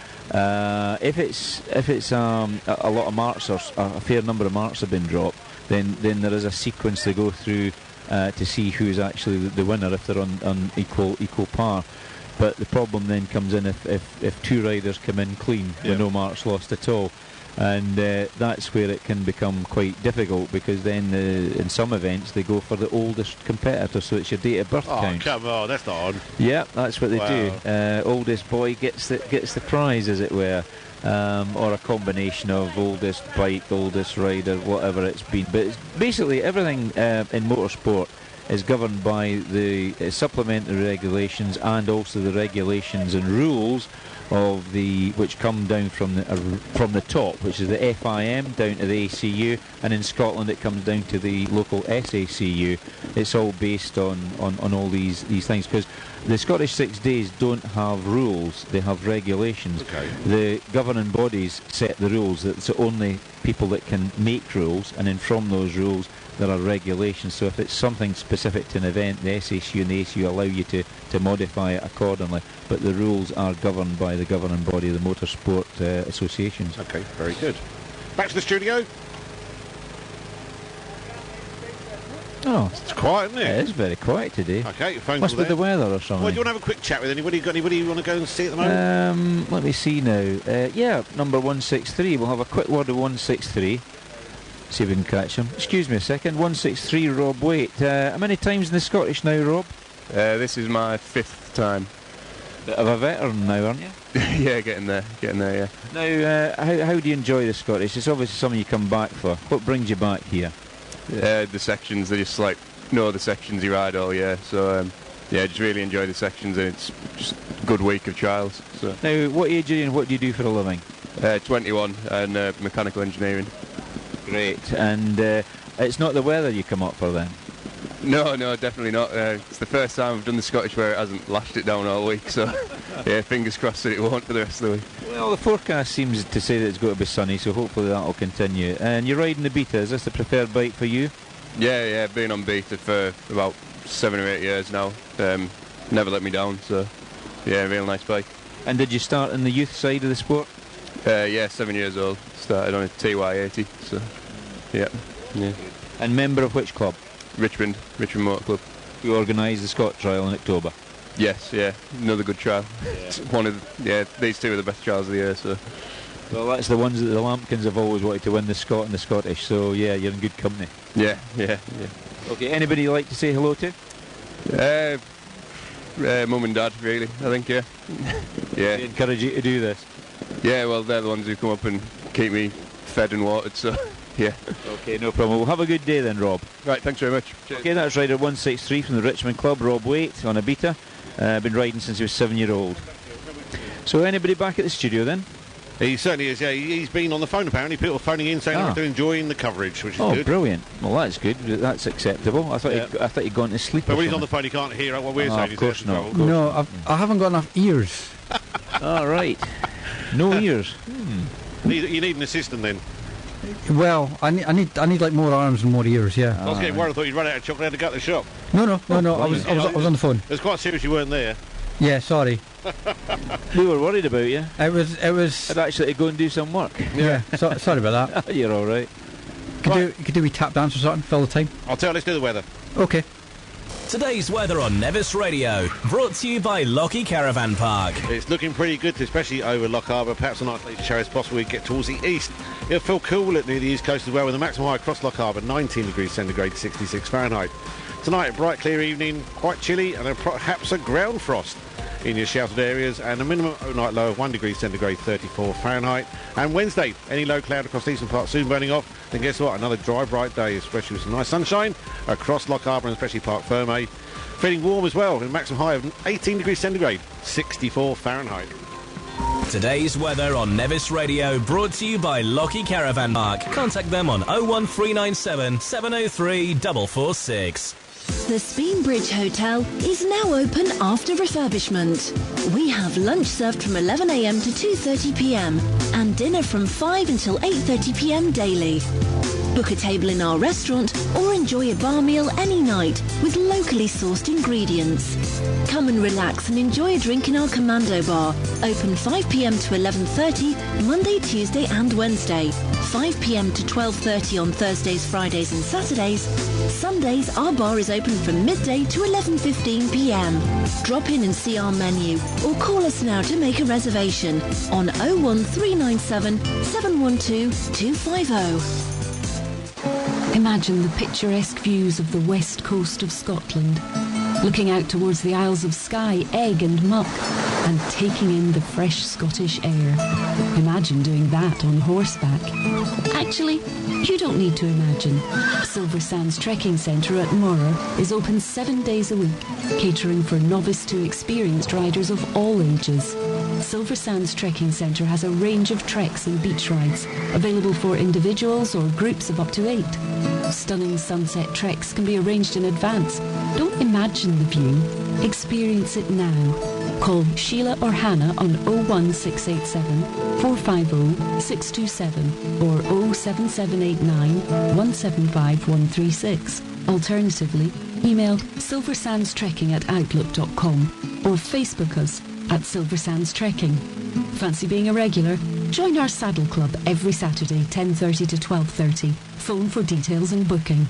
if it's a lot of marks, or a fair number of marks have been dropped, then there is a sequence to go through to see who's actually the winner if they're on equal par. But the problem then comes in if two riders come in clean with no marks lost at all, and that's where it can become quite difficult, because then in some events they go for the oldest competitor, so it's your date of birth count. Oh, come on, that's not on. Yeah, that's what they do. Oldest boy gets the prize, as it were. Or a combination of oldest bike, oldest rider, whatever it's been. But it's basically everything in motorsport is governed by the supplementary regulations, and also the regulations and rules of which come down from the top, which is the FIM down to the ACU, and in Scotland it comes down to the local SACU. It's all based on all these things, because the Scottish 6 Days don't have rules, they have regulations. Okay. The governing bodies set the rules. It's only people that can make rules, and then from those rules there are regulations. So if it's something specific to an event, the SACU and the ACU allow you to modify it accordingly, but the rules are governed by the governing body, the motorsport associations. Okay, very good. Back to the studio. Oh, it's quiet, isn't it? It is very quiet today. Okay, your phone's Must be there. the weather or something. Well, do you want to have a quick chat with anybody? Got anybody you want to go and see at the moment? Let me see now. Yeah, number 163. We'll have a quick word of 163. See if we can catch him. Excuse me a second. 163, Rob Waite. How many times in the Scottish now, Rob? This is my 5th time. Bit of a veteran now, aren't you? Yeah, getting there, yeah. Now, how do you enjoy the Scottish? It's obviously something you come back for. What brings you back here? The sections, they just know the sections you ride all year, so yeah, just really enjoy the sections, and it's just a good week of trials. So. Now, what age are you and what do you do for a living? 21, and mechanical engineering. Great, and it's not the weather you come up for then? No, definitely not. It's the first time I've done the Scottish where it hasn't lashed it down all week, so yeah, fingers crossed that it won't for the rest of the week. Well, the forecast seems to say that it's going to be sunny, so hopefully that'll continue. And you're riding the Beta, is this the preferred bike for you? Yeah, been on Beta for about 7 or 8 years now. Never let me down, so yeah, real nice bike. And did you start in the youth side of the sport? Yeah, 7 years old. Started on a TY80, so yeah. And member of which club? Richmond Motor Club. You organised the Scott trial in October? Yes, yeah, another good trial. Yeah. These two are the best trials of the year, so. Well, that's the ones that the Lampkins have always wanted to win, the Scott and the Scottish, so yeah, you're in good company. Yeah. Okay, anybody you'd like to say hello to? Mum and Dad, really, I think, yeah. Yeah. They encourage you to do this? Yeah, well, they're the ones who come up and keep me fed and watered, so yeah. Okay, no problem. We'll have a good day then, Rob. Right, thanks very much. Cheers. Okay, that's rider 163 from the Richmond Club, Rob Waite, on a Beta. Been riding since he was 7-year-old. So anybody back at the studio then? He certainly is, yeah. He's been on the phone apparently. People phoning in saying they're enjoying the coverage, which is good. Oh, brilliant. Well, that's good. That's acceptable. I thought he'd gone to sleep. But when he's on the phone, he can't hear what we're saying. Of course not. No, I haven't got enough ears. All right. No ears. You need an assistant then. Well, I need like more arms and more ears. Yeah. I was getting worried. I thought you'd run out of chocolate and had to go to the shop. No. I was on the phone. It was quite serious. You weren't there. Yeah, sorry. We were worried about you. It was. I'd actually go and do some work. Yeah. Sorry about that. You're all right. You could do a tap dance or something. Fill the time. I'll tell you. Let's do the weather. Okay. Today's weather on Nevis Radio, brought to you by Lockheed Caravan Park. It's looking pretty good, especially over Loch Harbour. Perhaps a nice later show as possible. We get towards the east. It'll feel cool near the east coast as well, with the maximum high across Loch Harbour, 19 degrees centigrade, 66 Fahrenheit. Tonight, a bright, clear evening, quite chilly, and perhaps a ground frost. in your sheltered areas, and a minimum overnight low of 1 degree centigrade, 34 Fahrenheit. And Wednesday, any low cloud across the eastern part soon burning off. Then guess what? Another dry, bright day, especially with some nice sunshine across Loch Harbour and especially Park Ferme. Feeling warm as well, with a maximum high of 18 degrees centigrade, 64 Fahrenheit. Today's weather on Nevis Radio, brought to you by Lockheed Caravan Park. Contact them on 01397 703 446. The Speen Bridge Hotel is now open after refurbishment. We have lunch served from 11 a.m. to 2:30 p.m. and dinner from 5 until 8:30 p.m. daily. Book a table in our restaurant or enjoy a bar meal any night with locally sourced ingredients. Come and relax and enjoy a drink in our Commando Bar. Open 5 p.m. to 11:30 Monday, Tuesday and Wednesday. 5 p.m. to 12:30 on Thursdays, Fridays and Saturdays. Sundays our bar is open from midday to 11:15 p.m. Drop in and see our menu or call us now to make a reservation on 01397 712 250. Imagine the picturesque views of the west coast of Scotland, looking out towards the Isles of Skye, Egg and Muck, and taking in the fresh Scottish air. Imagine doing that on horseback. Actually, you don't need to imagine. Silver Sands Trekking Centre at Morar is open 7 days a week, catering for novice to experienced riders of all ages. Silver Sands Trekking Centre has a range of treks and beach rides, available for individuals or groups of up to 8. Stunning sunset treks can be arranged in advance. Don't imagine the view, experience it now. Call Sheila or Hannah on 01687 450 627 or 07789 175 136. Alternatively, email silversandstrekking@outlook.com or Facebook us at Silver Sands Trekking. Fancy being a regular? Join our Saddle Club every Saturday 10:30 to 12:30. Phone for details and booking.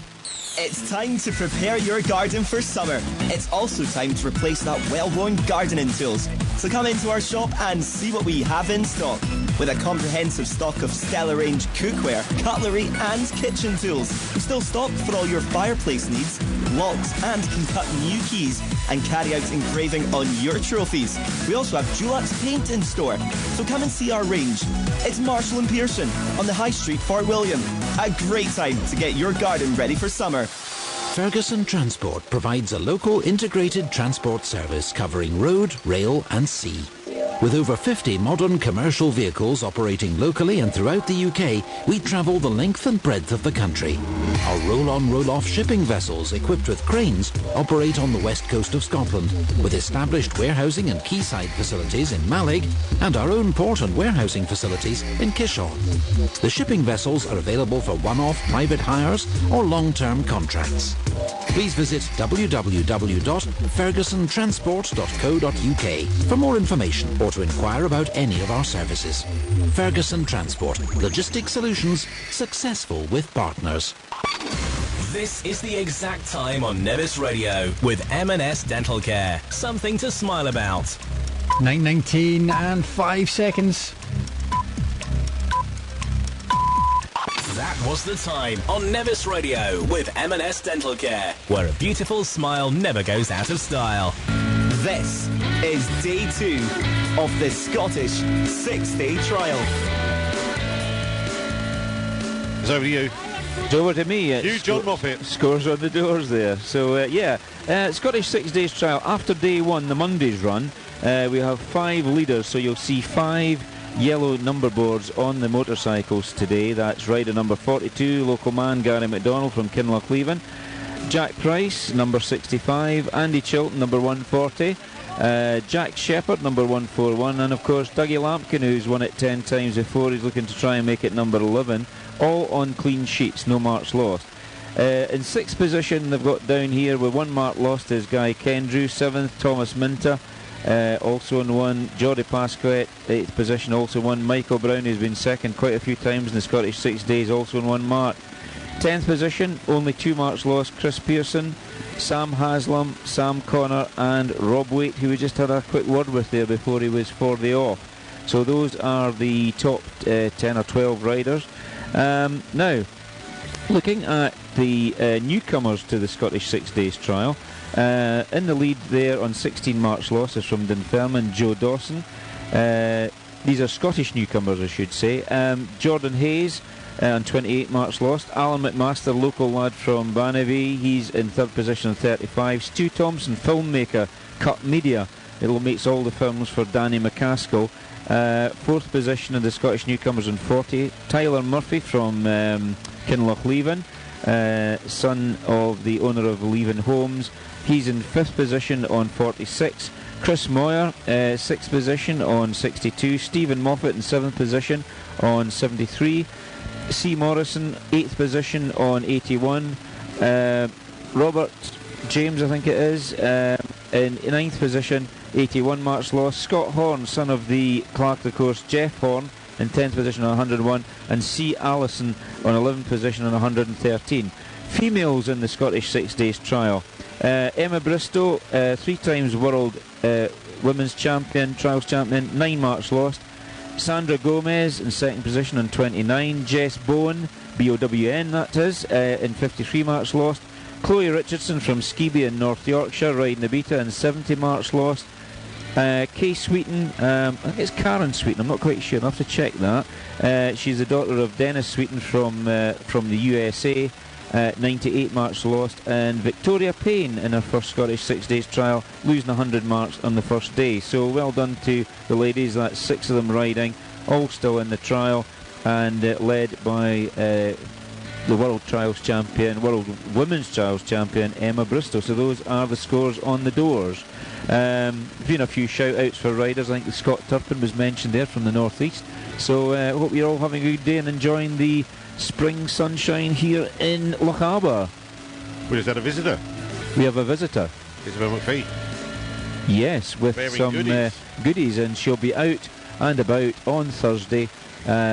It's time to prepare your garden for summer. It's also time to replace that well-worn gardening tools. So come into our shop and see what we have in stock. With a comprehensive stock of Stella range cookware, cutlery and kitchen tools. Still stocked for all your fireplace needs, locks and can cut new keys and carry out engraving on your trophies. We also have Dulux paint in store. So come and see our range. It's Marshall and Pearson on the High Street, Fort William. A great time to get your garden ready for summer. Ferguson Transport provides a local integrated transport service covering road, rail and sea. With over 50 modern commercial vehicles operating locally and throughout the UK, we travel the length and breadth of the country. Our roll-on, roll-off shipping vessels equipped with cranes operate on the west coast of Scotland, with established warehousing and quayside facilities in Mallig and our own port and warehousing facilities in Kishaw. The shipping vessels are available for one-off private hires or long-term contracts. Please visit www.fergusontransport.co.uk for more information or to inquire about any of our services. Ferguson Transport. Logistic solutions successful with partners. This is the exact time on Nevis Radio with M&S Dental Care. Something to smile about. 9:19 and 5 seconds. That was the time on Nevis Radio with M&S Dental Care, where a beautiful smile never goes out of style. This is day 2 of the Scottish 6-day trial. It's over to you. It's over to me. You, John Moffat. Scores on the doors there. So, Scottish 6 days trial. After day 1, the Monday's run, we have 5 leaders. So you'll see 5 yellow number boards on the motorcycles today. That's rider number 42, local man Gary McDonald from Kinlochleven. Jack Price, number 65. Andy Chilton, number 140. Jack Shepherd, number 141. And, of course, Dougie Lampkin, who's won it 10 times before. He's looking to try and make it number 11. All on clean sheets, no marks lost. In 6th position, they've got down here with 1 mark lost is Guy Kendrew. 7th, Thomas Minter. Also in 1, Geordie Pasquette, 8th position, also 1. Michael Brown, who's been second quite a few times in the Scottish 6 days, also in 1 mark. 10th position, only 2 marks lost, Chris Pearson, Sam Haslam, Sam Connor and Rob Waite, who we just had a quick word with there before he was for the off. So those are the top 10 or 12 riders. Now, looking at the newcomers to the Scottish 6 days trial, In the lead there on 16 March losses from Dunfermline, Joe Dawson. These are Scottish newcomers, I should say. Jordan Hayes on 28 March lost. Alan McMaster, local lad from Banavie, he's in third position on 35. Stu Thompson, filmmaker, Cut Media. It makes all the films for Danny McCaskill. Fourth position in the Scottish newcomers on 40. Tyler Murphy from Kinlochleven, son of the owner of Leven Homes. He's in fifth position on 46. Chris Moyer, sixth position on 62. Stephen Moffat in seventh position on 73. C. Morrison, eighth position on 81. Robert James, I think it is, in ninth position, 81 March loss. Scott Horn, son of the Clark the Course, Jeff Horn, in 10th position on 101. And C. Allison on 11th position on 113. Females in the Scottish 6 Days trial. Emma Bristow, 3 times world women's champion, trials champion, 9 March lost. Sandra Gomez in second position on 29. Jess Bowen, B-O-W-N that is, in 53 March lost. Chloe Richardson from Skeeby in North Yorkshire, riding the Beta in 70 March lost. Kay Sweeten, I think it's Karen Sweeten, I'm not quite sure, I'll have to check that. She's the daughter of Dennis Sweeten from the USA, 98 March lost. And Victoria Payne in her first Scottish 6 Days trial, losing 100 marks on the first day. So well done to the ladies, that's 6 of them riding, all still in the trial, and led by the World Trials Champion, World Women's Trials Champion, Emma Bristow. So those are the scores on the doors. Been a few shout-outs for riders. I think the Scott Turpin was mentioned there from the North East. So hope you're all having a good day and enjoying the spring sunshine here in Lochaber. We just had a visitor. We have a visitor. Isabel McPhee. Yes, with Bearing some goodies, and she'll be out and about on Thursday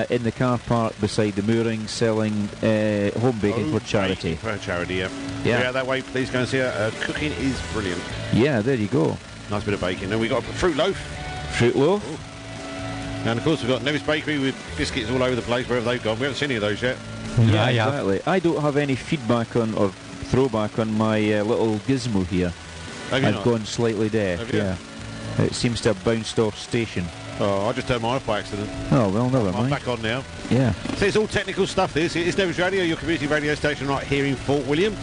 in the car park beside the mooring, selling home baking for charity. For charity, yeah. Yeah. Out that way, please go and see her. Cooking is brilliant. Yeah, there you go. Nice bit of baking. And we got a fruit loaf. Fruit loaf. Ooh. And of course we've got Nevis Bakery with biscuits all over the place wherever they've gone. We haven't seen any of those yet. Yeah, exactly. I don't have any feedback on or throwback on my little gizmo here. I've gone slightly deaf. Yeah. It seems to have bounced off station. Oh, I just turned mine off by accident. Oh, well, never mind. I'm back on now. Yeah. So it's all technical stuff, this. It's Nevis Radio, your community radio station right here in Fort William.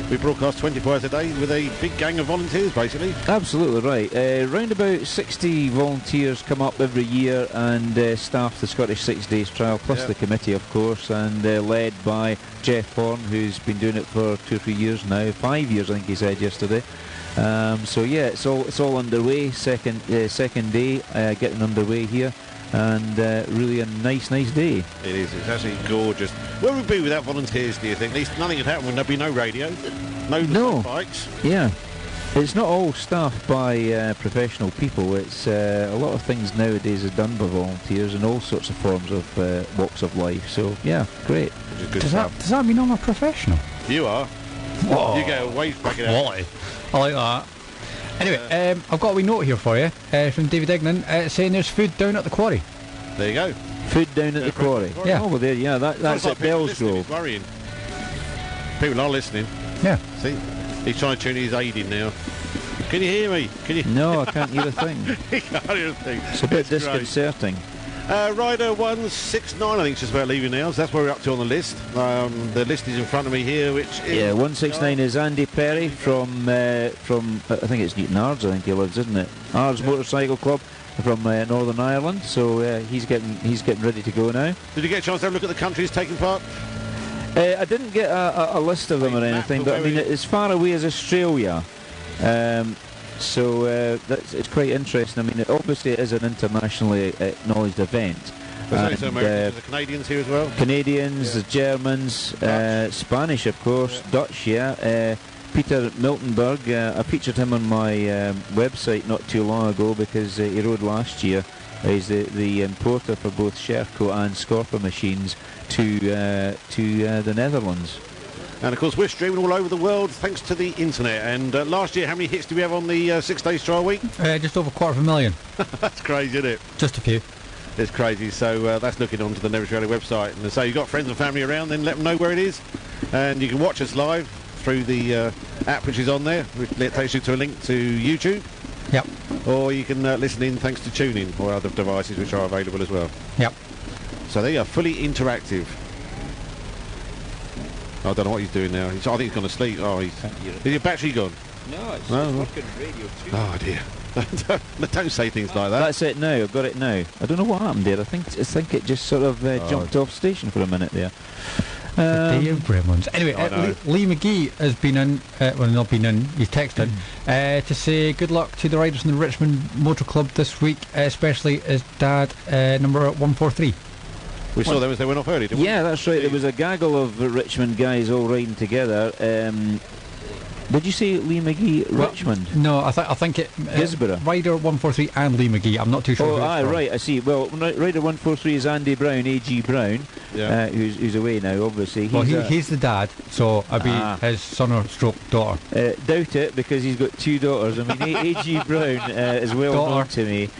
We broadcast 24 hours a day with a big gang of volunteers, basically. Absolutely right. Round about 60 volunteers come up every year and staff the Scottish 6 Days trial, plus the committee, of course, and led by Jeff Horn, who's been doing it for 2 or 3 years now. 5 years, I think he said yesterday. So yeah, it's all underway. Second day getting underway here, and really a nice day. It is. It's actually gorgeous. Where would we be without volunteers, do you think? At least nothing would happen when there'd be no radio, no bikes. Yeah, it's not all staffed by professional people. It's a lot of things nowadays are done by volunteers in all sorts of forms of walks of life. So yeah, great. Which is good Does stuff. that mean I'm a professional? You are. Whoa. You get a wage back it out. Quality. I like that. Anyway, I've got a wee note here for you from David Egnan saying there's food down at the quarry. There you go. Food down at the quarry. Yeah. Over there, yeah, that's at Bellsgrove. It's worrying. People are listening. Yeah. See? He's trying to tune his aid in now. Can you hear me? Can you? No, I can't hear a thing. He can't hear a thing. It's a bit disconcerting. Rider 169, I think, is just about leaving now. So that's where we're up to on the list. The list is in front of me here, which is... Yeah, 169 is Andy Perry from I think it's Newton Ards, I think he lives, isn't it? Ards Motorcycle Club from Northern Ireland. So he's getting ready to go now. Did you get a chance to have a look at the countries taking part? I didn't get a list of them or anything, but I mean, as far away as Australia. So it's quite interesting. I mean, obviously it is an internationally acknowledged event. There's Americans, the Canadians here as well. Canadians, the Germans, Spanish, of course, Dutch, yeah. Peter Miltenberg, I featured him on my website not too long ago because he rode last year. He's the importer for both Sherco and Scorpa machines to the Netherlands. And of course we're streaming all over the world thanks to the internet. And last year, how many hits did we have on the 6 Days trial week? Just over 250,000. That's crazy, isn't it? Just a few. It's crazy. So that's looking onto the Nevis Radio website. And so you've got friends and family around, then let them know where it is. And you can watch us live through the app which is on there. It takes you to a link to YouTube. Yep. Or you can listen in thanks to TuneIn or other devices which are available as well. Yep. So they are fully interactive. I don't know what he's doing now. I think he's gone to sleep. Oh, is your battery gone? No, it's working radio too. Oh dear. Don't say things like that. That's it now. I've got it now. I don't know what happened there. I think it just sort of jumped off station for a minute there. The day of gremlins. Anyway, Lee McGee has been in, well, not been in, he's texted, to say good luck to the riders in the Richmond Motor Club this week, especially his dad, number 143. We saw they went off early, didn't we? Yeah, that's right. There was a gaggle of Richmond guys all riding together. Did you say Lee McGee, Richmond? No, I think it... Gisborough. Rider 143 and Lee McGee. I'm not too sure. Oh, right, I see. Well, Rider 143 is Andy Brown, A.G. Brown, who's away now, obviously. He's the dad, so I'd be his son or stroke daughter. Doubt it, because he's got two daughters. I mean, A.G. Brown is well known to me.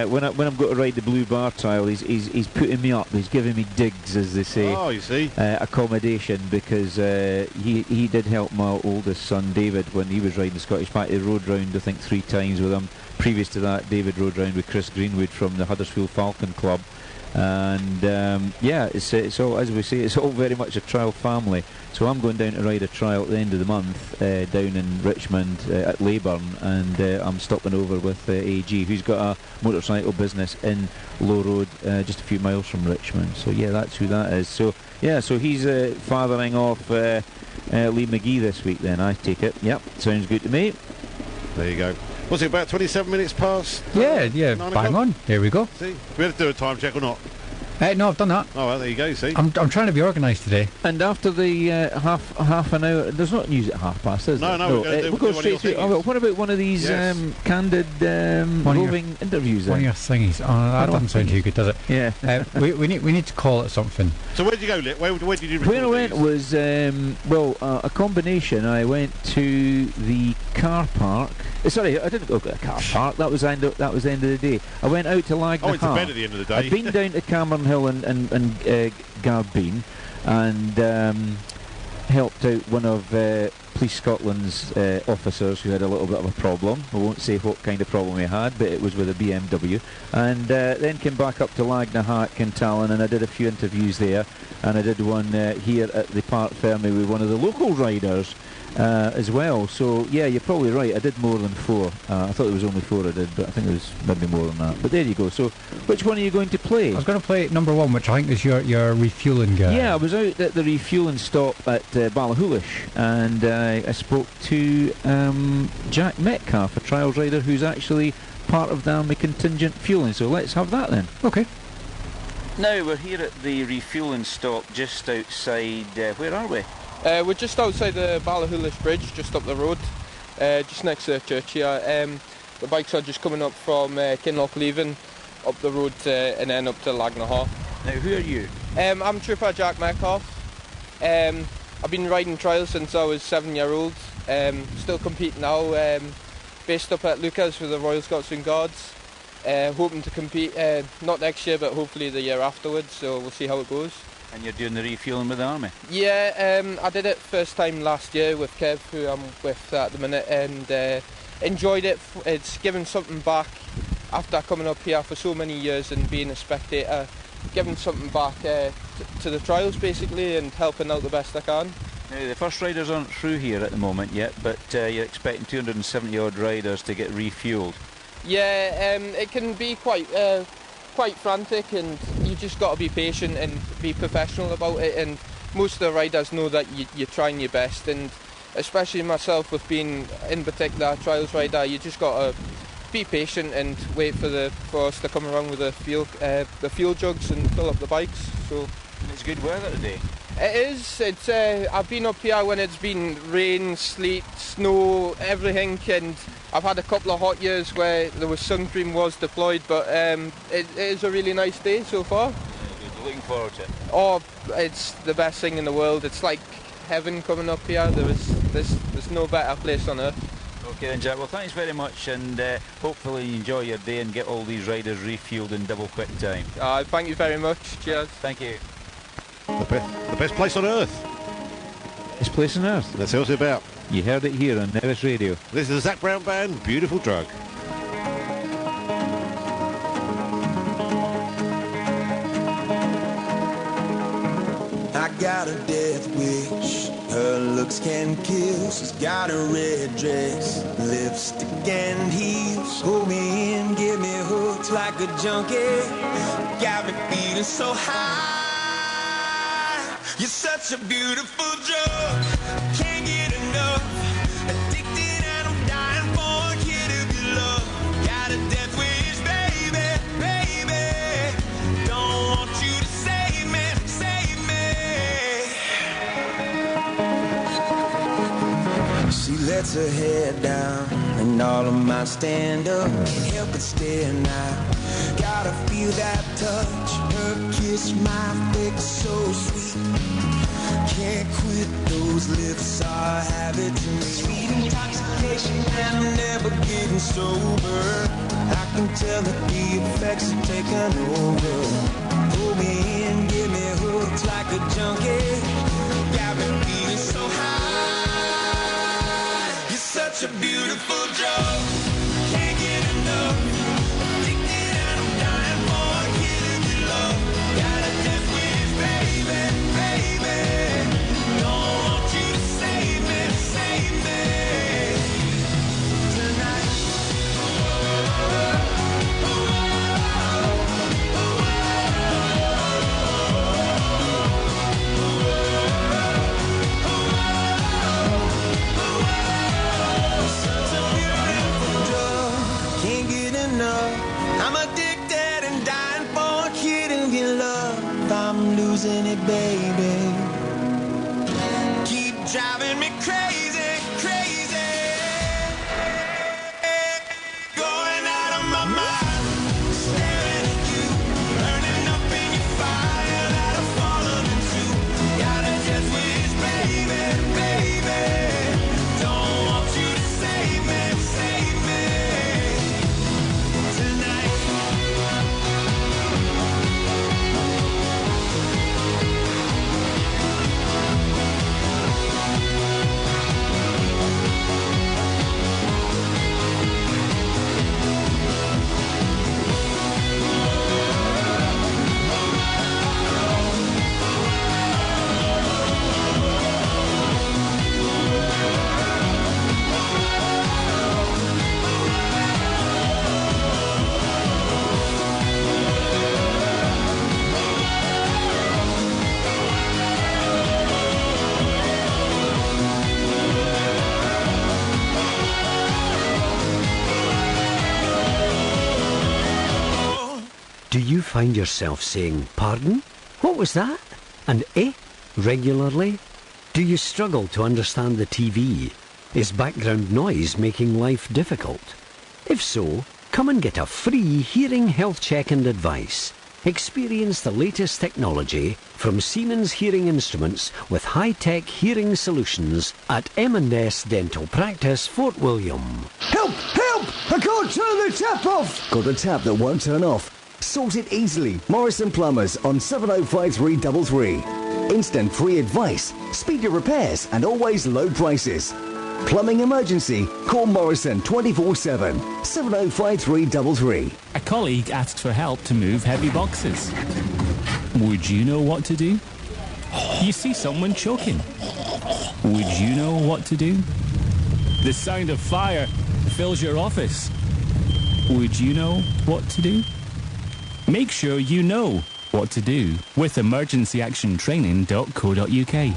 When I'm going to ride the Blue Bar trial, he's putting me up. He's giving me digs, as they say. Oh, you see. Accommodation, because he did help my oldest son, David, when he was riding the Scottish Party. He rode round, I think, 3 times with him. Previous to that, David rode round with Chris Greenwood from the Huddersfield Falcon Club. And it's all, as we say, it's all very much a trial family. So I'm going down to ride a trial at the end of the month down in Richmond at Leyburn, and I'm stopping over with AG, who's got a motorcycle business in Low Road, just a few miles from Richmond. So yeah, that's who that is. So yeah, so he's fathering off Lee McGee this week then, I take it. Yep, sounds good to me. There you go. Was it about 27 minutes past? Yeah, bang on. Here we go. See, we had to do a time check or not? No, I've done that. Oh, well, there you go, see. I'm trying to be organised today. And after the half an hour, there's not news at 1:30, is there? No, we'll go straight through. Oh, well, what about one of these candid roving interviews then? One of your thingies. Oh, that doesn't sound too good, does it? Yeah. We need to call it something. So where did you go, Lit? Where did you record Where I went was, a combination. I went to the car park. Sorry, I didn't go to a car park. That was the end of the day. I went out to Lagna. I went to bed at the end of the day. I'd been down to Cameron Hill and Garbeen and helped out one of Police Scotland's officers who had a little bit of a problem. I won't say what kind of problem he had, but it was with a BMW. And then came back up to Lagna and Tallinn, and I did a few interviews there. And I did one here at the Park Fermi with one of the local riders as well. So yeah, you're probably right, I did more than 4. I thought there was only 4 I did, but I think it was maybe more than that. But there you go. So which one are you going to play? I was going to play number 1, which I think is your refuelling guy. Yeah, I was out at the refuelling stop at Ballachulish, and I spoke to Jack Metcalf, a trials rider who's actually part of the Army contingent fueling. So let's have that then. Okay. Now we're here at the refuelling stop just outside, where are we? We're just outside the Ballachulish Bridge, just up the road, just next to the church here. The bikes are just coming up from Kinlochleven, up the road and then up to Lagnahaw. Now who are you? I'm Trooper Jack Metcalf. I've been riding trials since I was 7-year-old. Still competing now, based up at Lucas with the Royal Scots and Guards. Hoping to compete, not next year, but hopefully the year afterwards, so we'll see how it goes. And you're doing the refuelling with the Army? Yeah, I did it first time last year with Kev, who I'm with at the minute, and enjoyed it. It's given something back after coming up here for so many years and being a spectator, giving something back to the trials basically, and helping out the best I can. Now, the first riders aren't through here at the moment yet, but you're expecting 270 odd riders to get refuelled. Yeah, it can be quite frantic, and you just got to be patient and be professional about it, and most of the riders know that you're trying your best, and especially myself with being in particular a trials rider, you just got to be patient and wait for us to come around with the fuel jugs and fill up the bikes. So it's good weather today. It is. It's. I've been up here when it's been rain, sleet, snow, everything, and I've had a couple of hot years where there was sun cream was deployed, but it is a really nice day so far. Good. Looking forward to it. Oh, it's the best thing in the world. It's like heaven coming up here. There's no better place on earth. Okay then, Jack. Well, thanks very much, and hopefully you enjoy your day and get all these riders refuelled in double quick time. Thank you very much. Cheers. Thank you. The best place on earth. It's Place on Earth. That's what it's about. You heard it here on Nevis Radio. This is the Zac Brown Band, Beautiful Drug. I got a death wish, her looks can kill. She's got a red dress, lipstick and heels. Pull me in, give me hooks like a junkie. Got me feeling so high. You're such a beautiful drug, can't get enough. Addicted and I'm dying for a kid of your love. Got a death wish, baby, baby. Don't want you to save me, save me. She lets her head down and all of mine stand up. Can't help but stare now. Gotta feel that touch. Her kiss, my fix so sweet. Can't quit those lips, I have it to me. Sweet intoxication and I'm never getting sober. I can tell that the effects are taking over. Pull me in, give me hooks like a junkie. Got me feeling so high. You're such a beautiful drug, can't get enough. Addicted and I'm dying for a kid of your love. Got a death wish, baby, baby. Don't want you to save me, save me tonight. Such a beautiful drug, can't get enough. I'm addicted and dying for a kid of your love. I'm losing it, baby. Keep driving me crazy, crazy. Going out of my mind. Staring at you, burning up in your fire that I've fallen into. Got a death wish, baby, baby. Don't want you to save me tonight. Do you find yourself saying, pardon? What was that? And regularly? Do you struggle to understand the TV? Is background noise making life difficult? If so, come and get a free hearing health check and advice. Experience the latest technology from Siemens Hearing Instruments with high-tech hearing solutions at M&S Dental Practice, Fort William. Help! Help! I can't turn the tap off! Got a tap that won't turn off? Sort it easily. Morrison Plumbers on 705333. Instant free advice, speedy repairs and always low prices. Plumbing emergency? Call Morrison 24/7. 705333. A colleague asks for help to move heavy boxes. Would you know what to do? You see someone choking. Would you know what to do? The sound of fire fills your office. Would you know what to do? Make sure you know what to do with emergencyactiontraining.co.uk.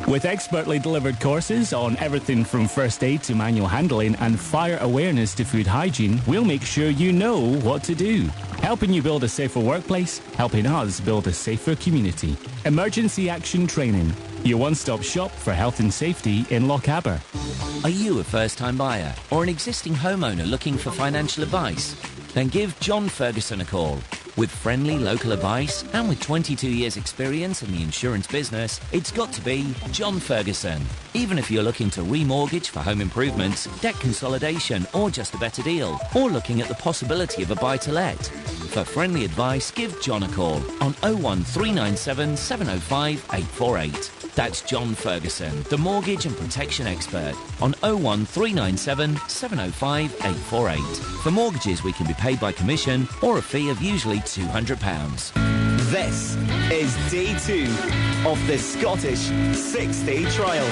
With expertly delivered courses on everything from first aid to manual handling and fire awareness to food hygiene, we'll make sure you know what to do. Helping you build a safer workplace, helping us build a safer community. Emergency Action Training, your one-stop shop for health and safety in Lochaber. Are you a first-time buyer or an existing homeowner looking for financial advice? Then give John Ferguson a call. With friendly local advice and with 22 years experience in the insurance business, it's got to be John Ferguson. Even if you're looking to remortgage for home improvements, debt consolidation or just a better deal, or looking at the possibility of a buy-to-let. For friendly advice, give John a call on 01397 705 848. That's John Ferguson, the mortgage and protection expert, on 01397 705 848. For mortgages, we can be paid by commission or a fee of usually £200. This is day 2 of the Scottish 6-day trial.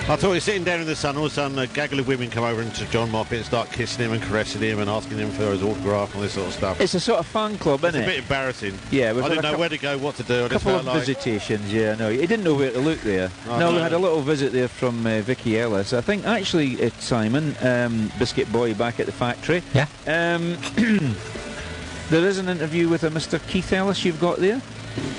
I thought he was sitting down in the sun, all of a sudden a gaggle of women come over to John Moffat and start kissing him and caressing him and asking him for his autograph and all this sort of stuff. It's a sort of fan club, isn't it? It's a bit embarrassing. Yeah, I didn't know where to go, what to do. A couple of visitations, yeah, no. He didn't know where to look there. We had a little visit there from Vicky Ellis. I think, actually, it's Simon, Biscuit Boy, back at the factory. Yeah. There is an interview with a Mr. Keith Ellis you've got there.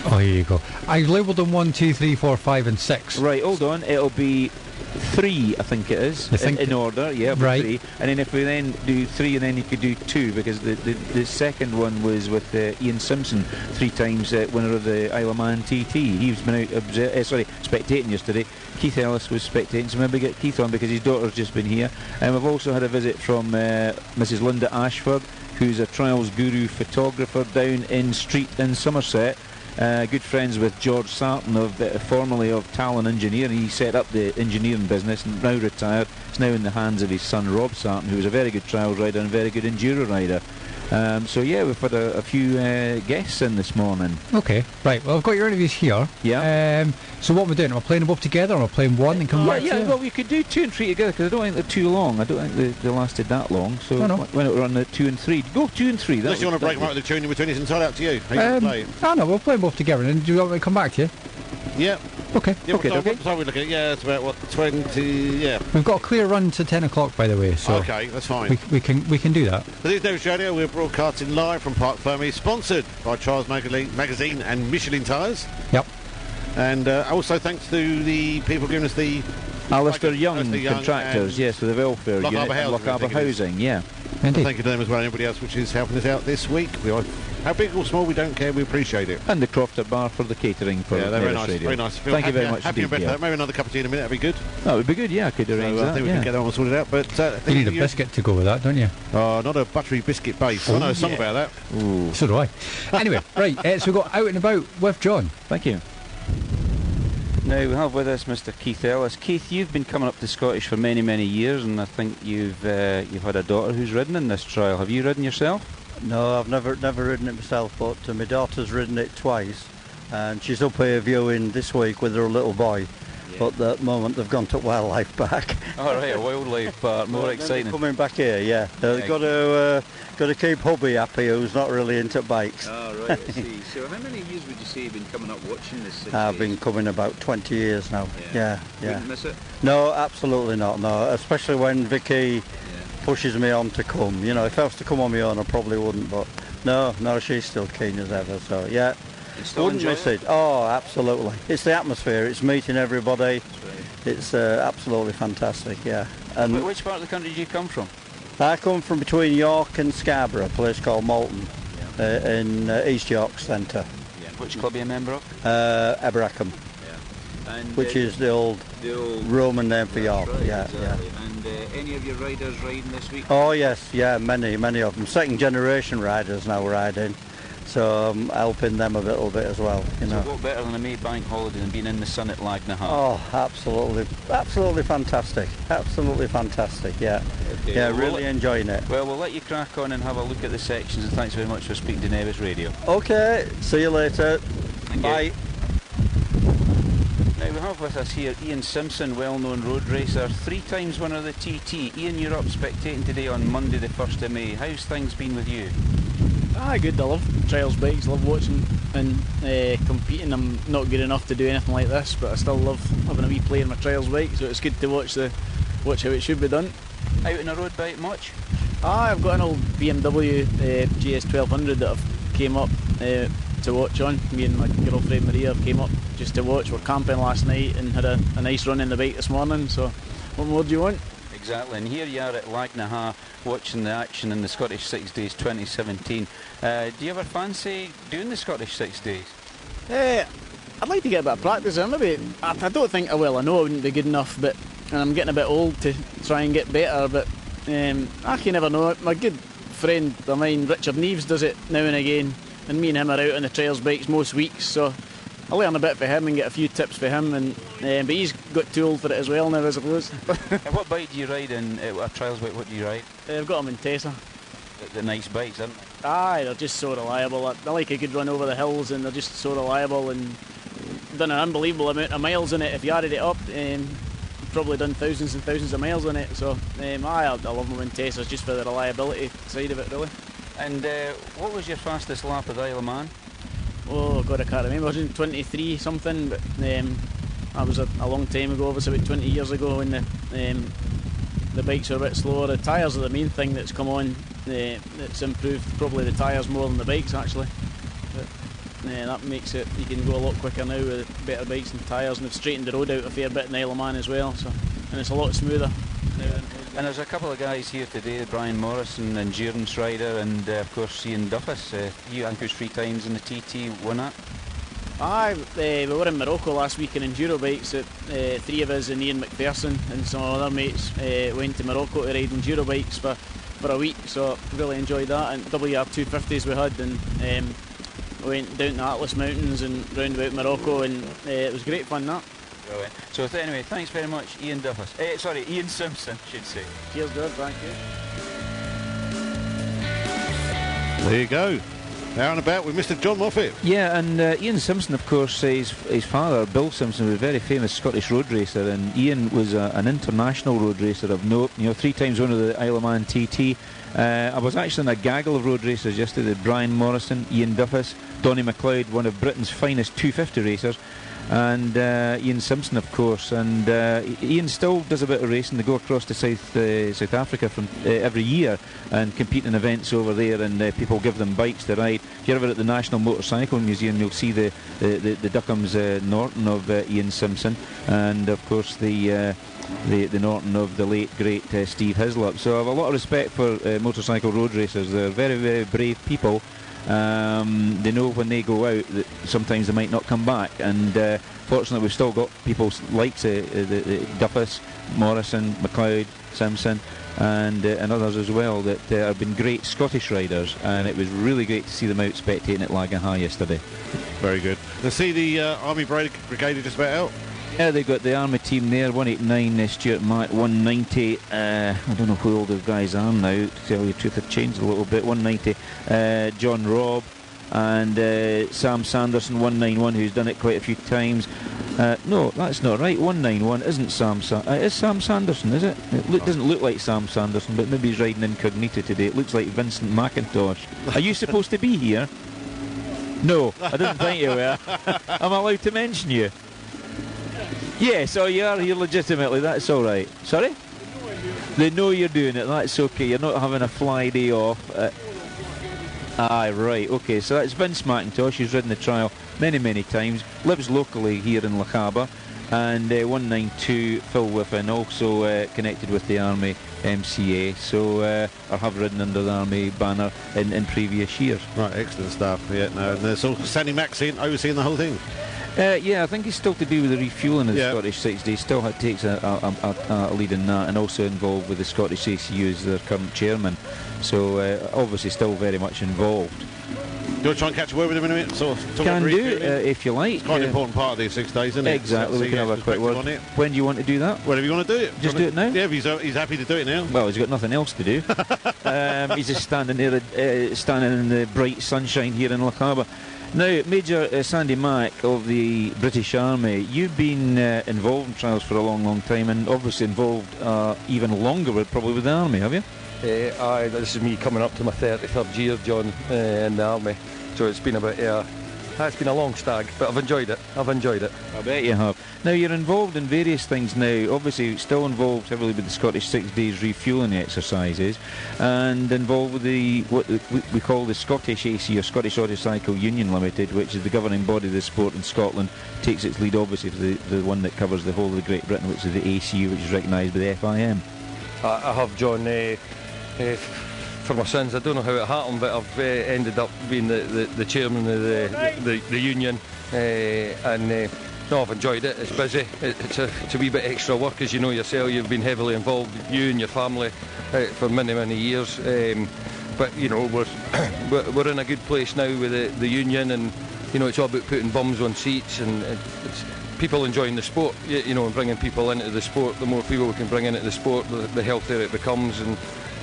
Oh, here you go. I've labelled them 1, 2, 3, 4, 5 and 6. Right, hold on. It'll be 3, I think it is, in order, yeah, right. 3. And then if we then do 3 and then you could do 2, because the second one was with Ian Simpson, 3 times winner of the Isle of Man TT. He's been out spectating yesterday. Keith Ellis was spectating, so maybe get Keith on because his daughter's just been here. And we've also had a visit from Mrs. Linda Ashford, who's a trials guru photographer down in Street in Somerset. Good friends with George Sarton, formerly of Talon Engineering. He set up the engineering business and now retired. It's now in the hands of his son Rob Sarton, who's a very good trials rider and a very good enduro rider. So yeah, we've had a few guests in this morning. Okay, right. Well, I've got your interviews here. Yeah. So what we're doing? Am I playing them both together, or am I playing one and come back? Yeah. To Well, we could do 2 and 3 together because I don't think they're too long. I don't think they lasted that long. So why not run the 2 and 3? Go 2 and 3. Unless you want to break them up with the tune in between, it's entirely up to you. How you play. No, we'll play them both together. And do you want me to come back to you? Yeah. Okay. Yeah, okay. What time are we looking at? Yeah, it's about 20. Yeah. We've got a clear run to 10 o'clock, by the way. So okay, that's fine. We can do that. This is Nevis Radio. We're broadcasting live from Park Fermi, sponsored by Charles Magazine and Michelin Tyres. Yep. And also thanks to the people giving us the Alistair Young contractors, yes, for the welfare unit and Lock Harbour Housing, yeah. Indeed. Thank you to them as well and everybody else which is helping us out this week. How big or small, we don't care, we appreciate it. And the Crofter Bar for the catering for they're very nice, Radio. very nice. Thank you very much Happy indeed, and maybe another cup of tea in a minute, that'd be good. That would be good, yeah, I could arrange that. I think we can get that one sorted out. But you need a biscuit to go with that, don't you? Oh, not a buttery biscuit base. I know a song about that. Ooh. So do I. Anyway, right, so we got Out and About with John. Thank you. Now we have with us Mr. Keith Ellis. Keith, you've been coming up to Scottish for many, many years, and I think you've had a daughter who's ridden in this trial. Have you ridden yourself? No, I've never ridden it myself, but my daughter's ridden it twice, and she's up here viewing this week with her little boy. Yeah. But at the moment they've gone to Wildlife Park. All right, a Wildlife Park, more exciting. Coming back here, yeah. They've got to keep hubby happy, who's not really into bikes. Oh, right, I see. So how many years would you say you've been coming up watching this? I've been coming about 20 years now. Yeah. Wouldn't miss it? No, absolutely not. No, especially when Vicky pushes me on to come. You know, if I was to come on my own, I probably wouldn't. But no, she's still keen as ever. So yeah, wouldn't miss it. Oh, absolutely. It's the atmosphere. It's meeting everybody. It's absolutely fantastic. Yeah. And which part of the country do you come from? I come from between York and Scarborough, a place called Malton, in East York Centre. Yeah. Which club are you a member of? Eberacombe, and, which is the old Roman name for York. Right, yeah, exactly. And any of your riders riding this week? Oh yes, yeah, many of them. Second generation riders now riding. So I'm helping them a little bit as well, you know. So what better than a May bank holiday than being in the sun at Lagnaha? Oh, absolutely fantastic, yeah. Okay, yeah, well, really enjoying it. Well, we'll let you crack on and have a look at the sections, and thanks very much for speaking to Nevis Radio. Okay, see you later. Bye. Now we have with us here Ian Simpson, well-known road racer, 3 times winner of the TT. Ian, you're up spectating today on Monday the 1st of May. How's things been with you? Good. I love trials bikes, love watching and competing. I'm not good enough to do anything like this, but I still love having a wee play in my trials bike, so it's good to watch how it should be done. Out on a road bike much? I've got an old BMW GS 1200 that I've came up to watch on. Me and my girlfriend Maria came up just to watch. We're camping last night and had a nice run in the bike this morning, so what more do you want? Exactly, and here you are at Lagnaha watching the action in the Scottish 6 Days 2017. Do you ever fancy doing the Scottish 6 Days? I'd like to get a bit of practice in. Maybe I don't think I will. I know I wouldn't be good enough, and I'm getting a bit old to try and get better. But I can never know. My good friend of mine, Richard Neves, does it now and again, and me and him are out on the trials bikes most weeks. So I learn a bit for him and get a few tips for him, and but he's got too old for it as well now, I suppose. What bike do you ride in trials bike? What do you ride? I've got him in Tessa. The nice bikes, aren't they? Aye, they're just so reliable. I like a good run over the hills, and they're just so reliable, and done an unbelievable amount of miles in it. If you added it up, probably done thousands and thousands of miles on it. So I love them in Tessas just for the reliability side of it, really. And what was your fastest lap of the Isle of Man? Oh God, I can't remember. I was in 23 something, but that was a long time ago. It was about 20 years ago when the bikes are a bit slower. The tyres are the main thing that's come on. That's improved probably the tyres more than the bikes actually. But that makes it, you can go a lot quicker now with better bikes and tyres, and they've straightened the road out a fair bit in the Isle of Man as well. So, and it's a lot smoother. And there's a couple of guys here today, Brian Morrison, endurance rider, and of course Ian Duffus. You anchored 3 times in the TT, won that? Aye, we were in Morocco last week in enduro bikes. 3 of us and Ian McPherson and some other mates went to Morocco to ride enduro bikes for a week, so really enjoyed that. And WR250s we had, and we went down the Atlas Mountains and round about Morocco, and it was great fun that. Brilliant. So anyway, thanks very much, Ian Duffus. Ian Simpson, should say. Cheers, good, thank you. There you go. Out and about with Mr. John Moffat. Yeah, and Ian Simpson, of course, his father, Bill Simpson, was a very famous Scottish road racer, and Ian was an international road racer of note. 3 times winner of the Isle of Man TT. I was actually in a gaggle of road racers yesterday. Brian Morrison, Ian Duffus, Donny McLeod, one of Britain's finest 250 racers, and Ian Simpson, of course. And Ian still does a bit of racing. They go across to South Africa from every year and compete in events over there, and people give them bikes to ride. If you're ever at the National Motorcycle Museum, you'll see the Duckham's Norton of Ian Simpson, and of course the Norton of the late great Steve Hislop. So I have a lot of respect for motorcycle road racers. They're very, very brave people. They know when they go out that sometimes they might not come back, and fortunately we've still got people like the Duffus, Morrison, McLeod, Simpson, and others as well that have been great Scottish riders, and it was really great to see them out spectating at Lagaha yesterday. Very good. To see the Army Brigade just about out. Yeah, they've got the Army team there, 189 Stuart Mack, 190, I don't know who all the guys are now, to tell you the truth, they've changed a little bit, 190 John Robb, and Sam Sanderson, 191, who's done it quite a few times. No, that's not right, 191 isn't it's Sam Sanderson, is it? It doesn't look like Sam Sanderson, but maybe he's riding incognito today. It looks like Vincent McIntosh. Are you supposed to be here? No, I didn't think you were. I'm allowed to mention you. Yes, oh you are here legitimately, that's alright. Sorry? They know you're doing it, that's okay, you're not having a fly day off. Aye, right, okay, so that's Vince McIntosh, who's ridden the trial many times, lives locally here in Lochaber, and 192 Phil Whiffen, also connected with the Army MCA, so or have ridden under the Army banner in previous years. Right, excellent stuff. Yeah, no, and there's also Sandy Maxine overseeing the whole thing. Yeah, I think he's still to do with the refuelling of the Scottish 60. He still takes a lead in that, and also involved with the Scottish ACU as their current chairman. So obviously still very much involved. Do you want to try and catch a word with him in a minute? Can do, if you like. It's quite an important part of these 6 days, isn't it? Exactly, we can have a quick word. When do you want to do that? Whenever you want to do it. Just do it now? Yeah, he's happy to do it now. Well, he's got nothing else to do. He's just standing there, standing in the bright sunshine here in Lochaber. Now, Major Sandy Mack of the British Army, you've been involved in trials for a long time, and obviously involved even longer probably with the Army, have you? Aye, this is me coming up to my 33rd year, John, in the Army. So it's been about it's been a long stag, but I've enjoyed it. I bet you have. Now, you're involved in various things now, obviously still involved heavily with the Scottish 6 days refuelling exercises, and involved with what we call the Scottish AC, or Scottish Autocycle Union Limited, which is the governing body of the sport in Scotland, takes its lead obviously for the one that covers the whole of the Great Britain, which is the ACU, which is recognised by the FIM. I have, John, for my sins, I don't know how it happened, but I've ended up being the chairman of the union, and no, I've enjoyed it. It's busy. It's a wee bit extra work, as you know yourself. You've been heavily involved, you and your family, for many years. But you know, we're in a good place now with the union, and it's all about putting bums on seats, and it's people enjoying the sport, and bringing people into the sport. The more people we can bring into the sport, the healthier it becomes, and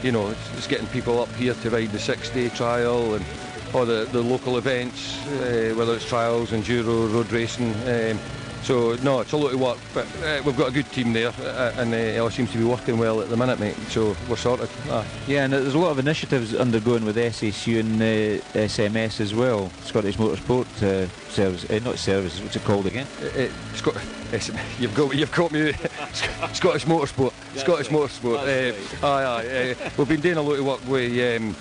it's just getting people up here to ride the 6-day trial and all the local events, whether it's trials, enduro, road racing. So no, it's a lot of work, but we've got a good team there, and it all seems to be working well at the minute, mate. So we're sorted. Yeah, and there's a lot of initiatives undergoing with SSU and SMS as well, Scottish Motorsport Service, not service. What's it called again? You've got me. Scottish Motorsport. Scottish Motorsport. We've been doing a lot of work with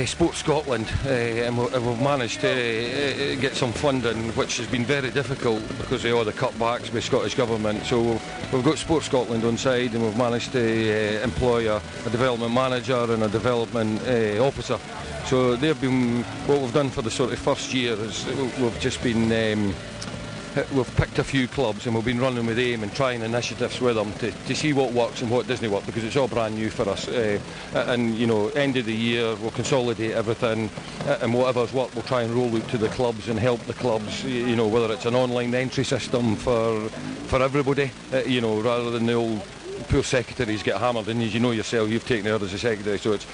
Sport Scotland, and we've managed to get some funding, which has been very difficult because of all the cutbacks with Scottish Government. So we've got Sport Scotland on side, and we've managed to employ a development manager and a development officer. So they've been, what we've done for the sort of first year is we've just been we've picked a few clubs, and we've been running with them and trying initiatives with them to see what works and what doesn't work, because it's all brand new for us. And end of the year we'll consolidate everything, and whatever's worked we'll try and roll out to the clubs and help the clubs. Whether it's an online entry system for everybody, rather than the old poor secretaries get hammered. And as you know yourself, you've taken over as a secretary, so it's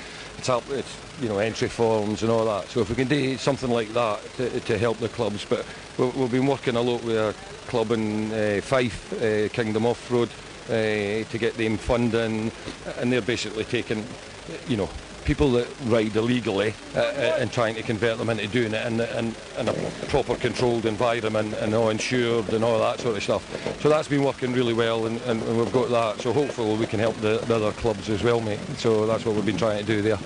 entry forms and all that. So if we can do something like that to help the clubs. But we've been working a lot with a club in Fife, Kingdom Off-Road, to get them funding, and they're basically taking people that ride illegally and trying to convert them into doing it in a proper controlled environment and all insured and all that sort of stuff. So that's been working really well, and we've got that. So hopefully we can help the other clubs as well, mate. So that's what we've been trying to do there.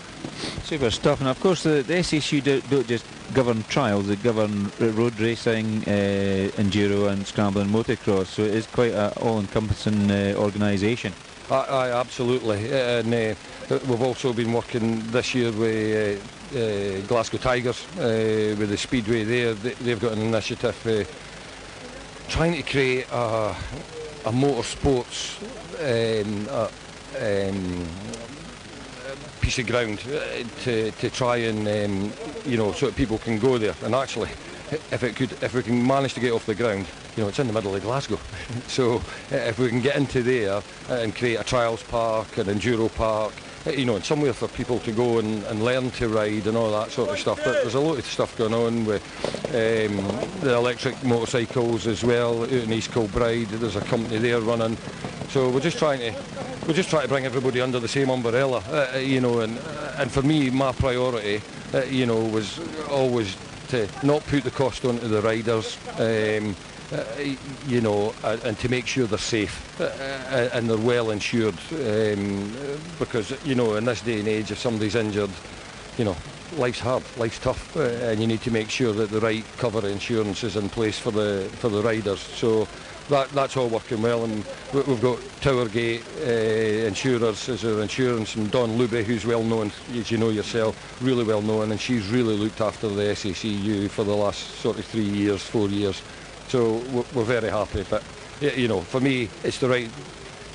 Super stuff. And of course the SSU don't just govern trials, they govern road racing, enduro and scrambling motocross. So it is quite an all-encompassing organisation. Absolutely. And we've also been working this year with Glasgow Tigers, with the Speedway there. They've got an initiative trying to create a motorsports piece of ground to try and so that people can go there. And actually, if we can manage to get off the ground, it's in the middle of Glasgow. So if we can get into there and create a trials park, an enduro park, and somewhere for people to go and learn to ride and all that sort of stuff. But there's a lot of stuff going on with the electric motorcycles as well out in East Kilbride. There's a company there running. So we're just trying to bring everybody under the same umbrella, and for me, my priority, was always to not put the cost onto the riders, and to make sure they're safe and they're well insured, because in this day and age, if somebody's injured, life's hard, life's tough, and you need to make sure that the right cover insurance is in place for the riders. So that's all working well, and we've got Towergate Insurers as our insurance, and Dawn Luby, who's well known, as you know yourself, really well known, and she's really looked after the SACU for the last sort of 3 years, 4 years. So we're very happy. But for me, it's the right.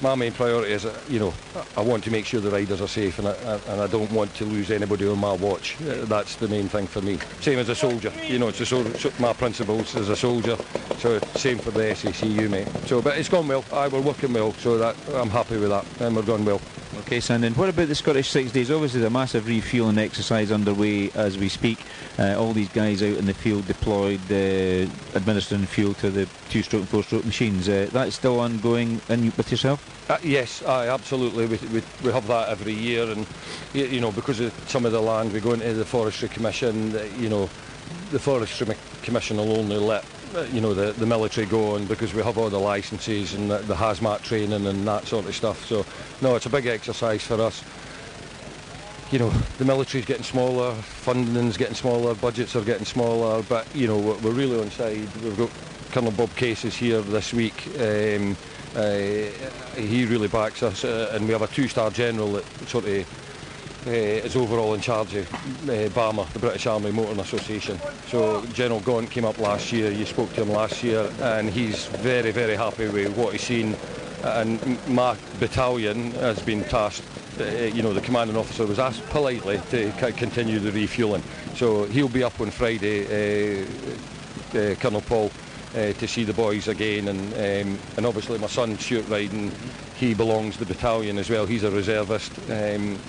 My main priority is, I want to make sure the riders are safe, and I don't want to lose anybody on my watch. That's the main thing for me. Same as a soldier, it's my principles as a soldier. So same for the SACU, mate. So, but it's gone well. We're working well, so that I'm happy with that, and we're going well. Okay, Sandon, what about the Scottish 6 days? Obviously there's a massive refuelling exercise underway as we speak. All these guys out in the field deployed, administering fuel to the 2-stroke and 4-stroke machines. That's still ongoing with yourself? Yes, absolutely. We have that every year, and because of some of the land, we go into the Forestry Commission. The Forestry Commission will only let the military go on, because we have all the licences and the hazmat training and that sort of stuff. So no, it's a big exercise for us. The military's getting smaller, funding's getting smaller, budgets are getting smaller, but we're really on side. We've got Colonel Bob Case is here this week. He really backs us, and we have a 2-star general that sort of is overall in charge of BAMA, the British Army Motoring Association. So General Gaunt came up last year, you spoke to him last year, and he's very, very happy with what he's seen my battalion has been tasked, the commanding officer was asked politely to continue the refuelling. So he'll be up on Friday, Colonel Paul, to see the boys again, and obviously my son Stuart Ryden, he belongs to the battalion as well. He's a reservist,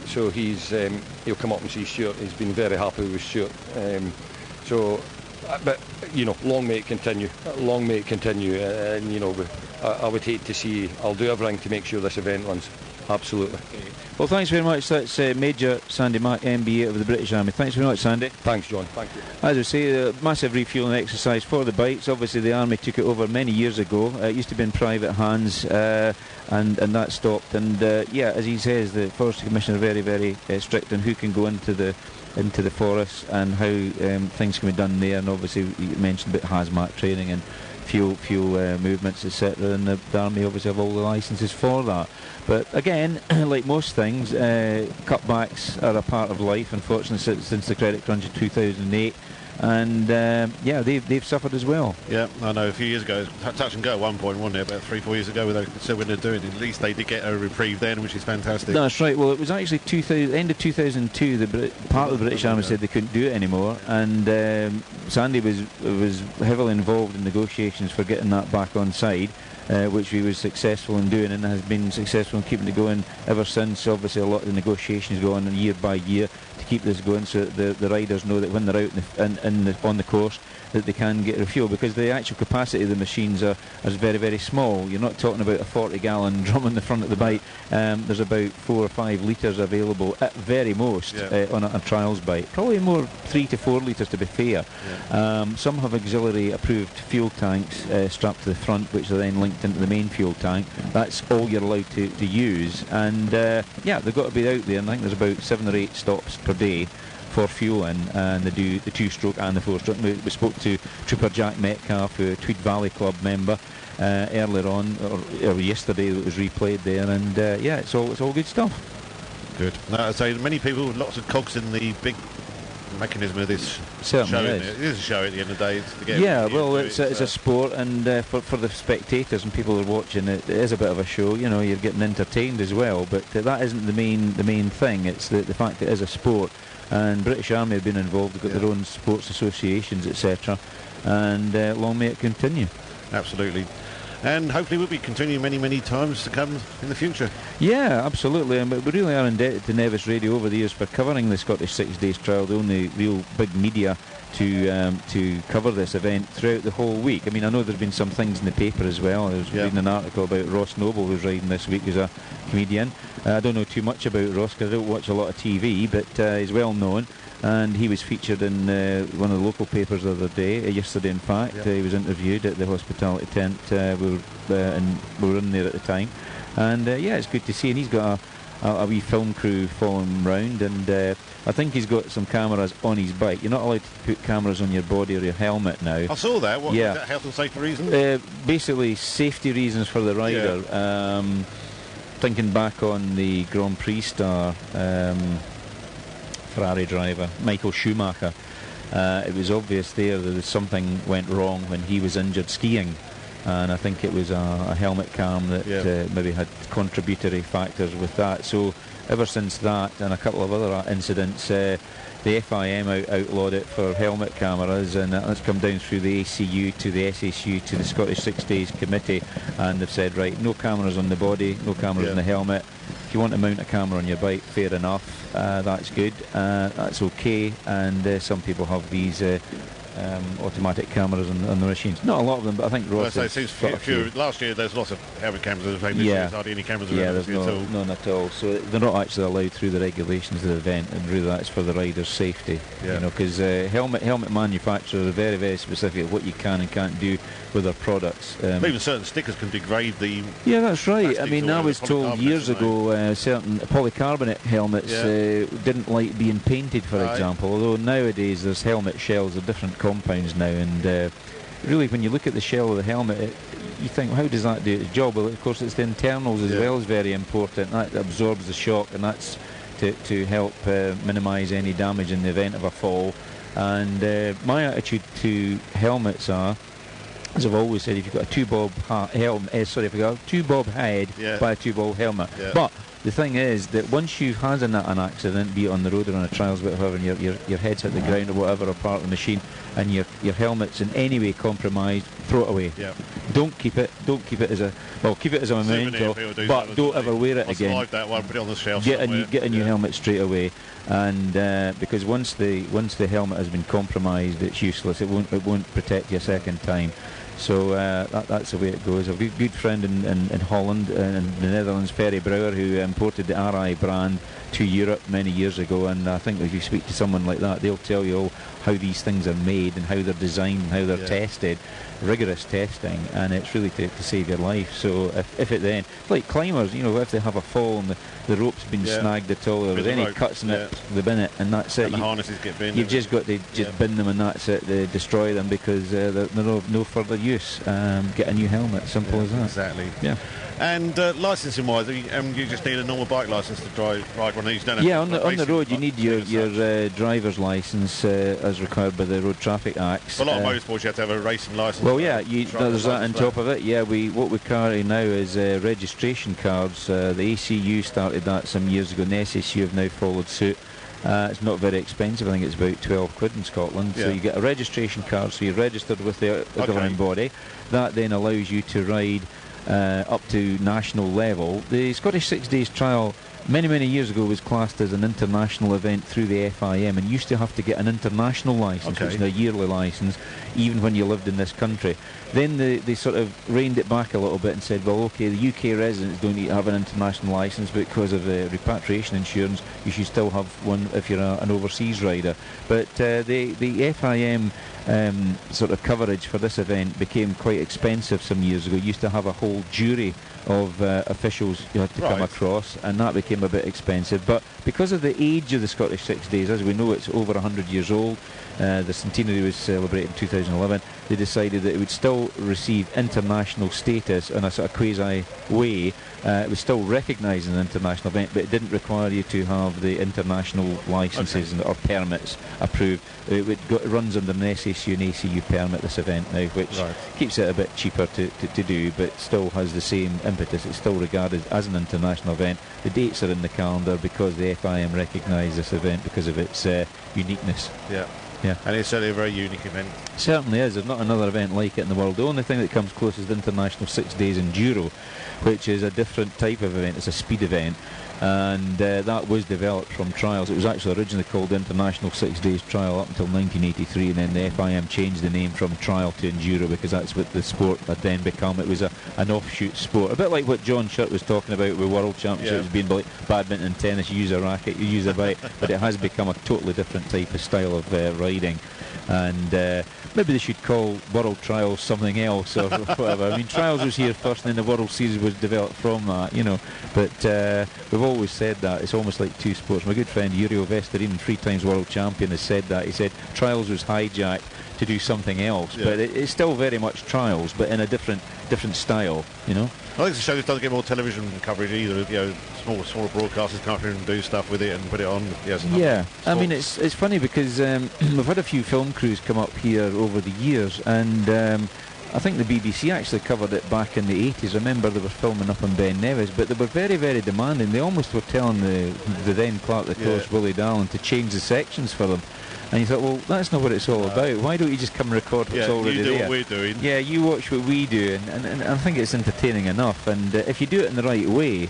so he'll come up and see Stuart. He's been very happy with Stuart. But long may it continue. Long may it continue. And I would hate to see. I'll do everything to make sure this event runs. Absolutely. Okay. Well, thanks very much. That's Major Sandy Mack, MBA of the British Army. Thanks very much, Sandy. Thanks, John. Thank you. As I say, a massive refuelling exercise for the bikes. Obviously, the Army took it over many years ago. It used to be in private hands, and that stopped. And as he says, the Forestry Commission are very, very strict on who can go into the forests and how things can be done there. And obviously, you mentioned about hazmat training and fuel movements, etc. And the Army obviously have all the licences for that. But again, like most things, cutbacks are a part of life, unfortunately, since the credit crunch in 2008. And they've suffered as well. Yeah, I know. A few years ago, touch and go at one point, wasn't it? About 3-4 years ago, they said when they're doing it. At least they did get a reprieve then, which is fantastic. That's right. Well, it was actually end of 2002. Part of the British Army said they couldn't do it anymore, and Sandy was heavily involved in negotiations for getting that back on side. Which he was successful in doing and has been successful in keeping it going ever since. Obviously, a lot of the negotiations go on year by year to keep this going, so that the riders know that when they're out on the course that they can get refuel, because the actual capacity of the machines is very, very small. You're not talking about a 40-gallon drum in the front of the bike. There's about 4 or 5 litres available at very most on a trials bike. Probably more 3 to 4 litres to be fair. Some have auxiliary approved fuel tanks strapped to the front, which are then linked into the main fuel tank. That's all you're allowed to use, and they've got to be out there, and I think there's about 7 or 8 stops per day for fueling, and they do the 2-stroke and the 4-stroke. We spoke to Trooper Jack Metcalf, a Tweed Valley Club member, earlier on, or yesterday, that was replayed there, and it's all good stuff. Good. So many people, lots of cogs in the big mechanism of this Certainly show. is. It is a show at the end of the day. It's a sport, and for the spectators and people who are watching it, it is a bit of a show. You're getting entertained as well, but that isn't the main thing. It's the fact that it is a sport, and British Army have been involved. They've got their own sports associations, etc., and long may it continue. Absolutely. And hopefully we'll be continuing many, many times to come in the future. Yeah, absolutely. And we really are indebted to Nevis Radio over the years for covering the Scottish 6 Days Trial, the only real big media to cover this event throughout the whole week. I mean, I know there's been some things in the paper as well. I was reading an article about Ross Noble, who's riding this week, who's a comedian. I don't know too much about Ross because I don't watch a lot of TV, but he's well known. And he was featured in one of the local papers the other day, yesterday in fact. He was interviewed at the hospitality tent. We were in there at the time, and it's good to see. And he's got a wee film crew following him round, and I think he's got some cameras on his bike. You're not allowed to put cameras on your body or your helmet now. I saw that. What, yeah. Was that health and safety reasons? Basically safety reasons for the rider. Yeah. Thinking back on the Grand Prix star Ferrari driver Michael Schumacher, it was obvious there that something went wrong when he was injured skiing, and I think it was a helmet cam that maybe had contributory factors with that. So ever since that and a couple of other incidents, the FIM outlawed it for helmet cameras, and that's come down through the ACU to the SSU to the Scottish 6 Days Committee, and they've said, right, no cameras on the body, no cameras on the helmet. If you want to mount a camera on your bike, fair enough, that's good, that's okay. And some people have these automatic cameras on the machines. Not a lot of them, but I think Ross has got a few. Last year there's lots of helmet cameras. There's hardly any cameras around. There's none at all. So they're not actually allowed through the regulations of the event, and really that's for the rider's safety. Because helmet manufacturers are very, very specific of what you can and can't do with their products. Even certain stickers can degrade the... Yeah, that's right. I mean, I was told years ago certain polycarbonate helmets didn't like being painted, for example, although nowadays there's helmet shells of different compounds now, and really when you look at the shell of the helmet, you think, well, how does that do its job? Well, of course it's the internals as well is very important. That absorbs the shock, and that's to help minimise any damage in the event of a fall. And my attitude to helmets are, as I've always said, if you've got a two-bob if you've got a two-bob head, buy a two-bob helmet. Yeah. But the thing is that once you've had an accident, be it on the road or on a trials, whatever, and your head's hit the ground or whatever, or part of the machine, and your helmet's in any way compromised, throw it away. Yeah. Don't keep it as a memento, but don't ever wear it again. Slide that one, put it on the shelf. Get a new helmet straight away, and because once the helmet has been compromised, it's useless. It won't protect you a second time. So that's the way it goes. I've a good friend in Holland, in the Netherlands, Ferry Brouwer, who imported the RI brand to Europe many years ago, and I think if you speak to someone like that, they'll tell you how these things are made and how they're designed and how they're tested, rigorous testing, and it's really to save your life. So if it then, like climbers, if they have a fall and the rope's been snagged at all, or there's any cuts in it, they bin it, and that's it. And the harnesses get binned. You've just got to bin them, and that's it. They destroy them because they're no further use. Get a new helmet, simple as that. Exactly. Yeah. And licensing-wise, you just need a normal bike licence to ride one of these, don't you? Yeah, on the road you need your driver's licence as required by the Road Traffic Acts. Well, a lot of motorsports you have to have a racing licence. Well, yeah, there's that on top of it. Yeah, what we carry now is registration cards. The ACU started that some years ago, and the SSU have now followed suit. It's not very expensive. I think it's about 12 quid in Scotland. So you get a registration card, so you're registered with the governing body. That then allows you to ride up to national level. The Scottish 6 Days Trial many years ago was classed as an international event through the FIM, and used to have to get an international licence, which is a yearly licence, even when you lived in this country. Then they sort of reined it back a little bit and said, well, okay, the UK residents don't need to have an international licence, but because of the repatriation insurance, you should still have one if you're an overseas rider. But the FIM sort of coverage for this event became quite expensive some years ago. You used to have a whole jury of officials you had to come across, and that became a bit expensive. But because of the age of the Scottish 6 Days, as we know, it's over 100 years old. The centenary was celebrated in 2011. They decided that it would still receive international status in a sort of quasi way. It was still recognised as an international event, but it didn't require you to have the international licences or permits approved. It runs under an SSU and ACU permit, this event now, which keeps it a bit cheaper to do, but still has the same impetus. It's still regarded as an international event. The dates are in the calendar because the FIM recognise this event because of its uniqueness. Yeah, and it's certainly a very unique event. Certainly is. There's not another event like it in the world. The only thing that comes close is the International 6 Days Enduro, which is a different type of event. It's a speed event, and that was developed from trials. It was actually originally called International 6 Days Trial up until 1983, and then the FIM changed the name from trial to enduro because that's what the sport had then become. It was an offshoot sport, a bit like what John Shutt was talking about with World Championships being like badminton and tennis. You use a racket, you use a bike, but it has become a totally different type of style of riding. And maybe they should call World Trials something else or whatever. I mean, Trials was here first, and then the World Series was developed from that, But we've always said that it's almost like two sports. My good friend Yuri Vestarin, 3 times world champion, has said that. He said Trials was hijacked to do something else, but it's still very much Trials, but in a different style, I think the show doesn't get more television coverage either. Smaller broadcasters come up here and do stuff with it and put it on. I mean, it's funny because we've had a few film crews come up here over the years, and I think the BBC actually covered it back in the 80s. I remember they were filming up in Ben Nevis, but they were very demanding. They almost were telling the then Clerk of the Coast, Willie Dallin, to change the sections for them. And you thought, well, that's not what it's all about. Why don't you just come and record what's already there? You do what we're doing. Yeah, you watch what we do, and I think it's entertaining enough. And if you do it in the right way,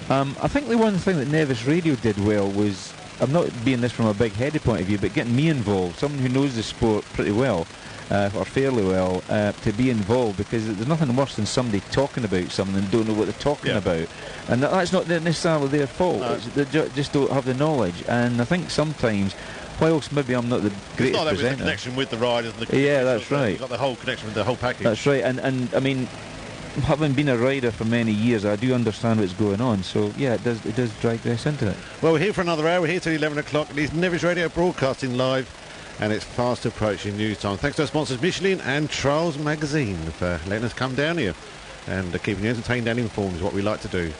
I think the one thing that Nevis Radio did well was, I'm not being this from a big-headed point of view, but getting me involved, someone who knows the sport pretty well, or fairly well, to be involved, because there's nothing worse than somebody talking about something and don't know what they're talking about. And that's not necessarily their fault. They just don't have the knowledge. And I think sometimes, whilst maybe I'm not the greatest presenter, the connection with the riders. That's right. You've got the whole connection with the whole package. That's right. And I mean, having been a rider for many years, I do understand what's going on. So yeah, it does digress into it. Well, we're here for another hour. We're here till 11 o'clock. It is Nevis Radio broadcasting live, and it's fast approaching news time. Thanks to our sponsors Michelin and Trials Magazine for letting us come down here, and keeping you entertained and informed is what we like to do.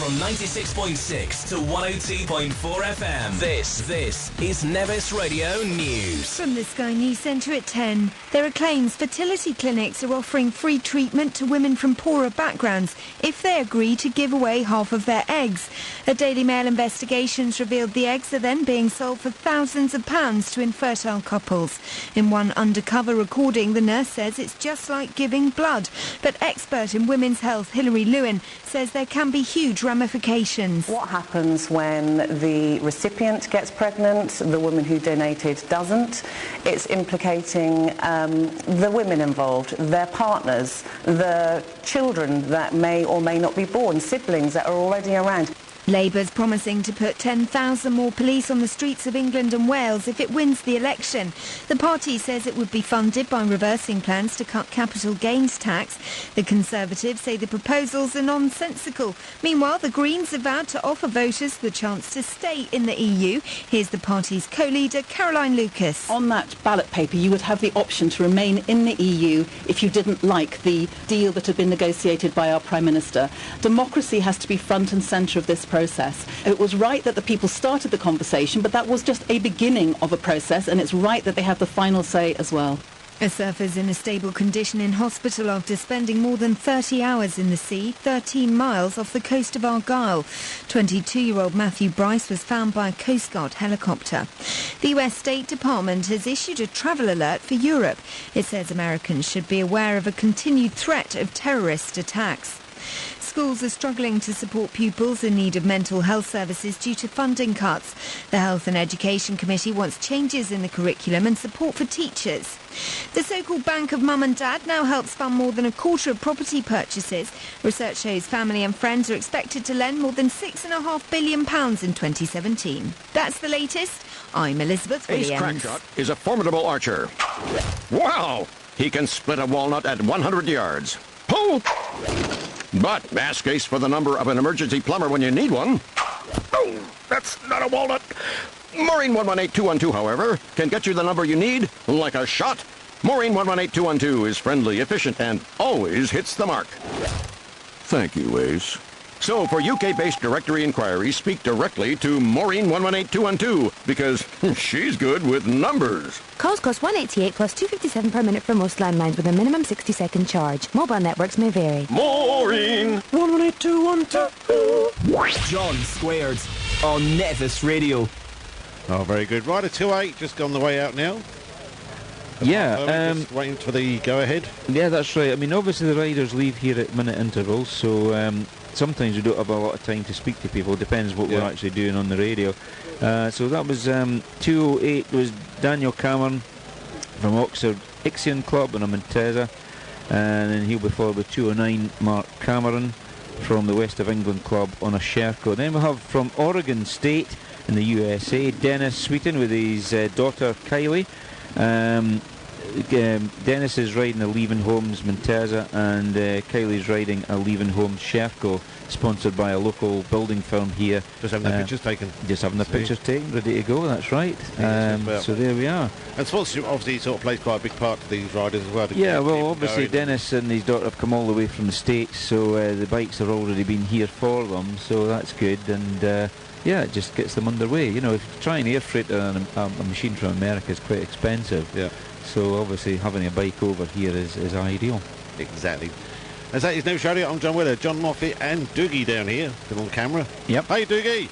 From 96.6 to 102.4 FM. This is Nevis Radio News. From the Sky News Centre at 10. There are claims fertility clinics are offering free treatment to women from poorer backgrounds if they agree to give away half of their eggs. A Daily Mail investigations revealed the eggs are then being sold for thousands of pounds to infertile couples. In one undercover recording, the nurse says it's just like giving blood. But expert in women's health Hilary Lewin says there can be huge ramifications. What happens when the recipient gets pregnant, the woman who donated doesn't? It's implicating the women involved, their partners, the children that may or may not be born, siblings that are already around. Labour's promising to put 10,000 more police on the streets of England and Wales if it wins the election. The party says it would be funded by reversing plans to cut capital gains tax. The Conservatives say the proposals are nonsensical. Meanwhile, the Greens have vowed to offer voters the chance to stay in the EU. Here's the party's co-leader, Caroline Lucas. On that ballot paper, you would have the option to remain in the EU if you didn't like the deal that had been negotiated by our Prime Minister. Democracy has to be front and centre of this process. It was right that the people started the conversation, but that was just a beginning of a process, and it's right that they have the final say as well. A surfer's in a stable condition in hospital after spending more than 30 hours in the sea, 13 miles off the coast of Argyll. 22-year-old Matthew Bryce was found by a Coast Guard helicopter. The US State Department has issued a travel alert for Europe. It says Americans should be aware of a continued threat of terrorist attacks. Schools are struggling to support pupils in need of mental health services due to funding cuts. The Health and Education Committee wants changes in the curriculum and support for teachers. The so-called Bank of Mum and Dad now helps fund more than a quarter of property purchases. Research shows family and friends are expected to lend more than £6.5 billion in 2017. That's the latest. I'm Elizabeth Williams. Ace Crackshot is a formidable archer. Wow! He can split a walnut at 100 yards. Pull! But ask Ace for the number of an emergency plumber when you need one. Oh, that's not a walnut. Maureen 118212, however, can get you the number you need like a shot. Maureen 118212 is friendly, efficient, and always hits the mark. Thank you, Ace. So for UK-based directory inquiries, speak directly to Maureen 118212 because she's good with numbers. Calls cost $188 plus $2.57 per minute for most landlines with a minimum 60-second charge. Mobile networks may vary. Maureen 118212. John Squared on Nevis Radio. Oh, very good. Rider 28 just gone the way out now. Yeah, just waiting for the go-ahead. Yeah, that's right. I mean, obviously the riders leave here at minute intervals, so sometimes we don't have a lot of time to speak to people. Depends what we're actually doing on the radio. So that was 208 was Daniel Cameron from Oxford Ixion Club in Montesa, and then he'll be followed with 209 Mark Cameron from the West of England Club on a Sherco. Then we'll have from Oregon State in the USA, Dennis Sweeten with his daughter Kylie. Dennis is riding a Leaving Homes Montesa, and Kylie's riding a Leaving Homes Sherco, sponsored by a local building firm here. Just having the pictures taken. Just having the pictures taken, ready to go, that's right. So there we are. And sponsorship obviously sort of plays quite a big part to these riders as well. Yeah, well, obviously Dennis and his daughter have come all the way from the States, so the bikes have already been here for them, so that's good, and yeah, it just gets them underway. You know, if you try and air freight a machine from America is quite expensive. Yeah. So obviously having a bike over here is ideal. Exactly. As that is Nevis Radio, I'm John Wheeler, John Moffat and Doogie down here, still on camera. Yep. Hey Doogie!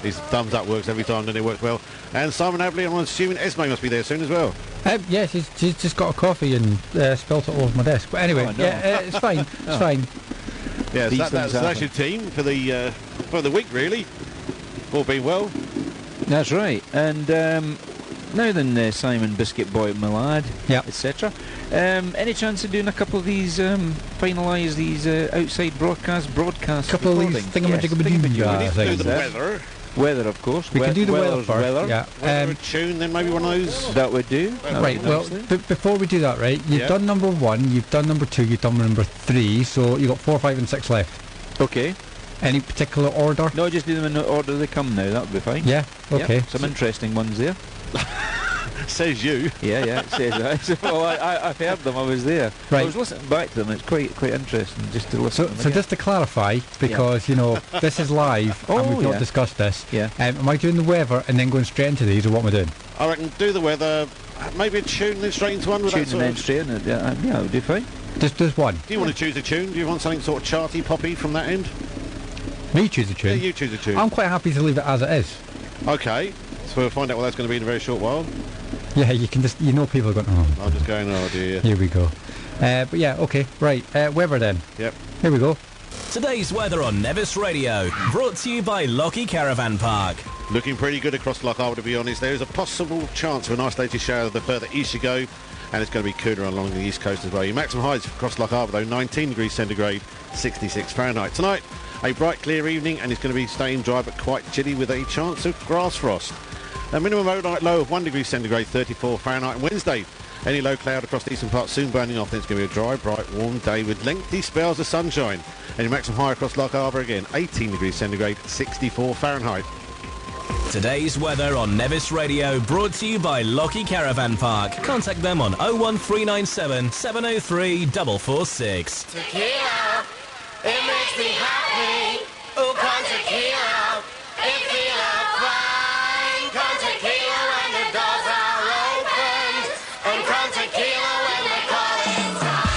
His thumbs up works every time, doesn't it? Works well. And Simon Abley, I'm assuming Esme must be there soon as well. Yeah, she's just got a coffee and spilt it all over my desk. But anyway, it's fine. It's fine. Yeah, so that's your team for the week, really. All being well. That's right. And now then, Simon Biscuit Boy, my lad, etc. Any chance of doing a couple of these, finalise these outside broadcast couple recordings? Of these thingamajigabadoo We need to do the weather. Weather, of course. We can do the weather first. Yeah. Weather tune, then maybe one of those. That would do. Right. Well, before we do that, right? You've done number 1. You've done number 2. You've done number 3. So you've got 4, 5, and 6 left. Okay. Any particular order? No, just do them in the order they come now. That would be fine. Yeah. Okay. Some interesting ones there. Says you. Yeah, it says that. Well, I've heard them. I was there. Right. I was listening back to them. It's quite interesting just to listen. So just to clarify, because you know this is live and we've not discussed this. Yeah. Am I doing the weather and then going straight into these, or what am I doing? I reckon do the weather. Maybe a tune and then straight into one with that Tune and then straight in. Yeah, I'll do fine. Just one. Do you want to choose a tune? Do you want something sort of charty, poppy from that end? Me choose a tune? Yeah, you choose a tune. I'm quite happy to leave it as it is. Okay, so we'll find out what that's going to be in a very short while. Yeah, you can just, you know, people are going, oh. I'm just going, oh dear. Here we go. But yeah, okay, right, weather then. Yep. Here we go. Today's weather on Nevis Radio, brought to you by Lockheed Caravan Park. Looking pretty good across Loch Harbour, to be honest. There is a possible chance of an isolated shower the further east you go, and it's going to be cooler along the east coast as well. Your maximum highs across Loch Harbour, though, 19 degrees centigrade, 66 Fahrenheit. Tonight, a bright, clear evening, and it's going to be staying dry but quite chilly with a chance of grass frost. A minimum overnight low of 1 degree centigrade, 34 Fahrenheit. And Wednesday, any low cloud across the eastern part soon burning off. Then it's going to be a dry, bright, warm day with lengthy spells of sunshine. And your maximum high across Loch Harbour again, 18 degrees centigrade, 64 Fahrenheit. Today's weather on Nevis Radio, brought to you by Lockheed Caravan Park. Contact them on 01397 703 446. Tequila, it makes me happy. Oh, come tequila, it feels fine. Come tequila when the doors are opened, and come tequila when the call is time.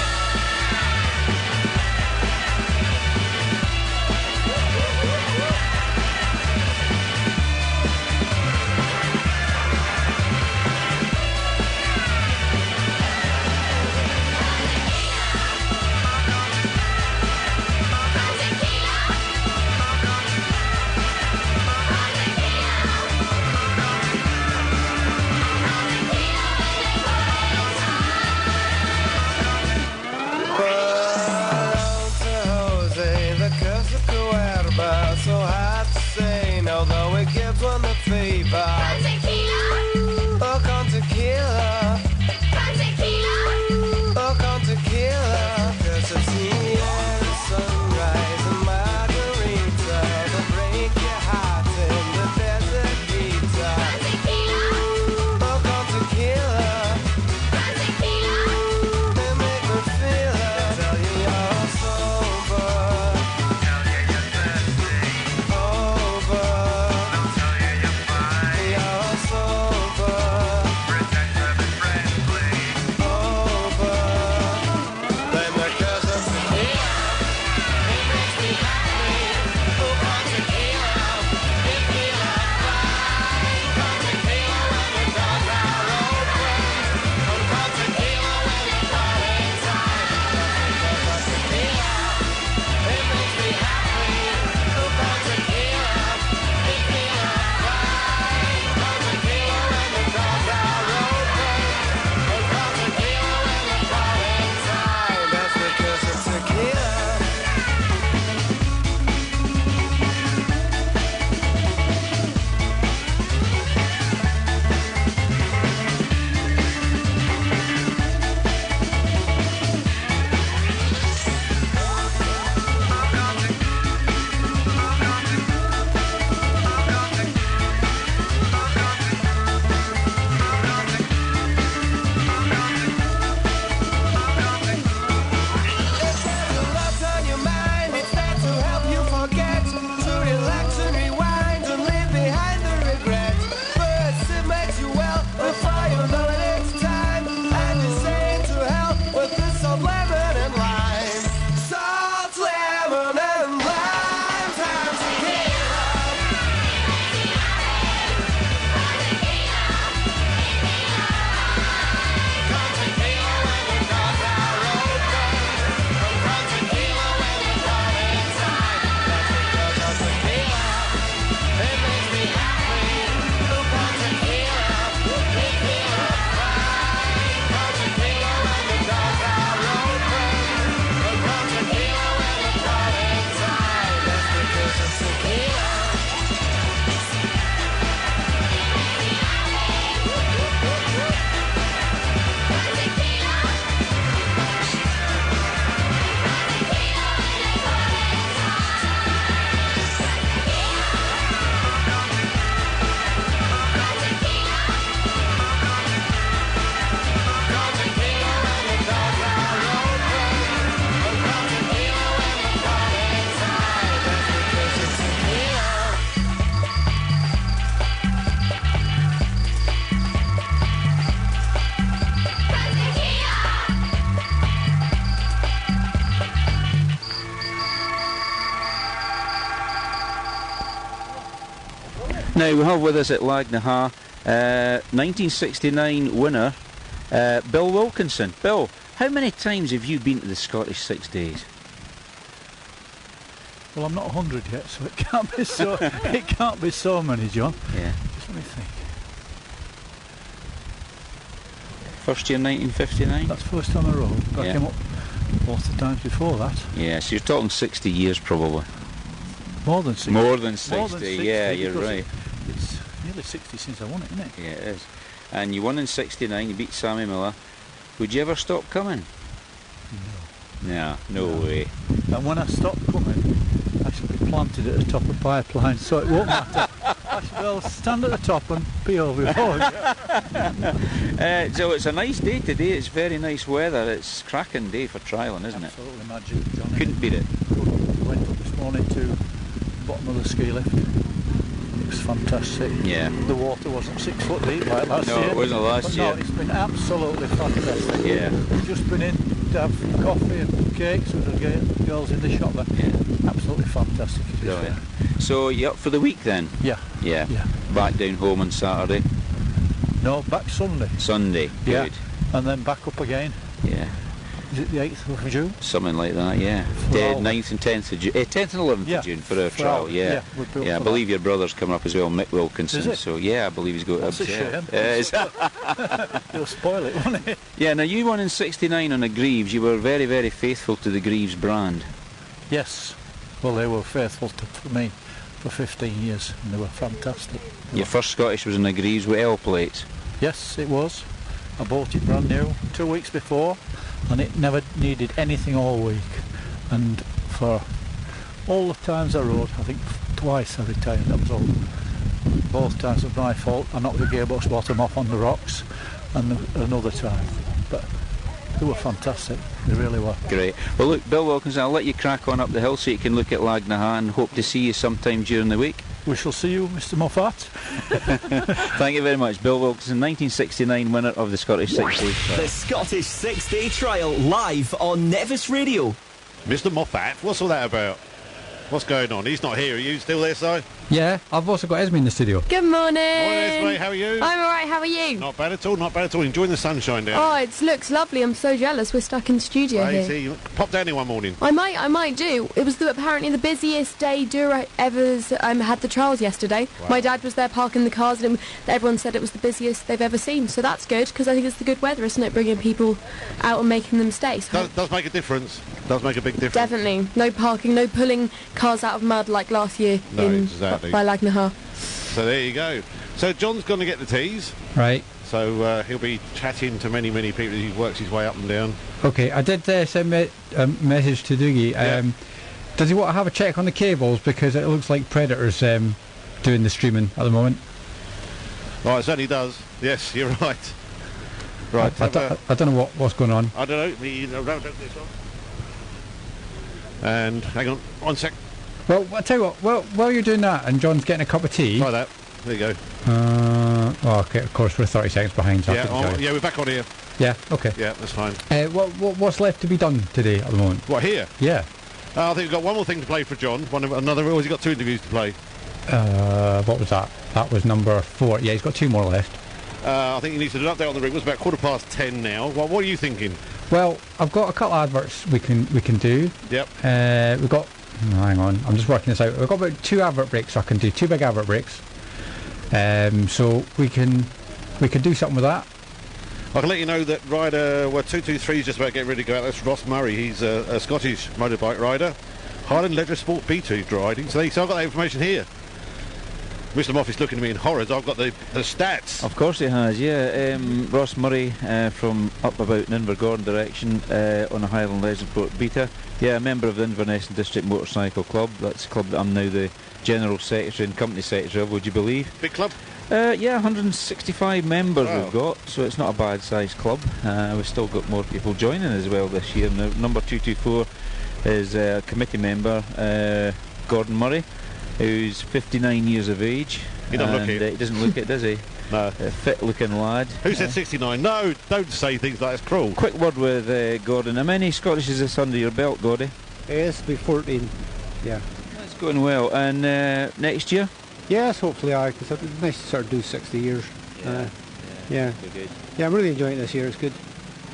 Now, we have with us at Lagnaha, 1969 winner, Bill Wilkinson. Bill, how many times have you been to the Scottish 6 Days? Well, I'm not 100 yet, so it can't be so. It can't be so many, John. Yeah. Just let me think. First year 1959? That's the first time I rode. But I came up lots of times before that. Yeah, so you're talking 60 years probably. More than 60. More than 60, More than 60, yeah, you're right. It's nearly 60 since I won it, isn't it? Yeah, it is. And you won in 69, you beat Sammy Miller. Would you ever stop coming? No. No way. And when I stop coming, I shall be planted at the top of pipeline, so it won't matter. I shall stand at the top and pee over before. So it's a nice day today, it's very nice weather, it's a cracking day for trialling, isn't Absolutely magic, Johnny. Couldn't beat it. Went up this morning to the bottom of the ski lift. It was fantastic. Yeah. The water wasn't 6 foot deep like last year. No, it wasn't last year. No, it's been absolutely fantastic. Yeah. We've just been in to have coffee and cakes with the girls in the shop there. Yeah. Absolutely fantastic. It is. Yeah. So you up for the week then? Yeah. Yeah. Yeah. Back down home on Saturday? No, back Sunday. Sunday, Yeah. good. And then back up again. Yeah. Is it the 8th of June? Something like that, yeah. 9th and 10th of June. 10th and 11th of June for our trial, yeah. I believe your brother's coming up as well, Mick Wilkinson. Is it? So yeah, I believe he's got That's a shame. He'll spoil it, won't he? Yeah, now you won in 69 on a Greaves. You were very, very faithful to the Greaves brand. Yes. Well, they were faithful to me for 15 years, and they were fantastic. Your first Scottish was in a Greaves with L plates. Yes, it was. I bought it brand new 2 weeks before, and it never needed anything all week. And for all the times I rode, I think twice I retired, that was all. Both times was my fault. I knocked the gearbox bottom off on the rocks, and another time. But they were fantastic, they really were. Great. Well look, Bill Wilkinson, I'll let you crack on up the hill so you can look at Lagnaha and hope to see you sometime during the week. We shall see you, Mr. Moffat. Thank you very much. Bill Wilkinson, 1969 winner of the Scottish 6 Day Trial. The Scottish 6 Day Trial live on Nevis Radio. Mr. Moffat, what's all that about? What's going on? He's not here. Are you still there, Si? Yeah, I've also got Esme in the studio. Good morning. Morning, Esme. How are you? I'm alright, how are you? Not bad at all, not bad at all. Enjoying the sunshine down. Oh, it looks lovely. I'm so jealous. We're stuck in studio Crazy. here. Pop down here one morning. I might do. It was apparently the busiest day Dura ever's had the trials yesterday. Wow. My dad was there parking the cars, and everyone said it was the busiest they've ever seen. So that's good, because I think it's the good weather, isn't it? Bringing people out and making them stay. So Does make a difference. Does make a big difference. definitely. No parking, no pulling cars out of mud like last year No, exactly. by Lagnaha. So there you go. So John's going to get the teas. Right. So he'll be chatting to many people as he works his way up and down. Okay, I did send a message to Doogie. Does he want to have a check on the cables, because it looks like Predator's doing the streaming at the moment? Right, it certainly does. Yes, you're right. Right. I don't know what's going on. I don't know. Don't this one. And hang on, 1 sec. Well, I'll tell you what, while you're doing that and John's getting a cup of tea... Try that. There you go. Okay, of course, we're 30 seconds behind, so Yeah, we're back on here. Yeah, okay. Yeah, that's fine. What's left to be done today at the moment? What, here? Yeah. I think we've got one more thing to play for John. Has he got 2 interviews to play? What was that? That was number 4. Yeah, he's got 2 more left. I think he needs to do an update on the rig. It's about 10:15 now. Well, what are you thinking? Well, I've got a couple of adverts we can do. Yep. We've got... hang on, I'm just working this out. We've got about 2 advert breaks I can do. 2 big advert breaks. So we can do something with that. I can let you know that rider 223 is just about getting ready to go out. That's Ross Murray. He's a Scottish motorbike rider. Highland Leisure Sport B2 riding. So I've got that information here. Mr. Moffat's looking at me in horrors. I've got the stats. Of course he has, yeah. Ross Murray from up about Invergordon direction on a Highland Leisure Sport Beta. Yeah, a member of the Inverness District Motorcycle Club. That's a club that I'm now the General Secretary and Company Secretary of, would you believe? Big club? Yeah, 165 members we've got, so it's not a bad sized club. We've still got more people joining as well this year. Now, number 224 is a committee member, Gordon Murray, who's 59 years of age. He doesn't look it. He doesn't look it, does he? No. A fit looking lad. Who said 69? No, don't say things like that. It's cruel. Quick word with Gordon. How many Scottish is this under your belt, Gordy? Yes, be 14. Yeah. That's going well. And next year? Yes, hopefully because it's nice to sort of do 60 years. Yeah. Good. Yeah, I'm really enjoying it this year. It's good.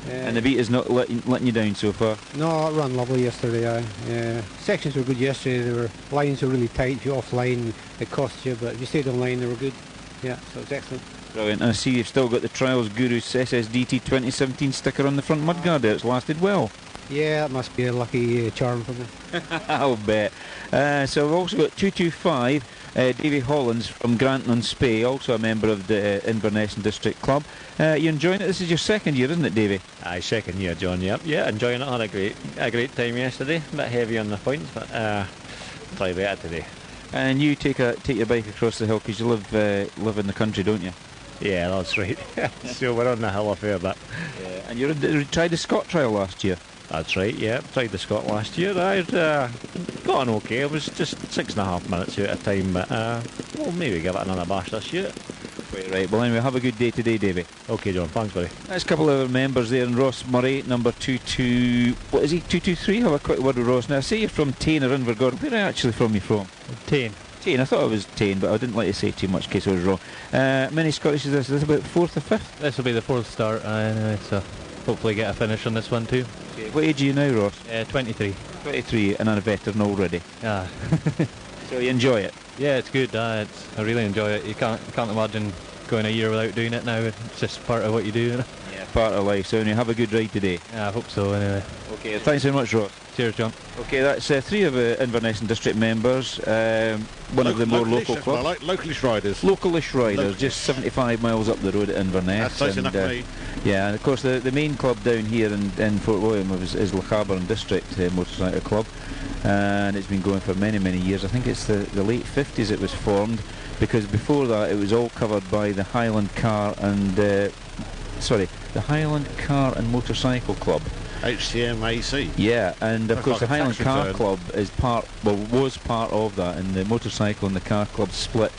And the beat is not letting you down so far? No, it ran lovely yesterday. Yeah. Sections were good yesterday. Lines were really tight. If you're offline, it cost you, but if you stayed online, they were good. Yeah, so it's excellent. Brilliant. And I see you've still got the Trials Gurus SSDT 2017 sticker on the front mudguard there. It's lasted well. Yeah, it must be a lucky charm for me. I'll bet. So we've also got 225, Davy Hollins from Granton-on-Spey, also a member of the Inverness and District Club. You enjoying it? This is your second year, isn't it, Davy? Aye, second year, John. Yep. Yeah, enjoying it. Had a great time yesterday. A bit heavy on the points, but try better today. And you take your bike across the hill because you live in the country, don't you? Yeah, that's right. So we're on the hill a fair bit. Yeah. And you tried the Scot Trial last year? That's right, yeah. Tried the Scot last year. I'd got on okay. It was just 6.5 minutes out of time, but we'll maybe give it another bash this year. Quite right. Well, anyway, have a good day today, Davy. Okay, John. Thanks, buddy. There's a couple of members there, and Ross Murray, number 223. Have a quick word with Ross. Now, I say you're from Tain or Invergordon. Where are you actually from? Tain. Tain. I thought it was Tain, but I didn't like to say too much in case I was wrong. Many Scottish is this? Is this about 4th or 5th? This will be the 4th start, anyway, so hopefully get a finish on this one too. Okay. What age are you now, Ross? 23. 23, and I'm a veteran already. Ah. So you enjoy it? Yeah, it's good. I really enjoy it. You can't imagine going a year without doing it now. It's just part of what you do. Yeah, part of life. So anyway, have a good ride today. Yeah, I hope so. Anyway. Okay, thanks very much, Ross. Cheers, John. Okay, that's 3 of Inverness and District members. One of the more local clubs. Localish riders. Localish riders, just 75 miles up the road at Inverness. That's enough for me. Yeah, and of course the main club down here in Fort William is Lochaber District Motorcycle Club, and it's been going for many years. I think it's the late 50s it was formed, because before that it was all covered by the Highland Car and Motorcycle Club. HCMAC. Yeah, and of course the Highland Car Club was part of that, and the motorcycle and the car club split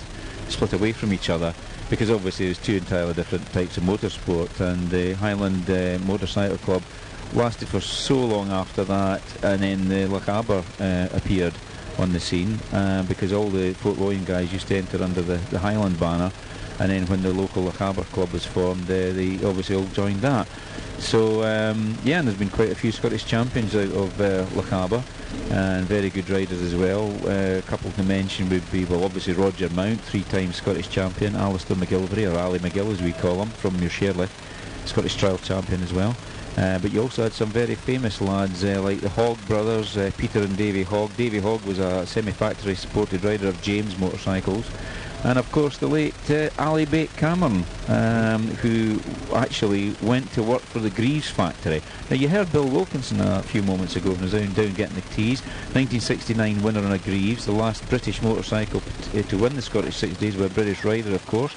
away from each other, because obviously there's 2 entirely different types of motorsport, and the Highland Motorcycle Club lasted for so long after that, and then the Lochaber appeared on the scene, because all the Fort William guys used to enter under the Highland banner, and then when the local Lochaber Club was formed, they obviously all joined that. So yeah, and there's been quite a few Scottish champions out of Lochaber, and very good riders as well. A couple to mention would be, well, obviously Roger Mount, 3-time Scottish champion, Alistair McGillivray, or Ali McGill as we call him, from Muirshirley, Scottish trial champion as well. But you also had some very famous lads like the Hogg brothers, Peter and Davy Hogg. Davy Hogg was a semi-factory supported rider of James Motorcycles. And of course the late Ali Bake Cameron, who actually went to work for the Greaves factory. Now you heard Bill Wilkinson a few moments ago when he was down getting the teas. 1969 winner on a Greaves, the last British motorcycle to win the Scottish 6 Days with a British rider, of course,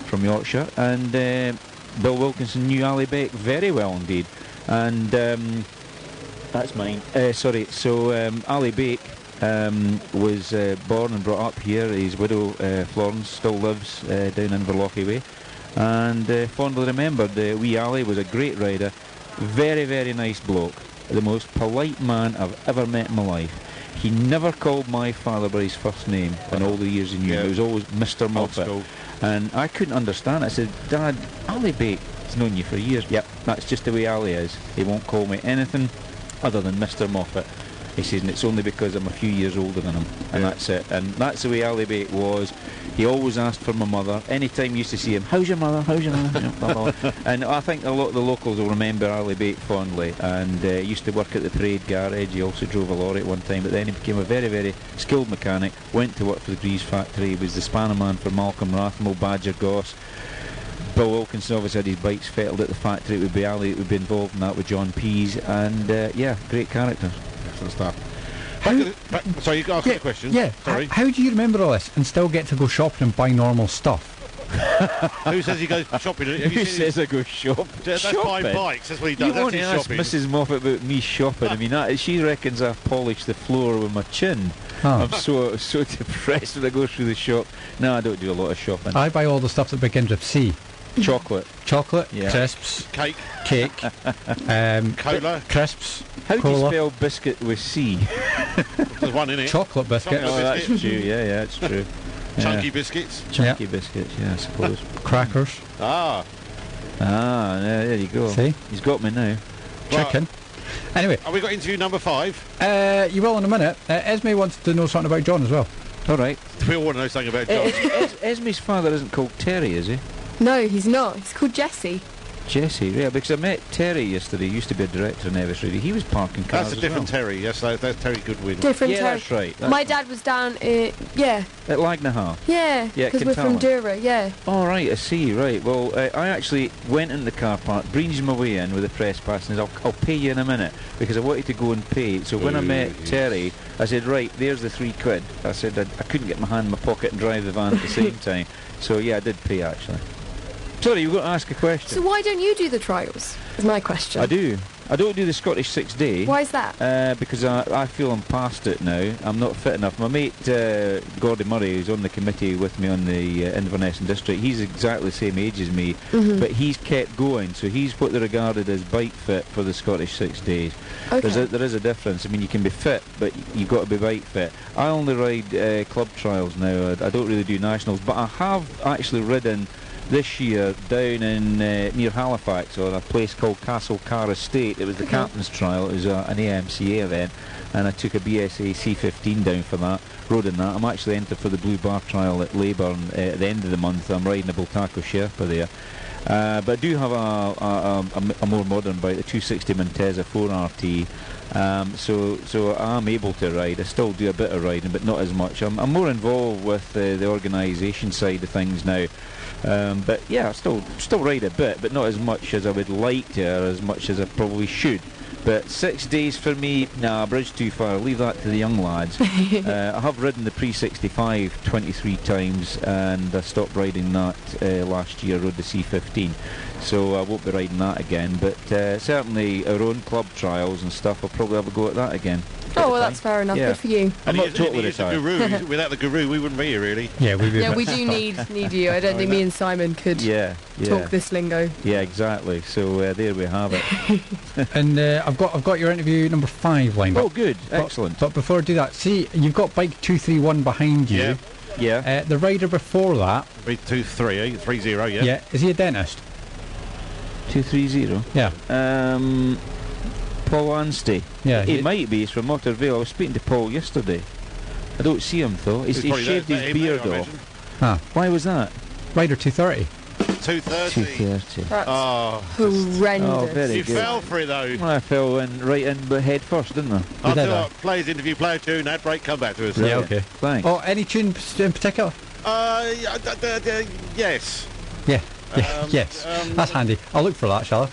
from Yorkshire. And Bill Wilkinson knew Ali Bake very well indeed. And that's mine. Ali Bake was born and brought up here. His widow Florence still lives down in Inverlochie way, and fondly remembered wee Ali was a great rider, very nice bloke, the most polite man I've ever met in my life. He never called my father by his first name in all the years he knew him. It was always Mr. Moffat, and I couldn't understand it. I said, Dad, Ali Bake has known you for years. Yep, that's just the way Ali is. He won't call me anything other than Mr. Moffat. He says, and it's only because I'm a few years older than him, and that's it. And that's the way Ali Bake was. He always asked for my mother. Anytime you used to see him, how's your mother? How's your mother? And I think a lot of the locals will remember Ali Bake fondly. And he used to work at the Parade Garage. He also drove a lorry at one time, but then he became a very skilled mechanic. Went to work for the Greaves factory. He was the spanner man for Malcolm Rathmell, Badger Goss. Bill Wilkinson obviously had his bikes fettled at the factory. It would be Ali that would be involved in that with John Pease, and yeah, great character. Excellent stuff. Sorry, you asked a question. Yeah. Sorry. How do you remember all this and still get to go shopping and buy normal stuff? Who says he goes shopping? Who says I go shopping? That's buying bikes. That's what he does. You That's want to his ask shopping. Mrs. Moffat about me shopping? I mean, she reckons I've polished the floor with my chin. Oh. I'm so depressed when I go through the shop. No, I don't do a lot of shopping. I buy all the stuff that begins with C. Chocolate, Yeah. Crisps, cake, cola, crisps. How cola. do you spell biscuit with C? There's one in it. Chocolate biscuit. Oh, that's true. Yeah, it's true. Chunky biscuits. Chunky biscuits, yeah, I suppose. Crackers. There you go. See? He's got me now. Chicken. Anyway. Have we got interview number 5? You will in a minute. Esme wants to know something about John as well. All right. We all want to know something about John. Esme's father isn't called Terry, is he? No, he's not. He's called Jesse. Jesse, yeah, because I met Terry yesterday. He used to be a director in Nevis Radio. He was parking cars. That's a different Terry. Yes, that's Terry Goodwin. Different yeah, Terry. that's right. My dad was down, At Lagnahar. Yeah, because we're from Dura, yeah. Oh, right, I see, right. Well, I actually went in the car park, breezed my way in with a press pass, and said, I'll pay you in a minute, because I wanted to go and pay. So when I met Terry, I said, right, there's the £3. I said I couldn't get my hand in my pocket and drive the van at the same time. So, yeah, I did pay, actually. Sorry, you were going to ask a question. So why don't you do the trials, is my question. I do. I don't do the Scottish 6 day. Why is that? Because I feel I'm past it now. I'm not fit enough. My mate Gordon Murray, who's on the committee with me on the Inverness and District, he's exactly the same age as me, but he's kept going, so he's what they regarded as bike fit for the Scottish 6 days. Okay. There is a difference. I mean, you can be fit, but you've got to be bike fit. I only ride club trials now. I don't really do nationals, but I have actually ridden this year down in near Halifax on a place called Castle Car Estate. It was the captain's trial. It was an AMCA event, and I took a BSA C15 down for that, rode in that. I'm actually entered for the Blue Bar trial at Leyburn at the end of the month. I'm riding a Bultaco Sherpa there. But I do have a more modern bike, the 260 Monteza 4RT. So I'm able to ride. I still do a bit of riding, but not as much. I'm more involved with the organisation side of things now. But yeah, I still ride a bit, but not as much as I would like to, or as much as I probably should. But 6 days for me, nah, bridge too far. I'll leave that to the young lads. I have ridden the pre-65 23 times, and I stopped riding that last year. I rode the C15, so I won't be riding that again. But certainly our own club trials and stuff, I'll probably have a go at that again. Oh, well, that's fair enough. Yeah. Good for you. I'm not totally retired. Without the guru, we wouldn't be here, really. Yeah, we do need you. I don't think me and Simon could talk this lingo. Yeah, exactly. So there we have it. And I've got your interview number 5 lined up. Oh, good. Excellent. But before I do that, see, you've got bike 231 behind you. Yeah. The rider before that. 230, yeah. Yeah. Is he a dentist? 230? Yeah. Paul Anstey. Yeah. He might be. He's from Mottervale. I was speaking to Paul yesterday. I don't see him though. He shaved his beard off. Ah. Why was that? Rider 230. 230. That's Oh, horrendous. very You good. fell for it though. Well, I fell right in head first, didn't I? I'll tell you what, play his interview, play a tune, ad break, come back to us. Yeah, okay. Thanks. Oh, any tune in particular? Yes. Yeah. Yes. That's handy. I'll look for that, shall I?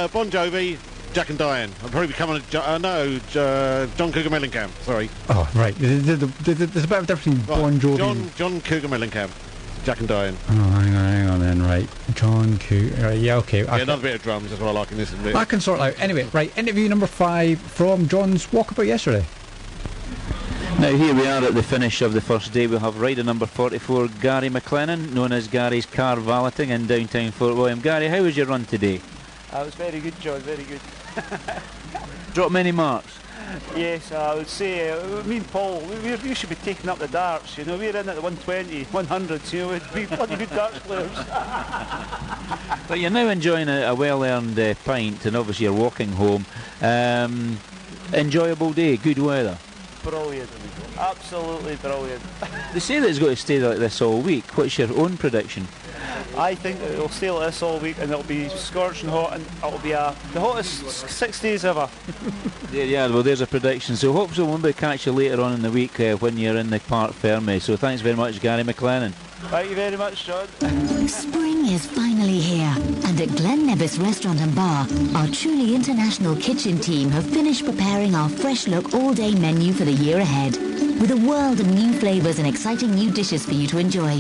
Bon Jovi, Jack and Diane. I'll probably become John Cougar Mellencamp. Sorry. Oh, right. There's a bit of difference between Bon Jovi. John Cougar Mellencamp, Jack and Diane. Oh, hang on then. Right. John Cougar. Yeah, okay. Yeah, another bit of drums. That's what I like in this bit. I can sort it out. Anyway, right. Interview number 5 from John's walkabout yesterday. Now here we are at the finish of the first day. We have rider number 44, Gary McLennan, known as Gary's Car Valeting in downtown Fort William. Gary, how was your run today? It was very good, John, very good. Drop many marks? Yes, I would say, me and Paul, we should be taking up the darts, you know, we're in at the 120, 100s, you know, we'd be bloody good darts players. But you're now enjoying a well-earned pint, and obviously you're walking home. Enjoyable day, good weather. Brilliant, absolutely brilliant. They say that it's going to stay like this all week. What's your own prediction? I think that it'll stay like this all week, and it'll be scorching hot, and it'll be the hottest 6 days ever. Yeah, well, there's a prediction. So hopefully we'll maybe catch you later on in the week when you're in the Park Ferme. So thanks very much, Gary McLennan. Thank you very much, John. Spring is finally here, and at Glen Nevis Restaurant and Bar, our truly international kitchen team have finished preparing our fresh look all-day menu for the year ahead, with a world of new flavours and exciting new dishes for you to enjoy.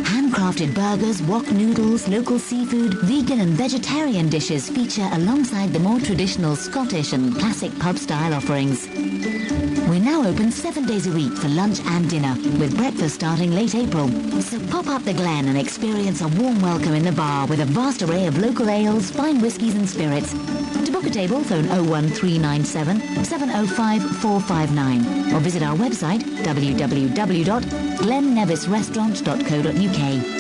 Hand Handcrafted burgers, wok noodles, local seafood, vegan and vegetarian dishes feature alongside the more traditional Scottish and classic pub-style offerings. We're now open 7 days a week for lunch and dinner, with breakfast starting late April. So pop up the Glen and experience a warm welcome in the bar with a vast array of local ales, fine whiskies and spirits. To book a table, phone 01397 705 459 or visit our website www.glennevisrestaurant.co.uk.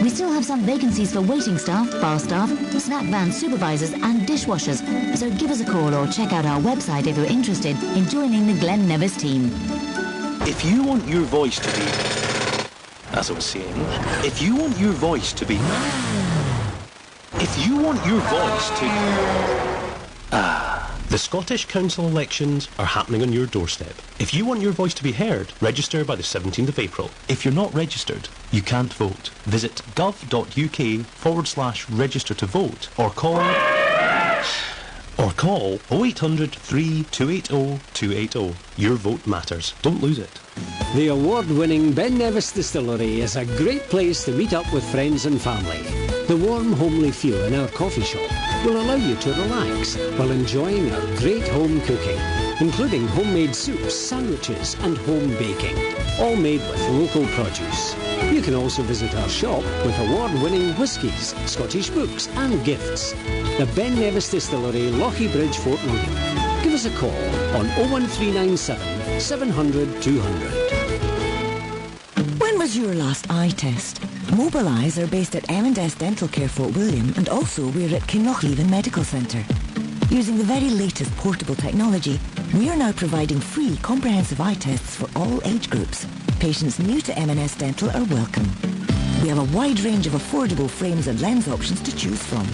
We still have some vacancies for waiting staff, bar staff, snack van supervisors and dishwashers, so give us a call or check out our website if you're interested in joining the Glen Nevis team. If you want your voice to be... As I was saying, if you want your voice to be... If you want your voice to... The Scottish Council elections are happening on your doorstep. If you want your voice to be heard, register by the 17th of April. If you're not registered, you can't vote. Visit gov.uk/register to vote or call 0800 3280 280. Your vote matters. Don't lose it. The award-winning Ben Nevis Distillery is a great place to meet up with friends and family. The warm, homely feel in our coffee shop will allow you to relax while enjoying our great home cooking, including homemade soups, sandwiches and home baking, all made with local produce. You can also visit our shop with award-winning whiskies, Scottish books and gifts. The Ben Nevis Distillery, Lochie Bridge, Fort William. Give us a call on 01397 700 200. When was your last eye test? Mobilise are based at M&S Dental Care Fort William, and also we're at Kinlochleven Medical Centre. Using the very latest portable technology, we are now providing free comprehensive eye tests for all age groups. Patients new to M&S Dental are welcome. We have a wide range of affordable frames and lens options to choose from.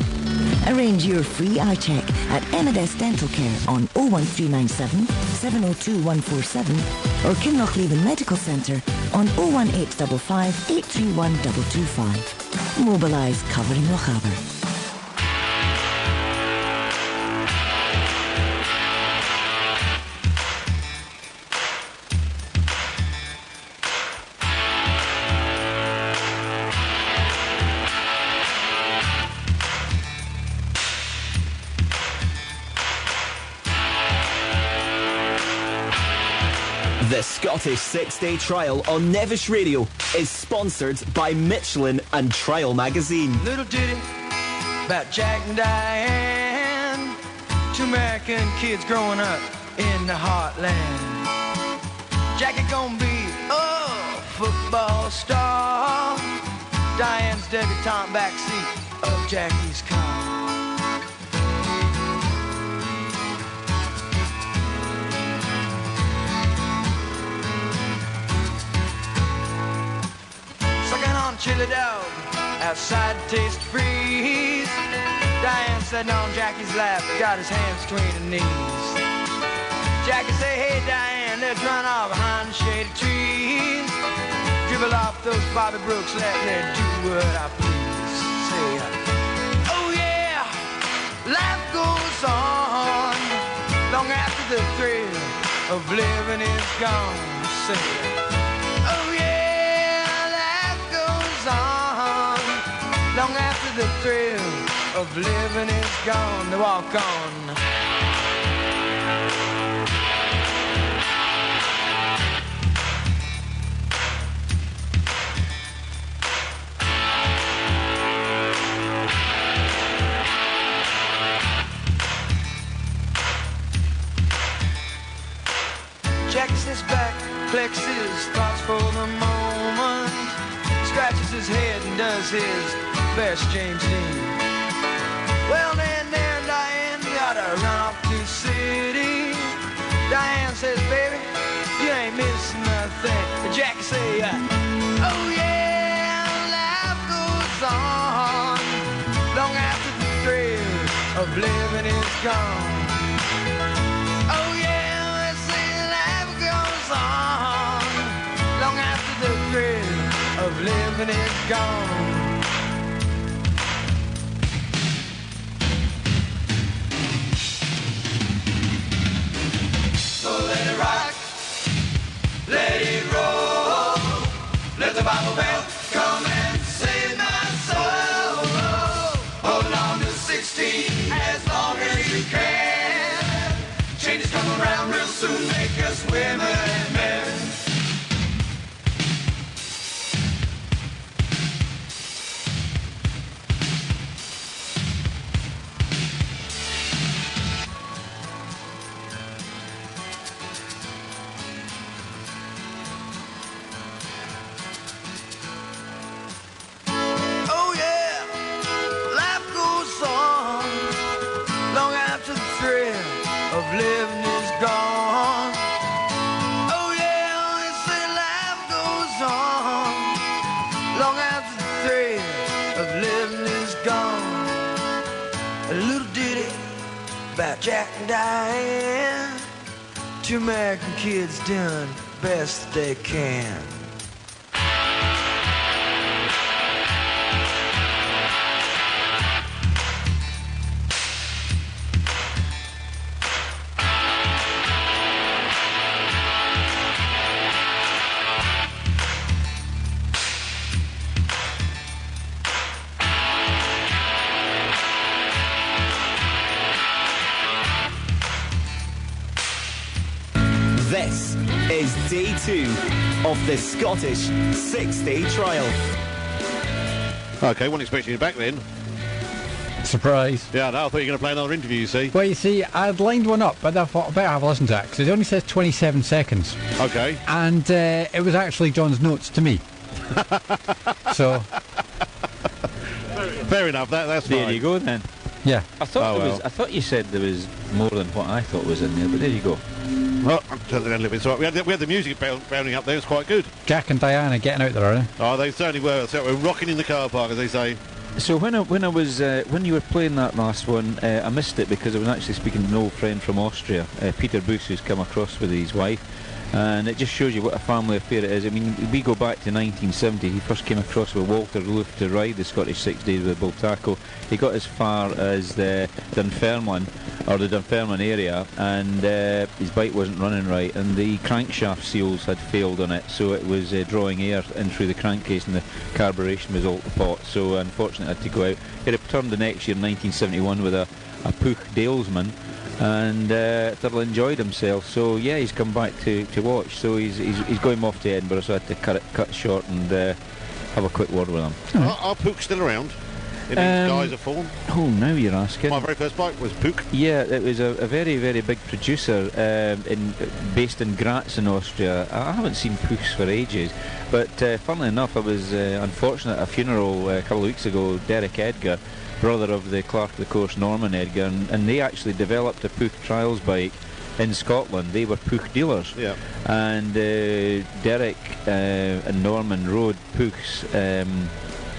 Arrange your free eye check at M&S Dental Care on 01397 702 147 or Kinlochleven Medical Centre on 01855 831 225. Mobilise, covering Lochaber. The Scottish 6-day trial on Nevis Radio is sponsored by Michelin and Trial Magazine. Little ditty about Jack and Diane, two American kids growing up in the heartland. Jackie gonna be a football star, Diane's debutante backseat of Jackie's car. Chili dog, outside taste freeze. Diane sitting on Jackie's lap, got his hands between her knees. Jackie say, hey Diane, let's run off behind the shady trees. Dribble off those Bobby Brooks, let me do what I please. Say, oh yeah, life goes on long after the thrill of living is gone. Say, oh yeah, on long after the thrill of living is gone. They walk on. Jackie sits back, collects his thoughts for the moment, scratches his head and does his best James Dean. Well, then there, Diane, gotta run off to the city. Diane says, baby, you ain't missing nothing. Jackie say, oh yeah, life goes on long after the thrill of living is gone. Oh yeah, I say life goes on long after the thrill of living is gone. So let it rock, let it roll, let the Bible Belt come and sing. living is gone. Oh yeah, they say life goes on long after the thrill of living is gone. A little ditty about Jack and Diane. Two American kids doing the best they can. This is day 2 of the Scottish 6-day trial. Okay, wasn't expecting you back then. Surprise. Yeah, no, I thought you were going to play another interview, you see. Well, you see, I'd lined one up, but I thought I better have a listen to it, because it only says 27 seconds. Okay. And it was actually John's notes to me. So... Fair enough, that's fine. There you go, then. Yeah. I thought you said there was more than what I thought was in there, but there you go. Well, I'm turning down a little bit. So we had the music bounding up there. It's quite good. Jack and Diana getting out there, are they? Oh, they certainly were. So we're rocking in the car park, as they say. So when you were playing that last one, I missed it because I was actually speaking to an old friend from Austria, Peter Boos, who's come across with his wife. And it just shows you what a family affair it is. I mean, we go back to 1970. He first came across with Walter Loof to ride the Scottish 6 Days with Bultaco. He got as far as the Dunfermline, or the Dunfermline area, and his bike wasn't running right, and the crankshaft seals had failed on it, so it was drawing air in through the crankcase, and the carburation was all to pot. So unfortunately, I had to go out. He returned the next year, in 1971, with a Puch Dalesman, and thoroughly enjoyed himself. So yeah, he's come back to watch. So he's going off to Edinburgh, so I had to cut short and have a quick word with him. Are Puch still around in its guise of form? Oh, now you're asking. My very first bike was Puch. Yeah, it was a very, very big producer based in Graz in Austria. I haven't seen Puchs for ages, but funnily enough, I was unfortunate at a funeral a couple of weeks ago. Derek Edgar, brother of the clerk of the course Norman Edgar, and they actually developed a Puch trials bike in Scotland. They were Puch dealers. Yeah. And Derek and Norman rode Puchs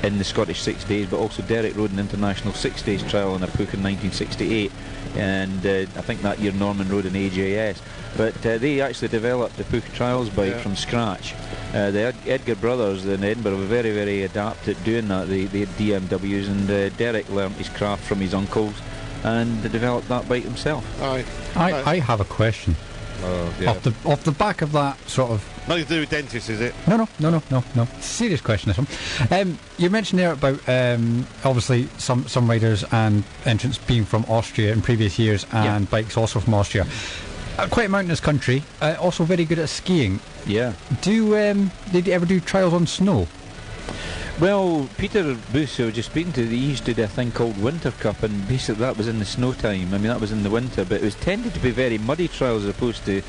in the Scottish 6 Days, but also Derek rode an international 6 days trial in a Puch in 1968, and I think that year Norman rode an AJS. But they actually developed a Puch trials bike from scratch. The Edgar brothers in Edinburgh were very, very adept at doing that. They had DMWs, and Derek learnt his craft from his uncles and developed that bike himself. I have a question. Oh, yeah. Off the back of that sort of... Nothing to do with dentists, is it? No. Serious question, this one. You mentioned there about obviously some riders and entrants being from Austria in previous years, and bikes also from Austria. Quite a mountainous country, also very good at skiing. Yeah. Did you ever do trials on snow? Well, Peter Boos, who I was just speaking to, he used to do a thing called Winter Cup, and basically that was in the snow time. I mean, that was in the winter, but it was tended to be very muddy trials as opposed to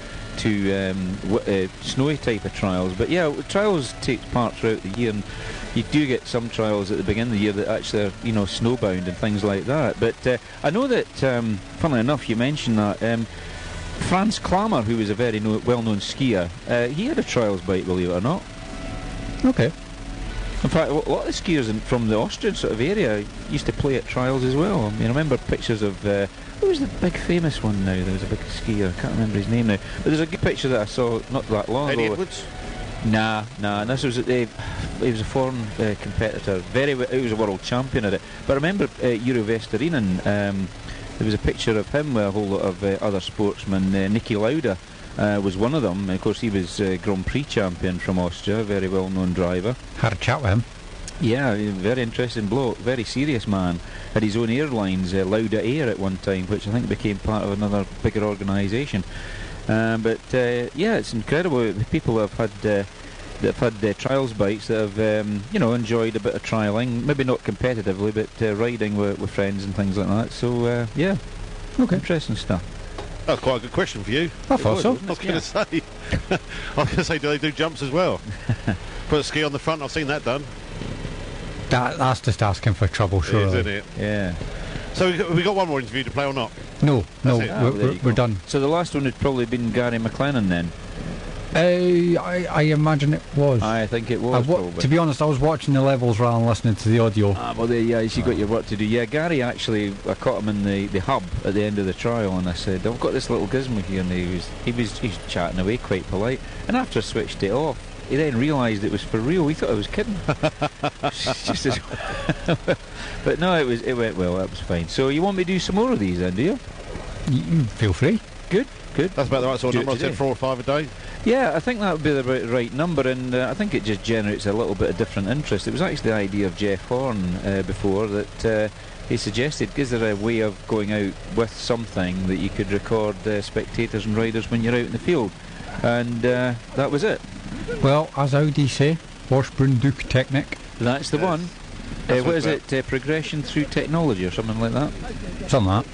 snowy type of trials. But yeah, trials take part throughout the year, and you do get some trials at the beginning of the year that actually are, snowbound and things like that. But I know that, funnily enough, you mentioned that Franz Klammer, who was a very well-known skier, he had a trials bike, believe it or not. Okay. In fact, a lot of the skiers from the Austrian sort of area used to play at trials as well. I mean, I remember pictures of who was the big famous one now? There was a big skier, I can't remember his name now, but there's a good picture that I saw not that long ago. Eddie Edwards? Nah, this was he was a foreign competitor. He was a world champion at it. But I remember Euro Vesterinen, there was a picture of him with a whole lot of other sportsmen. Niki Lauda was one of them. And of course, he was Grand Prix champion from Austria, a very well-known driver. Had a chat with him. Yeah, very interesting bloke, very serious man. Had his own airlines, Lauda Air, at one time, which I think became part of another bigger organisation. But yeah, it's incredible the people that have had trials bikes that have enjoyed a bit of trialling, maybe not competitively, but riding with friends and things like that. So yeah, okay, interesting stuff. That's quite a good question for you. I thought so. I was going to say, do they do jumps as well? Put a ski on the front. I've seen that done. That's just asking for trouble, surely. Isn't it? Yeah. So we got one more interview to play or not? No, we're done. So the last one had probably been Gary McLennan then? I imagine it was. I think it was, probably. To be honest, I was watching the levels rather than listening to the audio. Well, there, yeah, you got your work to do. Yeah, Gary actually, I caught him in the hub at the end of the trial, and I said, I've got this little gizmo here, and he was chatting away, quite polite. And after I switched it off, he then realised it was for real. He thought I was kidding. Just as but no, it went well. That was fine. So you want me to do some more of these then, do you? Feel free. Good. That's about the right sort of number. I said 4 or 5 a day. Yeah, I think that would be the right number, and I think it just generates a little bit of different interest. It was actually the idea of Jeff Horn before that he suggested, is there a way of going out with something that you could record spectators and riders when you're out in the field? And that was it. Well, as Audi say, Vorsprung Technic. That's the one. What is it? Progression through technology or something like that? Something like that.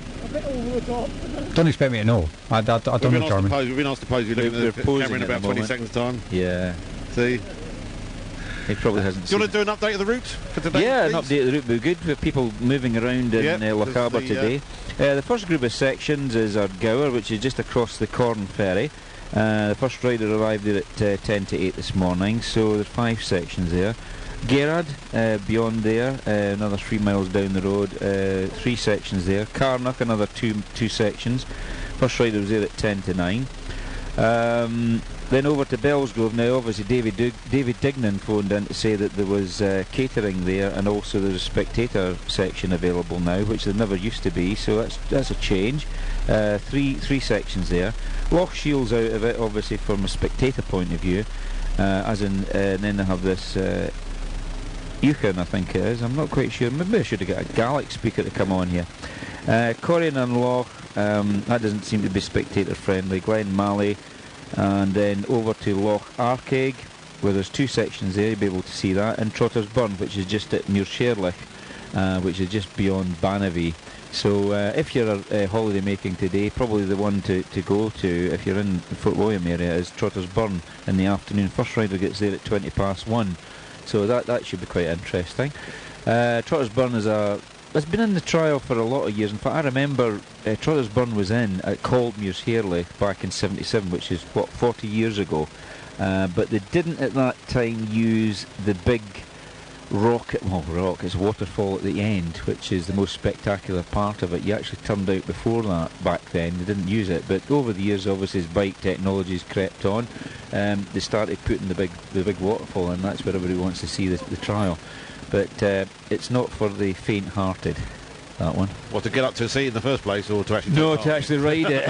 Don't expect me to know. I don't know German. We've been asked to pose. You're looking at the camera in about 20 seconds' time. Yeah. See? He probably hasn't. Do you want to do an update of the route for today? Yeah, please? an update of the route would be good with people moving around in Loch Harbour today. The first group of sections is our Gower, which is just across the Corn Ferry. The first rider arrived there at 10 to 8 this morning, so there's 5 sections there. Gerard, beyond there, another 3 miles down the road, 3 sections there. Carnock, another two sections. First rider was there at 10 to 9. Then over to Bellsgrove. Now obviously David Dignan phoned in to say that there was catering there, and also there's a spectator section available now, which there never used to be, so that's a change. Three sections there. Loch Shields out of it, obviously from a spectator point of view, and then they have this Yukon, I think it is. I'm not quite sure. Maybe I should have got a Gaelic speaker to come on here. Corrigan and Loch, that doesn't seem to be spectator friendly. Glen Malley, and then over to Loch Arkaig, where there's 2 sections there, you'll be able to see that, and Trotter's Burn, which is just at Muirsherlich, which is just beyond Banavie. So if you're holiday making today, probably the one to go to if you're in the Fort William area is Trotter's Burn in the afternoon. First rider gets there at 20 past 1. So that should be quite interesting. Trotter's Burn it's been in the trial for a lot of years. In fact, I remember Trotter's Burn was called Muirsherlich back in '77, which is 40 years ago. But they didn't at that time use the big it's a waterfall at the end, which is the most spectacular part of it. You actually turned out before that back then. They didn't use it, but over the years, obviously, as bike technologies crept on, they started putting the big waterfall, and that's where everybody wants to see the trial. But it's not for the faint-hearted, that one. What, to get up to see it in the first place, or to actually? No, to actually ride it.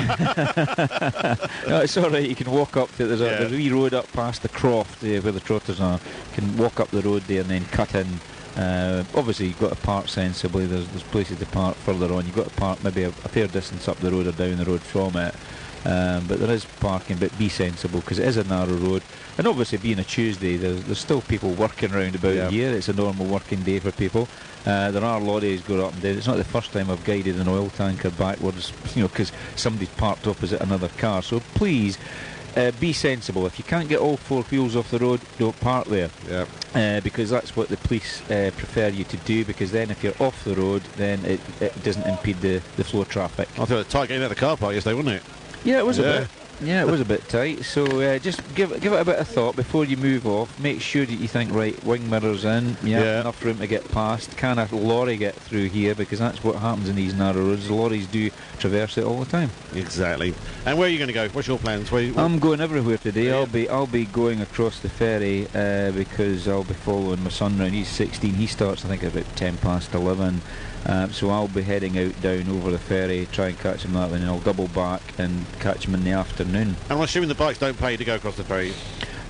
No, it's all right. You can walk up to there's a wee road up past the croft where the trotters are. You can walk up the road there and then cut in. Obviously, you've got to park sensibly. There's places to park further on. You've got to park maybe a fair distance up the road or down the road from it. But there is parking, but be sensible because it is a narrow road. And obviously, being a Tuesday, there's still people working around about here. It's a normal working day for people. There are lorries going up and down. It's not the first time I've guided an oil tanker backwards, because somebody's parked opposite another car. So please be sensible. If you can't get all 4 wheels off the road, don't park there. Because that's what the police prefer you to do, because then if you're off the road, then it doesn't impede the flow of traffic. I thought it was tight getting out of the car park yesterday, wasn't it? Yeah, it was a bit. Yeah, it was a bit tight. So just give it a bit of thought before you move off. Make sure that you think, right, wing mirrors in, enough room to get past. Can a lorry get through here? Because that's what happens in these narrow roads. The lorries do traverse it all the time. Exactly. And where are you going to go? What's your plans? I'm going everywhere today. I'll be going across the ferry because I'll be following my son round. He's 16. He starts, I think, about 10 past 11. So I'll be heading out down over the ferry, try and catch him that way, and I'll double back and catch him in the afternoon. And I'm assuming the bikes don't pay to go across the ferry?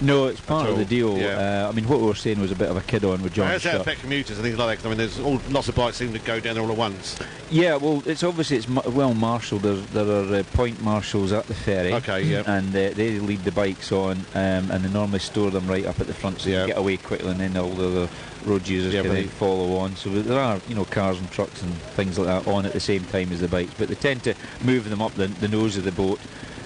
No, it's part of the deal. I mean, what we were saying was a bit of a kid on with John. How does that affect commuters and things like that? 'Cause I mean, there's lots of bikes seem to go down there all at once. Yeah, well, it's well marshalled. There are point marshals at the ferry. Okay, yeah. And they lead the bikes on, and they normally store them right up at the front so you can get away quickly, and then all the other road users can then follow on. So there are, cars and trucks and things like that on at the same time as the bikes, but they tend to move them up the nose of the boat.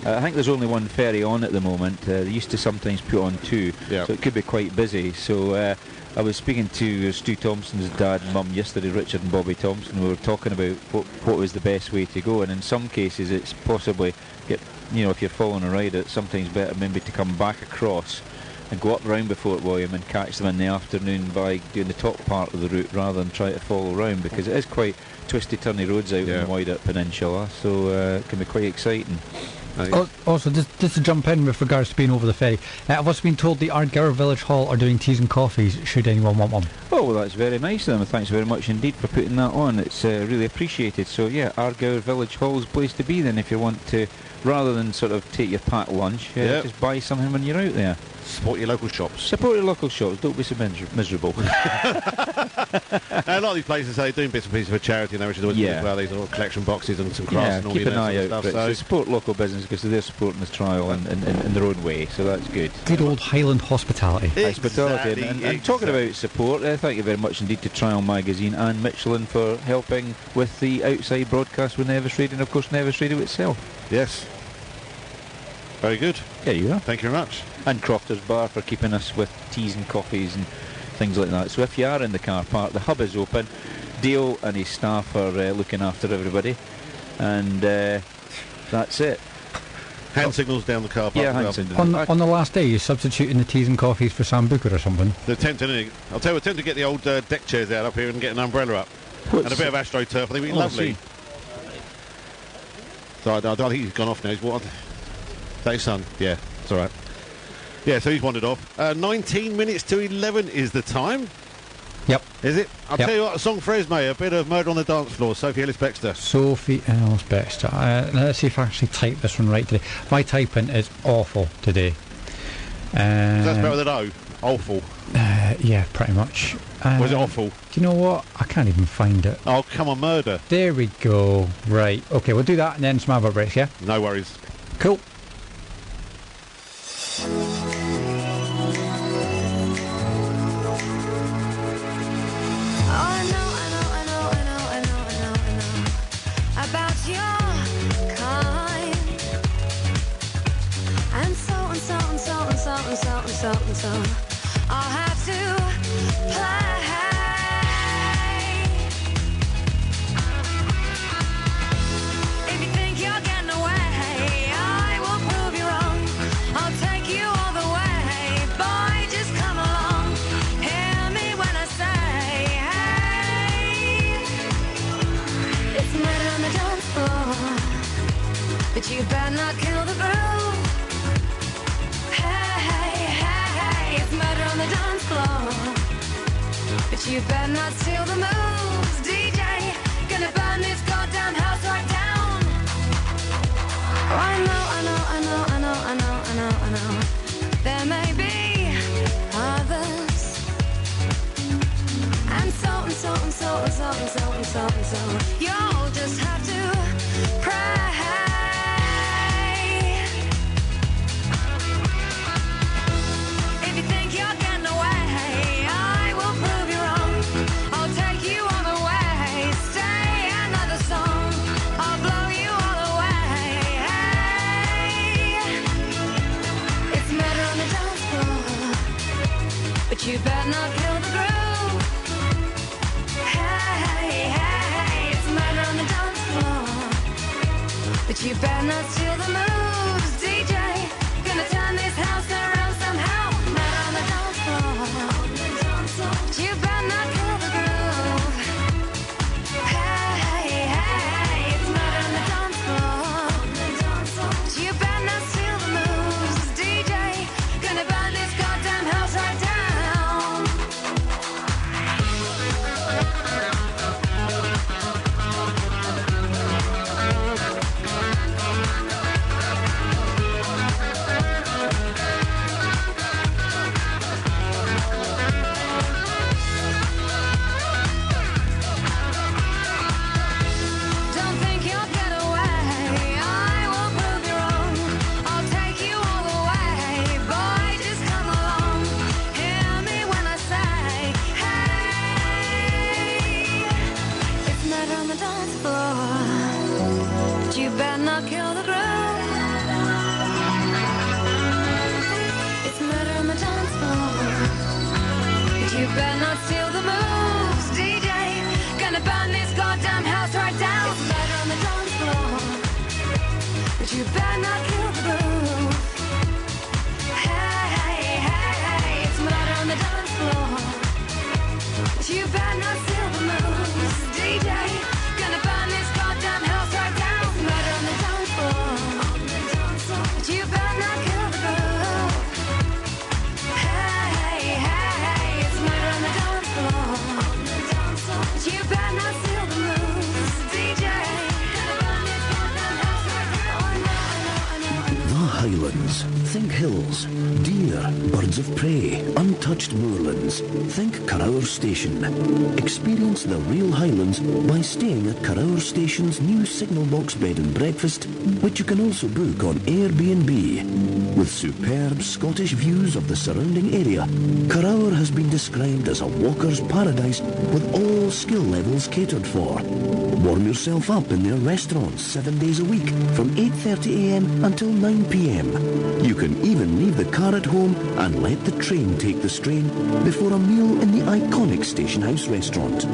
I think there's only 1 ferry on at the moment. They used to sometimes put on 2, so it could be quite busy. So I was speaking to Stu Thompson's dad and mum yesterday, Richard and Bobby Thompson. We were talking about what was the best way to go, and in some cases it's possibly if you're following a ride, it's sometimes better maybe to come back across and go up round before William and catch them in the afternoon by doing the top part of the route rather than try to follow round, because it is quite twisty turny roads out in the Wide Peninsula, so it can be quite exciting. Also, just to jump in with regards to being over the ferry, I've also been told the Ardgour Village Hall are doing teas and coffees should anyone want one. Oh, well, that's very nice of them. Thanks very much indeed for putting that on. It's really appreciated. So yeah, Ardgour Village Hall's the place to be then if you want to, rather than sort of take your packed lunch, just buy something when you're out there. Support your local shops. Support your local shops. Don't be so miserable. A lot of these places they're doing bits and pieces for charity and everything as well. These little collection boxes and some crafts and all keep an eye out stuff. for it. So support local business because they're supporting this trial in their own way. So that's good. Good old Highland hospitality. Hospitality. And talking about support, thank you very much indeed to Trial Magazine and Michelin for helping with the outside broadcast with Nevis Radio and of course Nevis Radio itself. Yes. Very good. There you are. Thank you very much. And Crofter's Bar for keeping us with teas and coffees and things like that. So if you are in the car park, the hub is open. Dale and his staff are looking after everybody, and that's it. Hand signals down the car park. Yeah, hand signals. On the last day, you're substituting the teas and coffees for Sam Booker or something? I'll tell you, we're tempted to get the old deck chairs out up here and get an umbrella up. And a bit of AstroTurf. I think it'd be lovely. So I think he's gone off now. That's son. Yeah, it's all right. Yeah, so he's wandered off. 19 minutes to 11 is the time. Yep. Is it? I'll tell you what, a song for Esme, a bit of Murder on the Dance Floor, Sophie Ellis-Bextor. Sophie Ellis-Bextor. Let's see if I actually type this one right today. My typing is awful today. That's better than awful. Yeah, pretty much. Was it awful? Do you know what? I can't even find it. Oh, come on, Murder. There we go. Right. Okay, we'll do that and then some other breaks, yeah? No worries. Cool. So I'll have to play. If you think you're getting away, I will prove you wrong. I'll take you all the way. Boy, just come along. Hear me when I say, hey. It's murder on the dance floor, but you better not kill the groove. On the dance floor, but you better not steal the moves, DJ. Gonna burn this goddamn house right down. Oh, I know. There may be others, and so. You'll just have to pray. You better not kill the groove. Hey, it's murder on the dance floor, but you better not steal the moves, DJ. Gonna turn this house around somehow. Murder on the dance floor, but you better not kill the groove. Hey, it's murder on the dance floor, but you better not steal the moves, DJ. Gonna burn this goddamn house right down. You better not kill the groove. It's murder on the dance floor, but you better but you better not kill the groove. Hey, hey, hey, it's murder on the dance floor, but you better not steal the moves. DJ, gonna burn this goddamn house right down. It's murder on the dance floor, but you better not kill the groove. Hey, hey, it's murder on the dance floor, but you better not steal the moves. DJ, gonna burn this goddamn house right down. The Highlands. Think hills, deer, birds of prey, untouched moorlands. Think Carrower Station. Experience the real Highlands by staying at Carrower Station's new signal box bed and breakfast, which you can also book on Airbnb. With superb Scottish views of the surrounding area, Carrower has been described as a walker's paradise with all skill levels catered for. Warm yourself up in their restaurants 7 days a week from 8:30 a.m. until 9 p.m. You can even leave the car at home and let the train take the strain before a meal in the iconic Station House restaurant.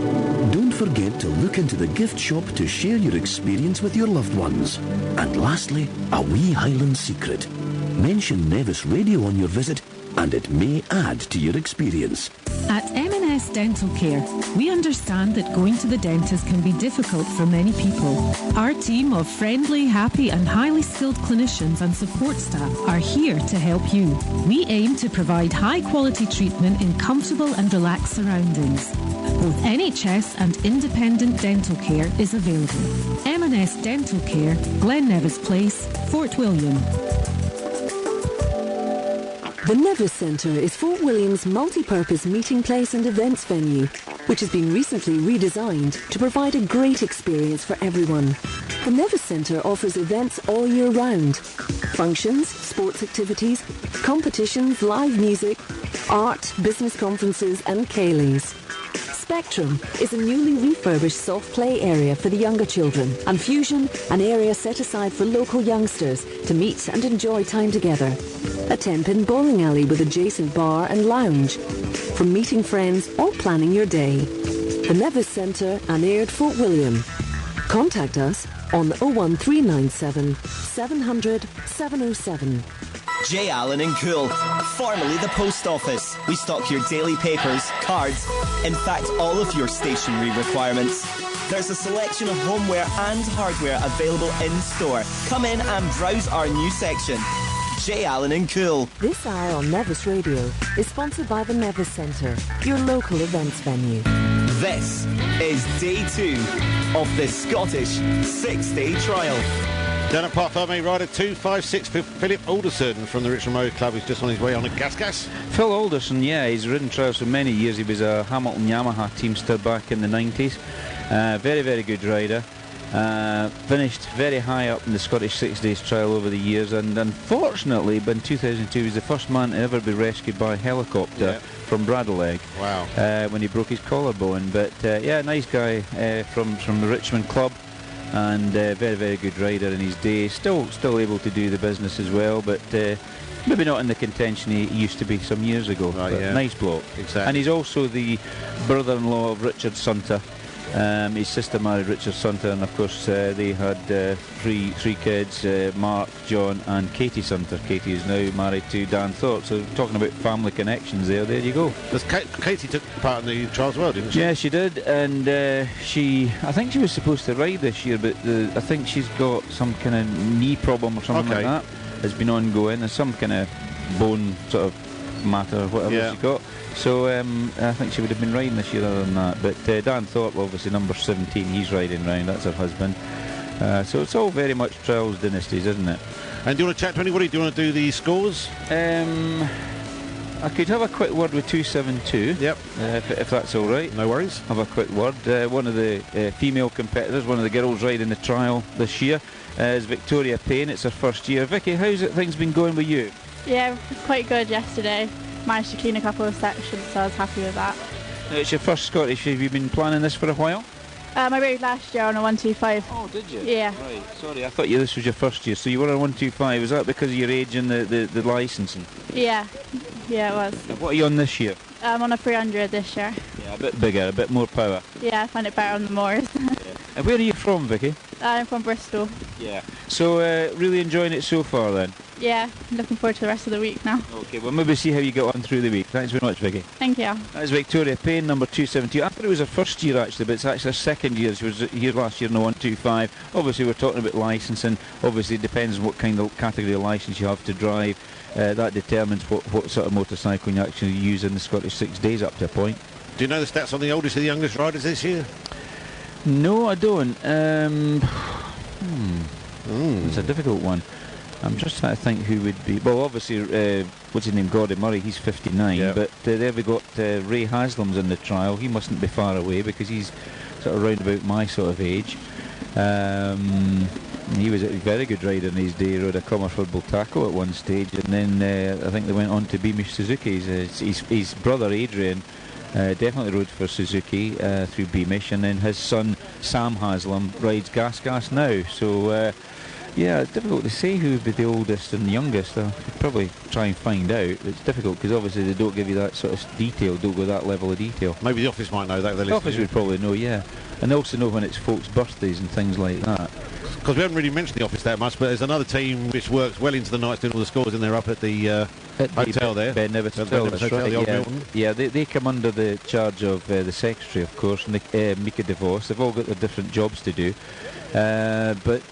Don't forget to look into the gift shop to share your experience with your loved ones. And lastly, a wee Highland secret. Mention Nevis Radio on your visit and it may add to your experience. At M&S Dental Care, we understand that going to the dentist can be difficult for many people. Our team of friendly, happy and highly skilled clinicians and support staff are here to help you. We aim to provide high-quality treatment in comfortable and relaxed surroundings. Both NHS and independent dental care is available. M&S Dental Care, Glen Nevis Place, Fort William. The Nevis Centre is Fort William's multi-purpose meeting place and events venue, which has been recently redesigned to provide a great experience for everyone. The Nevis Centre offers events all year round. Functions, sports activities, competitions, live music, art, business conferences and ceilidhs. Spectrum is a newly refurbished soft play area for the younger children, and Fusion, an area set aside for local youngsters to meet and enjoy time together. A 10-pin bowling alley with adjacent bar and lounge, for meeting friends or planning your day. The Nevis Centre, Aird, Fort William. Contact us on 01397 700 707. J. Allen & Cool, formerly the Post Office. We stock your daily papers, cards, in fact all of your stationery requirements. There's a selection of homeware and hardware available in store. Come in and browse our new section. J. Allen & Cool. This hour on Nevis Radio is sponsored by the Nevis Centre, your local events venue. This is day 2 of the Scottish 6-day trial. Down at Park Ferme, rider 256, Philip Alderson from the Richmond Road Club. He's just on his way on a gas. Phil Alderson, yeah, he's ridden trials for many years. He was a Hamilton Yamaha teamster back in the 90s. Very, very good rider. Finished very high up in the Scottish 6 days trial over the years, and unfortunately in 2002 he was the first man to ever be rescued by a helicopter from Bradeleg. Wow. When he broke his collarbone. But yeah, nice guy from the Richmond club, and very, very good rider in his day. Still able to do the business as well, but maybe not in the contention he used to be some years ago. Right, yeah. Nice bloke. Exactly. And he's also the brother-in-law of Richard Sunter. His sister married Richard Sunter, and of course they had three kids, Mark, John and Katie Sunter. Katie is now married to Dan Thorpe, so talking about family connections there you go. Katie took part in the trials as well, didn't she? Yeah, she did, and I think she was supposed to ride this year, but I think she's got some kind of knee problem or something like that. It's been ongoing. There's some kind of bone sort of matter or whatever she's got. So I think she would have been riding this year other than that. But Dan Thorpe, obviously number 17, he's riding round, that's her husband. So it's all very much trials dynasties, isn't it? And do you want to chat to anybody? Do you want to do the scores? I could have a quick word with 272. Yep. If that's all right. No worries. Have a quick word. One of the female competitors, one of the girls riding the trial this year, is Victoria Payne. It's her first year. Vicky, how's things been going with you? Yeah, quite good yesterday. Managed to clean a couple of sections, so I was happy with that. It's your first Scottish. Have you been planning this for a while? I rode last year on a 125. Oh, did you? Yeah. Right, sorry, I thought this was your first year. So you were on a 125. Is that because of your age and the licensing? Yeah, it was. What are you on this year? I'm on a 300 this year. Yeah, a bit bigger, a bit more power. Yeah, I find it better on the moors. And where are you from, Vicky? I'm from Bristol. Yeah. So, really enjoying it so far then? Yeah, looking forward to the rest of the week now. Okay, well maybe see how you get on through the week. Thanks very much, Vicky. Thank you. That's Victoria Payne, number 272. I thought it was her first year actually, but it's actually her second year. She was here last year in the 125. Obviously we're talking about licensing. Obviously it depends on what kind of category of licence you have to drive. That determines what sort of motorcycle you actually use in the Scottish 6 days up to a point. Do you know the stats on the oldest and the youngest riders this year? No, I don't. It's a difficult one. I'm just trying to think who would be. Well, obviously, what's his name? Gordon Murray. He's 59. Yeah. But there we got Ray Haslam's in the trial. He mustn't be far away because he's sort of round about my sort of age. He was a very good rider in his day. He rode a Comerford Bultaco at one stage, and then I think they went on to Beamish Suzuki's. His brother Adrian definitely rode for Suzuki through Beamish, and then his son Sam Haslam rides Gas now. So. Yeah, it's difficult to say who would be the oldest and the youngest. I could probably try and find out. It's difficult because obviously they don't give you that sort of detail, don't go that level of detail. Maybe the office might know that. The office would probably know, yeah. And they also know when it's folks' birthdays and things like that. Because we haven't really mentioned the office that much, but there's another team which works well into the nights doing all the scores, and they're up at the hotel there. Ben Nevis Hotel, that's right, yeah, they come under the charge of the secretary, of course, and Mika DeVos. They've all got their different jobs to do. But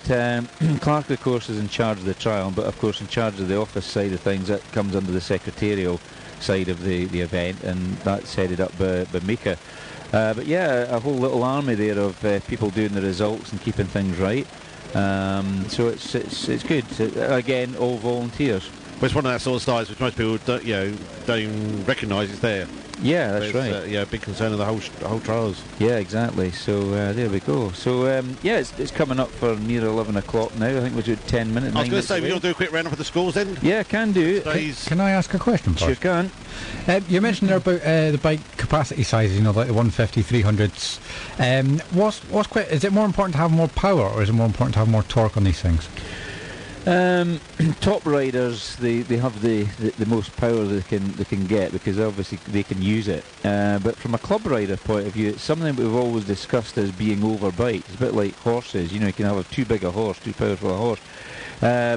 Clark, of course, is in charge of the trial, but of course in charge of the office side of things, that comes under the secretarial side of the event, and that's headed up by Mika. But yeah, a whole little army there of people doing the results and keeping things right. So it's good. Again, all volunteers. But it's one of that sort of styles which most people don't recognise it's there. Yeah, that's right. Yeah, big concern of the whole trials. Yeah, exactly. So there we go. So yeah, it's coming up for near 11 o'clock now. I think we're doing 10 minutes. I was going to say, we're going to do a quick round up of the scores then. Yeah, can do. Can I ask a question first? Sure can. You mentioned there about the bike capacity sizes, like the 150, 300s. Is it more important to have more power, or is it more important to have more torque on these things? Top riders, they have the most power they can get, because obviously they can use it. But from a club rider point of view, it's something that we've always discussed as being overbiked. It's a bit like horses. You can have too big a horse, too powerful a horse.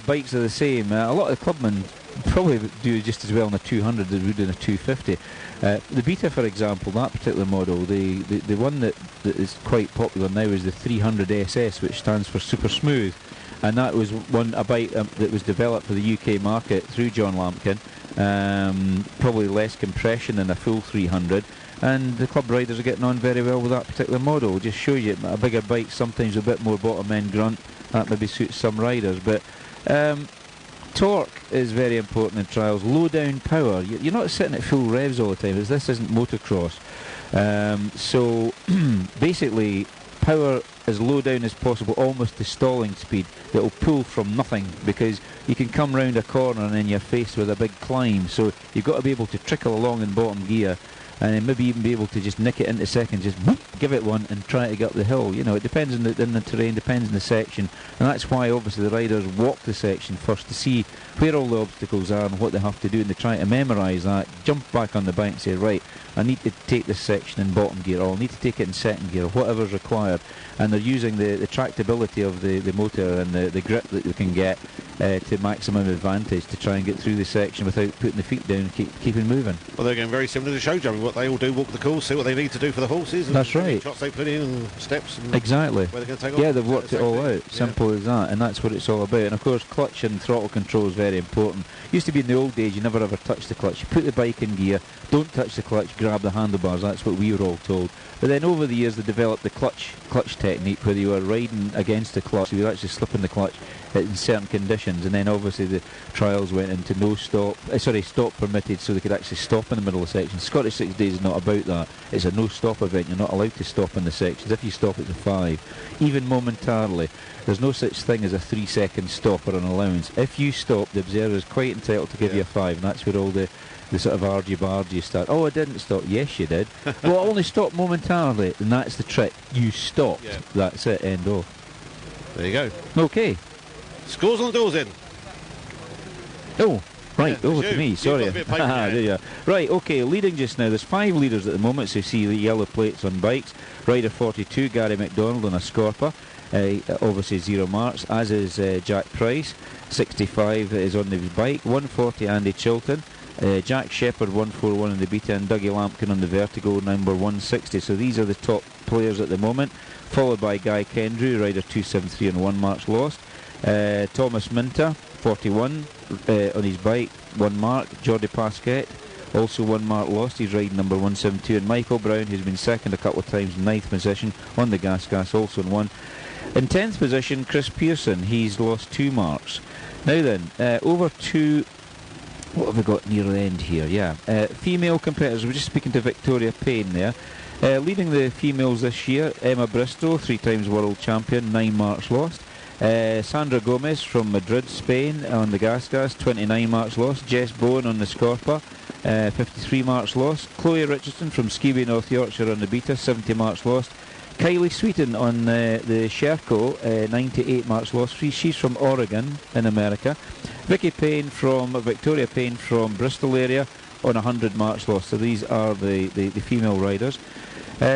Bikes are the same. A lot of the clubmen probably do just as well in a 200 as they would in a 250. The Beta, for example, that particular model, the one that is quite popular now is the 300 SS, which stands for Super Smooth. And that was a bike that was developed for the UK market through John Lampkin. Probably less compression than a full 300. And the club riders are getting on very well with that particular model. It just shows you a bigger bike, sometimes a bit more bottom end grunt. That maybe suits some riders. But torque is very important in trials. Low down power. You're not sitting at full revs all the time, because this isn't motocross. So basically, power as low down as possible, almost to stalling speed, that will pull from nothing, because you can come round a corner and then you're faced with a big climb. So you've got to be able to trickle along in bottom gear, and then maybe even be able to just nick it into second, just whoop, give it one and try to get up the hill. It depends on the terrain, depends on the section, and that's why obviously the riders walk the section first to see where all the obstacles are and what they have to do, and they try to memorise that, jump back on the bike and say, right, I need to take this section in bottom gear, or I need to take it in second gear, whatever's required. And they're using the tractability of the motor and the grip that they can get to maximum advantage to try and get through the section without putting the feet down and keeping moving. Well, they're getting very similar to show jumping. What they all do, walk the course, see what they need to do for the horses. And that's right. Shots they put in and steps. And exactly. Where they're going to take yeah, off. They've worked it all out. Simple as that. And that's what it's all about. And of course, clutch and throttle control is very important. Used to be in the old days, you never ever touch the clutch. You put the bike in gear, don't touch the clutch, grab the handlebars. That's what we were all told. But then over the years they developed the clutch technique, where you were riding against the clutch, so you were actually slipping the clutch in certain conditions, and then obviously the trials went into stop permitted, so they could actually stop in the middle of the section. Scottish 6 days is not about that. It's a no stop event. You're not allowed to stop in the sections. If you stop, it's a 5, even momentarily. There's no such thing as a 3-second stop or an allowance. If you stop, the observer is quite entitled to give you a 5, and that's where all the sort of argy-bargy start. Oh, I didn't stop. Yes, you did. Well, I only stopped momentarily, and that's the trick. You stopped. Yeah. That's it. End off. There you go. Okay. Scores on the doors in. Oh, right, over to me. Sorry. Right, okay, leading just now. There's 5 leaders at the moment, so you see the yellow plates on bikes. Rider 42, Gary McDonald on a Scorpa. obviously 0 marks, as is Jack Price. 65 is on his bike. 140 Andy Chilton. Jack Shepherd 141 in the beta, and Dougie Lampkin on the vertigo, number 160. So these are the top players at the moment, followed by Guy Kendrew, rider 273 and 1 marks lost. Thomas Minter 41 on his bike, 1 mark. Jordi Pasquet also 1 mark lost, he's riding number 172. And Michael Brown, who's been second a couple of times, 9th position on the gas, also in 1. In 10th position, Chris Pearson, he's lost 2 marks. Now then, over to, what have we got near the end here? Yeah, female competitors. We're just speaking to Victoria Payne there. Leading the females this year, Emma Bristow, 3 times world champion, 9 marks lost. Sandra Gomez from Madrid, Spain, on the gas, 29 marks lost. Jess Bowen on the Scorpa, 53 marks lost. Chloe Richardson from Skibby, North Yorkshire, on the Beta, 70 marks lost. Kylie Sweeten on the Sherco, 98 marks lost. She's from Oregon in America. Victoria Payne from Bristol area on 100 marks lost. So these are the female riders.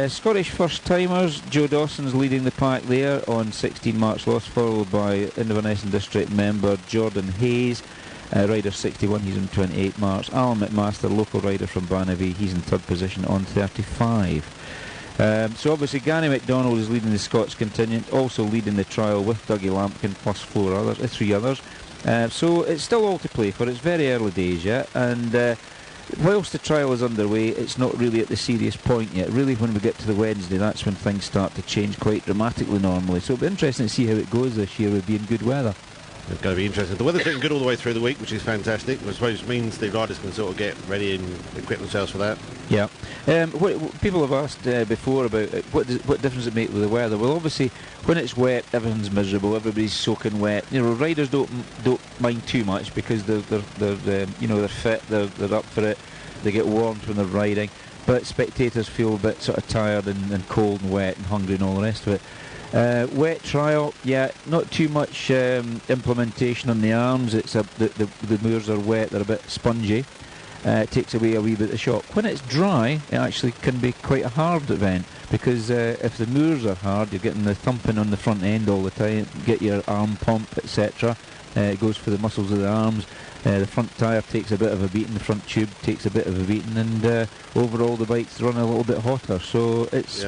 Scottish first-timers, Joe Dawson's leading the pack there on 16 marks lost, followed by Inverness and District member Jordan Hayes, rider 61, he's on 28 marks. Alan McMaster, local rider from Banavie, he's in 3rd position on 35. So obviously Gary McDonald is leading the Scots contingent, also leading the trial with Dougie Lampkin plus 3 others. So it's still all to play for. It's very early days yet, and whilst the trial is underway, it's not really at the serious point yet. Really, when we get to the Wednesday, that's when things start to change quite dramatically normally. So it'll be interesting to see how it goes this year with being good weather. It's going to be interesting. The weather's getting good all the way through the week, which is fantastic. I suppose it means the riders can sort of get ready and equip themselves for that. Yeah. What people have asked before about what difference it make with the weather. Well, obviously, when it's wet, everything's miserable. Everybody's soaking wet. You know, riders don't mind too much because they're fit. They're up for it. They get warmed when they're riding. But spectators feel a bit sort of tired and cold and wet and hungry and all the rest of it. Wet trial, yeah, not too much implementation on the arms. It's the moors are wet, they're a bit spongy. It takes away a wee bit of the shock. When it's dry, it actually can be quite a hard event, because if the moors are hard, you're getting the thumping on the front end all the time, get your arm pump, etc. It goes for the muscles of the arms. The front tyre takes a bit of a beating, the front tube takes a bit of a beating, and overall the bikes run a little bit hotter. So it's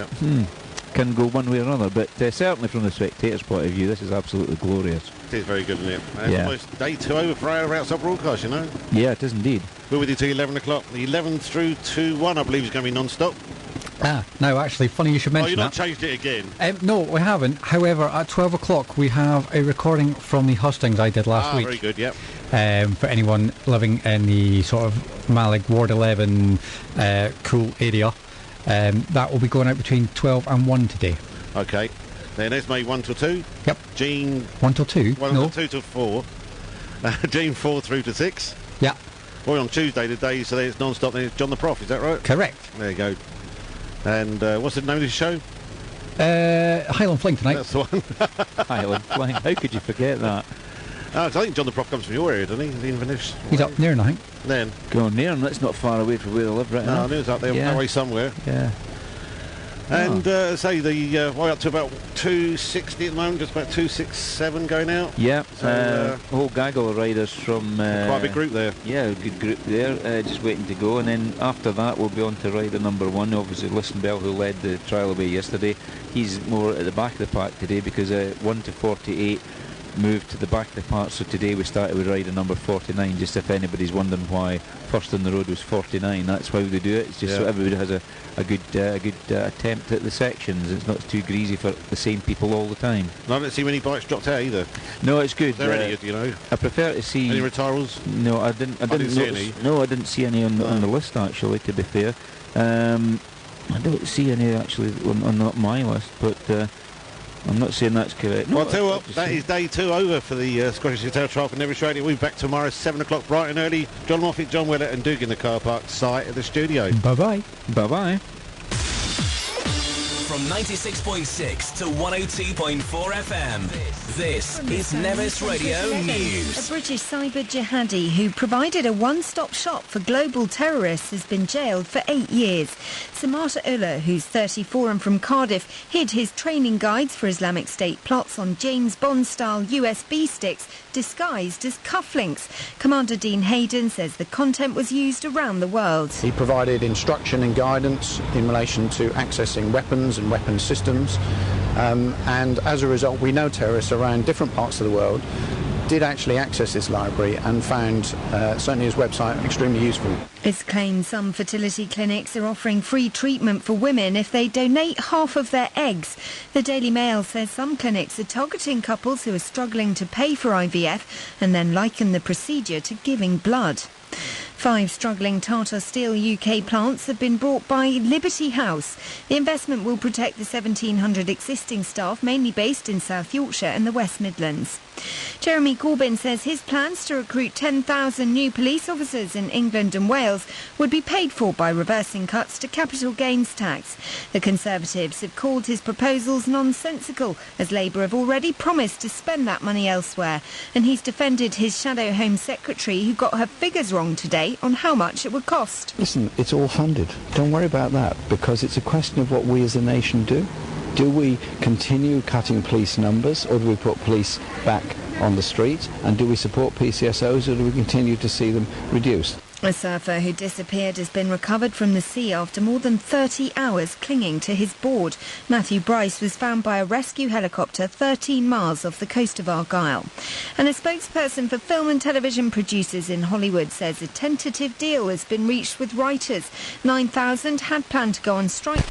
can go one way or another, but certainly from the spectator's point of view, this is absolutely glorious. It is very good, isn't it? And it's almost day 2 over for our outside broadcast, you know. Yeah, it is indeed. We're with you till 11 o'clock. The 11 through to 1, I believe, is going to be non-stop. No, actually, funny you should mention that. Oh, you've not changed it again? No, we haven't. However, at 12 o'clock we have a recording from the hustings I did last week. Very good, yep. For anyone living in the sort of Malig Ward 11 cool area. That will be going out between 12 and 1 today. Okay. Then Esme 1 till 2. Yep. Jean 1 till 2. 1 till 2 till 4. Jean 4 through to 6. Yeah. Well, on Tuesday today, so it's non-stop. Then it's John the Prof. Is that right? Correct. There you go. And what's the name of the show? Highland Flying tonight. That's the one. Highland Flying. How could you forget that? I think John the Prof comes from your area, doesn't he? The Inverness. He's up Nairn, I think. Then. Go on, Nairn. That's not far away from where they live right now. No, it's up there, away somewhere. Yeah. And say the way up to about 260 at the moment, just about 267 going out. Yeah, so, a whole gaggle of riders from... quite a big group there. Yeah, a good group there, just waiting to go. And then after that we'll be on to rider number 1, obviously Listen Bell, who led the trial away yesterday. He's more at the back of the pack today because 1 to 48 moved to the back of the pack, so today we started with rider number 49, just if anybody's wondering why first on the road was 49, that's why they do it. It's just so everybody has a good attempt at the sections. It's not too greasy for the same people all the time. No, I didn't see many bikes dropped out either. No, it's good. Is there any, you know? I prefer to see... Any retirals? No, I didn't see any. No, I didn't see any on the list, actually, to be fair. I don't see any, actually, on not my list, but... I'm not saying that's correct. Well, I'll tell you what, that is day 2 over for the Scottish Hotel Trial for Nevis Radio. We'll be back tomorrow, 7 o'clock bright and early. John Moffat, John Willett and Doug in the car park site at the studio. Bye-bye. Bye-bye. from 96.6 to 102.4 FM. This is Nevis Radio News. A British cyber jihadi who provided a one-stop shop for global terrorists has been jailed for 8 years. Samata Ullah, who's 34 and from Cardiff, hid his training guides for Islamic State plots on James Bond-style USB sticks disguised as cufflinks. Commander Dean Hayden says the content was used around the world. He provided instruction and guidance in relation to accessing weapons and weapons systems, and as a result we know terrorists around different parts of the world did actually access this library and found certainly his website extremely useful. It's claimed some fertility clinics are offering free treatment for women if they donate half of their eggs. The Daily Mail says some clinics are targeting couples who are struggling to pay for IVF and then liken the procedure to giving blood. 5 struggling Tata Steel UK plants have been bought by Liberty House. The investment will protect the 1,700 existing staff, mainly based in South Yorkshire and the West Midlands. Jeremy Corbyn says his plans to recruit 10,000 new police officers in England and Wales would be paid for by reversing cuts to capital gains tax. The Conservatives have called his proposals nonsensical, as Labour have already promised to spend that money elsewhere. And he's defended his Shadow Home Secretary, who got her figures wrong today on how much it would cost. Listen, it's all funded. Don't worry about that, because it's a question of what we as a nation do. Do we continue cutting police numbers, or do we put police back on the street? And do we support PCSOs, or do we continue to see them reduced? A surfer who disappeared has been recovered from the sea after more than 30 hours clinging to his board. Matthew Bryce was found by a rescue helicopter 13 miles off the coast of Argyll. And a spokesperson for film and television producers in Hollywood says a tentative deal has been reached with writers. 9,000 had planned to go on strike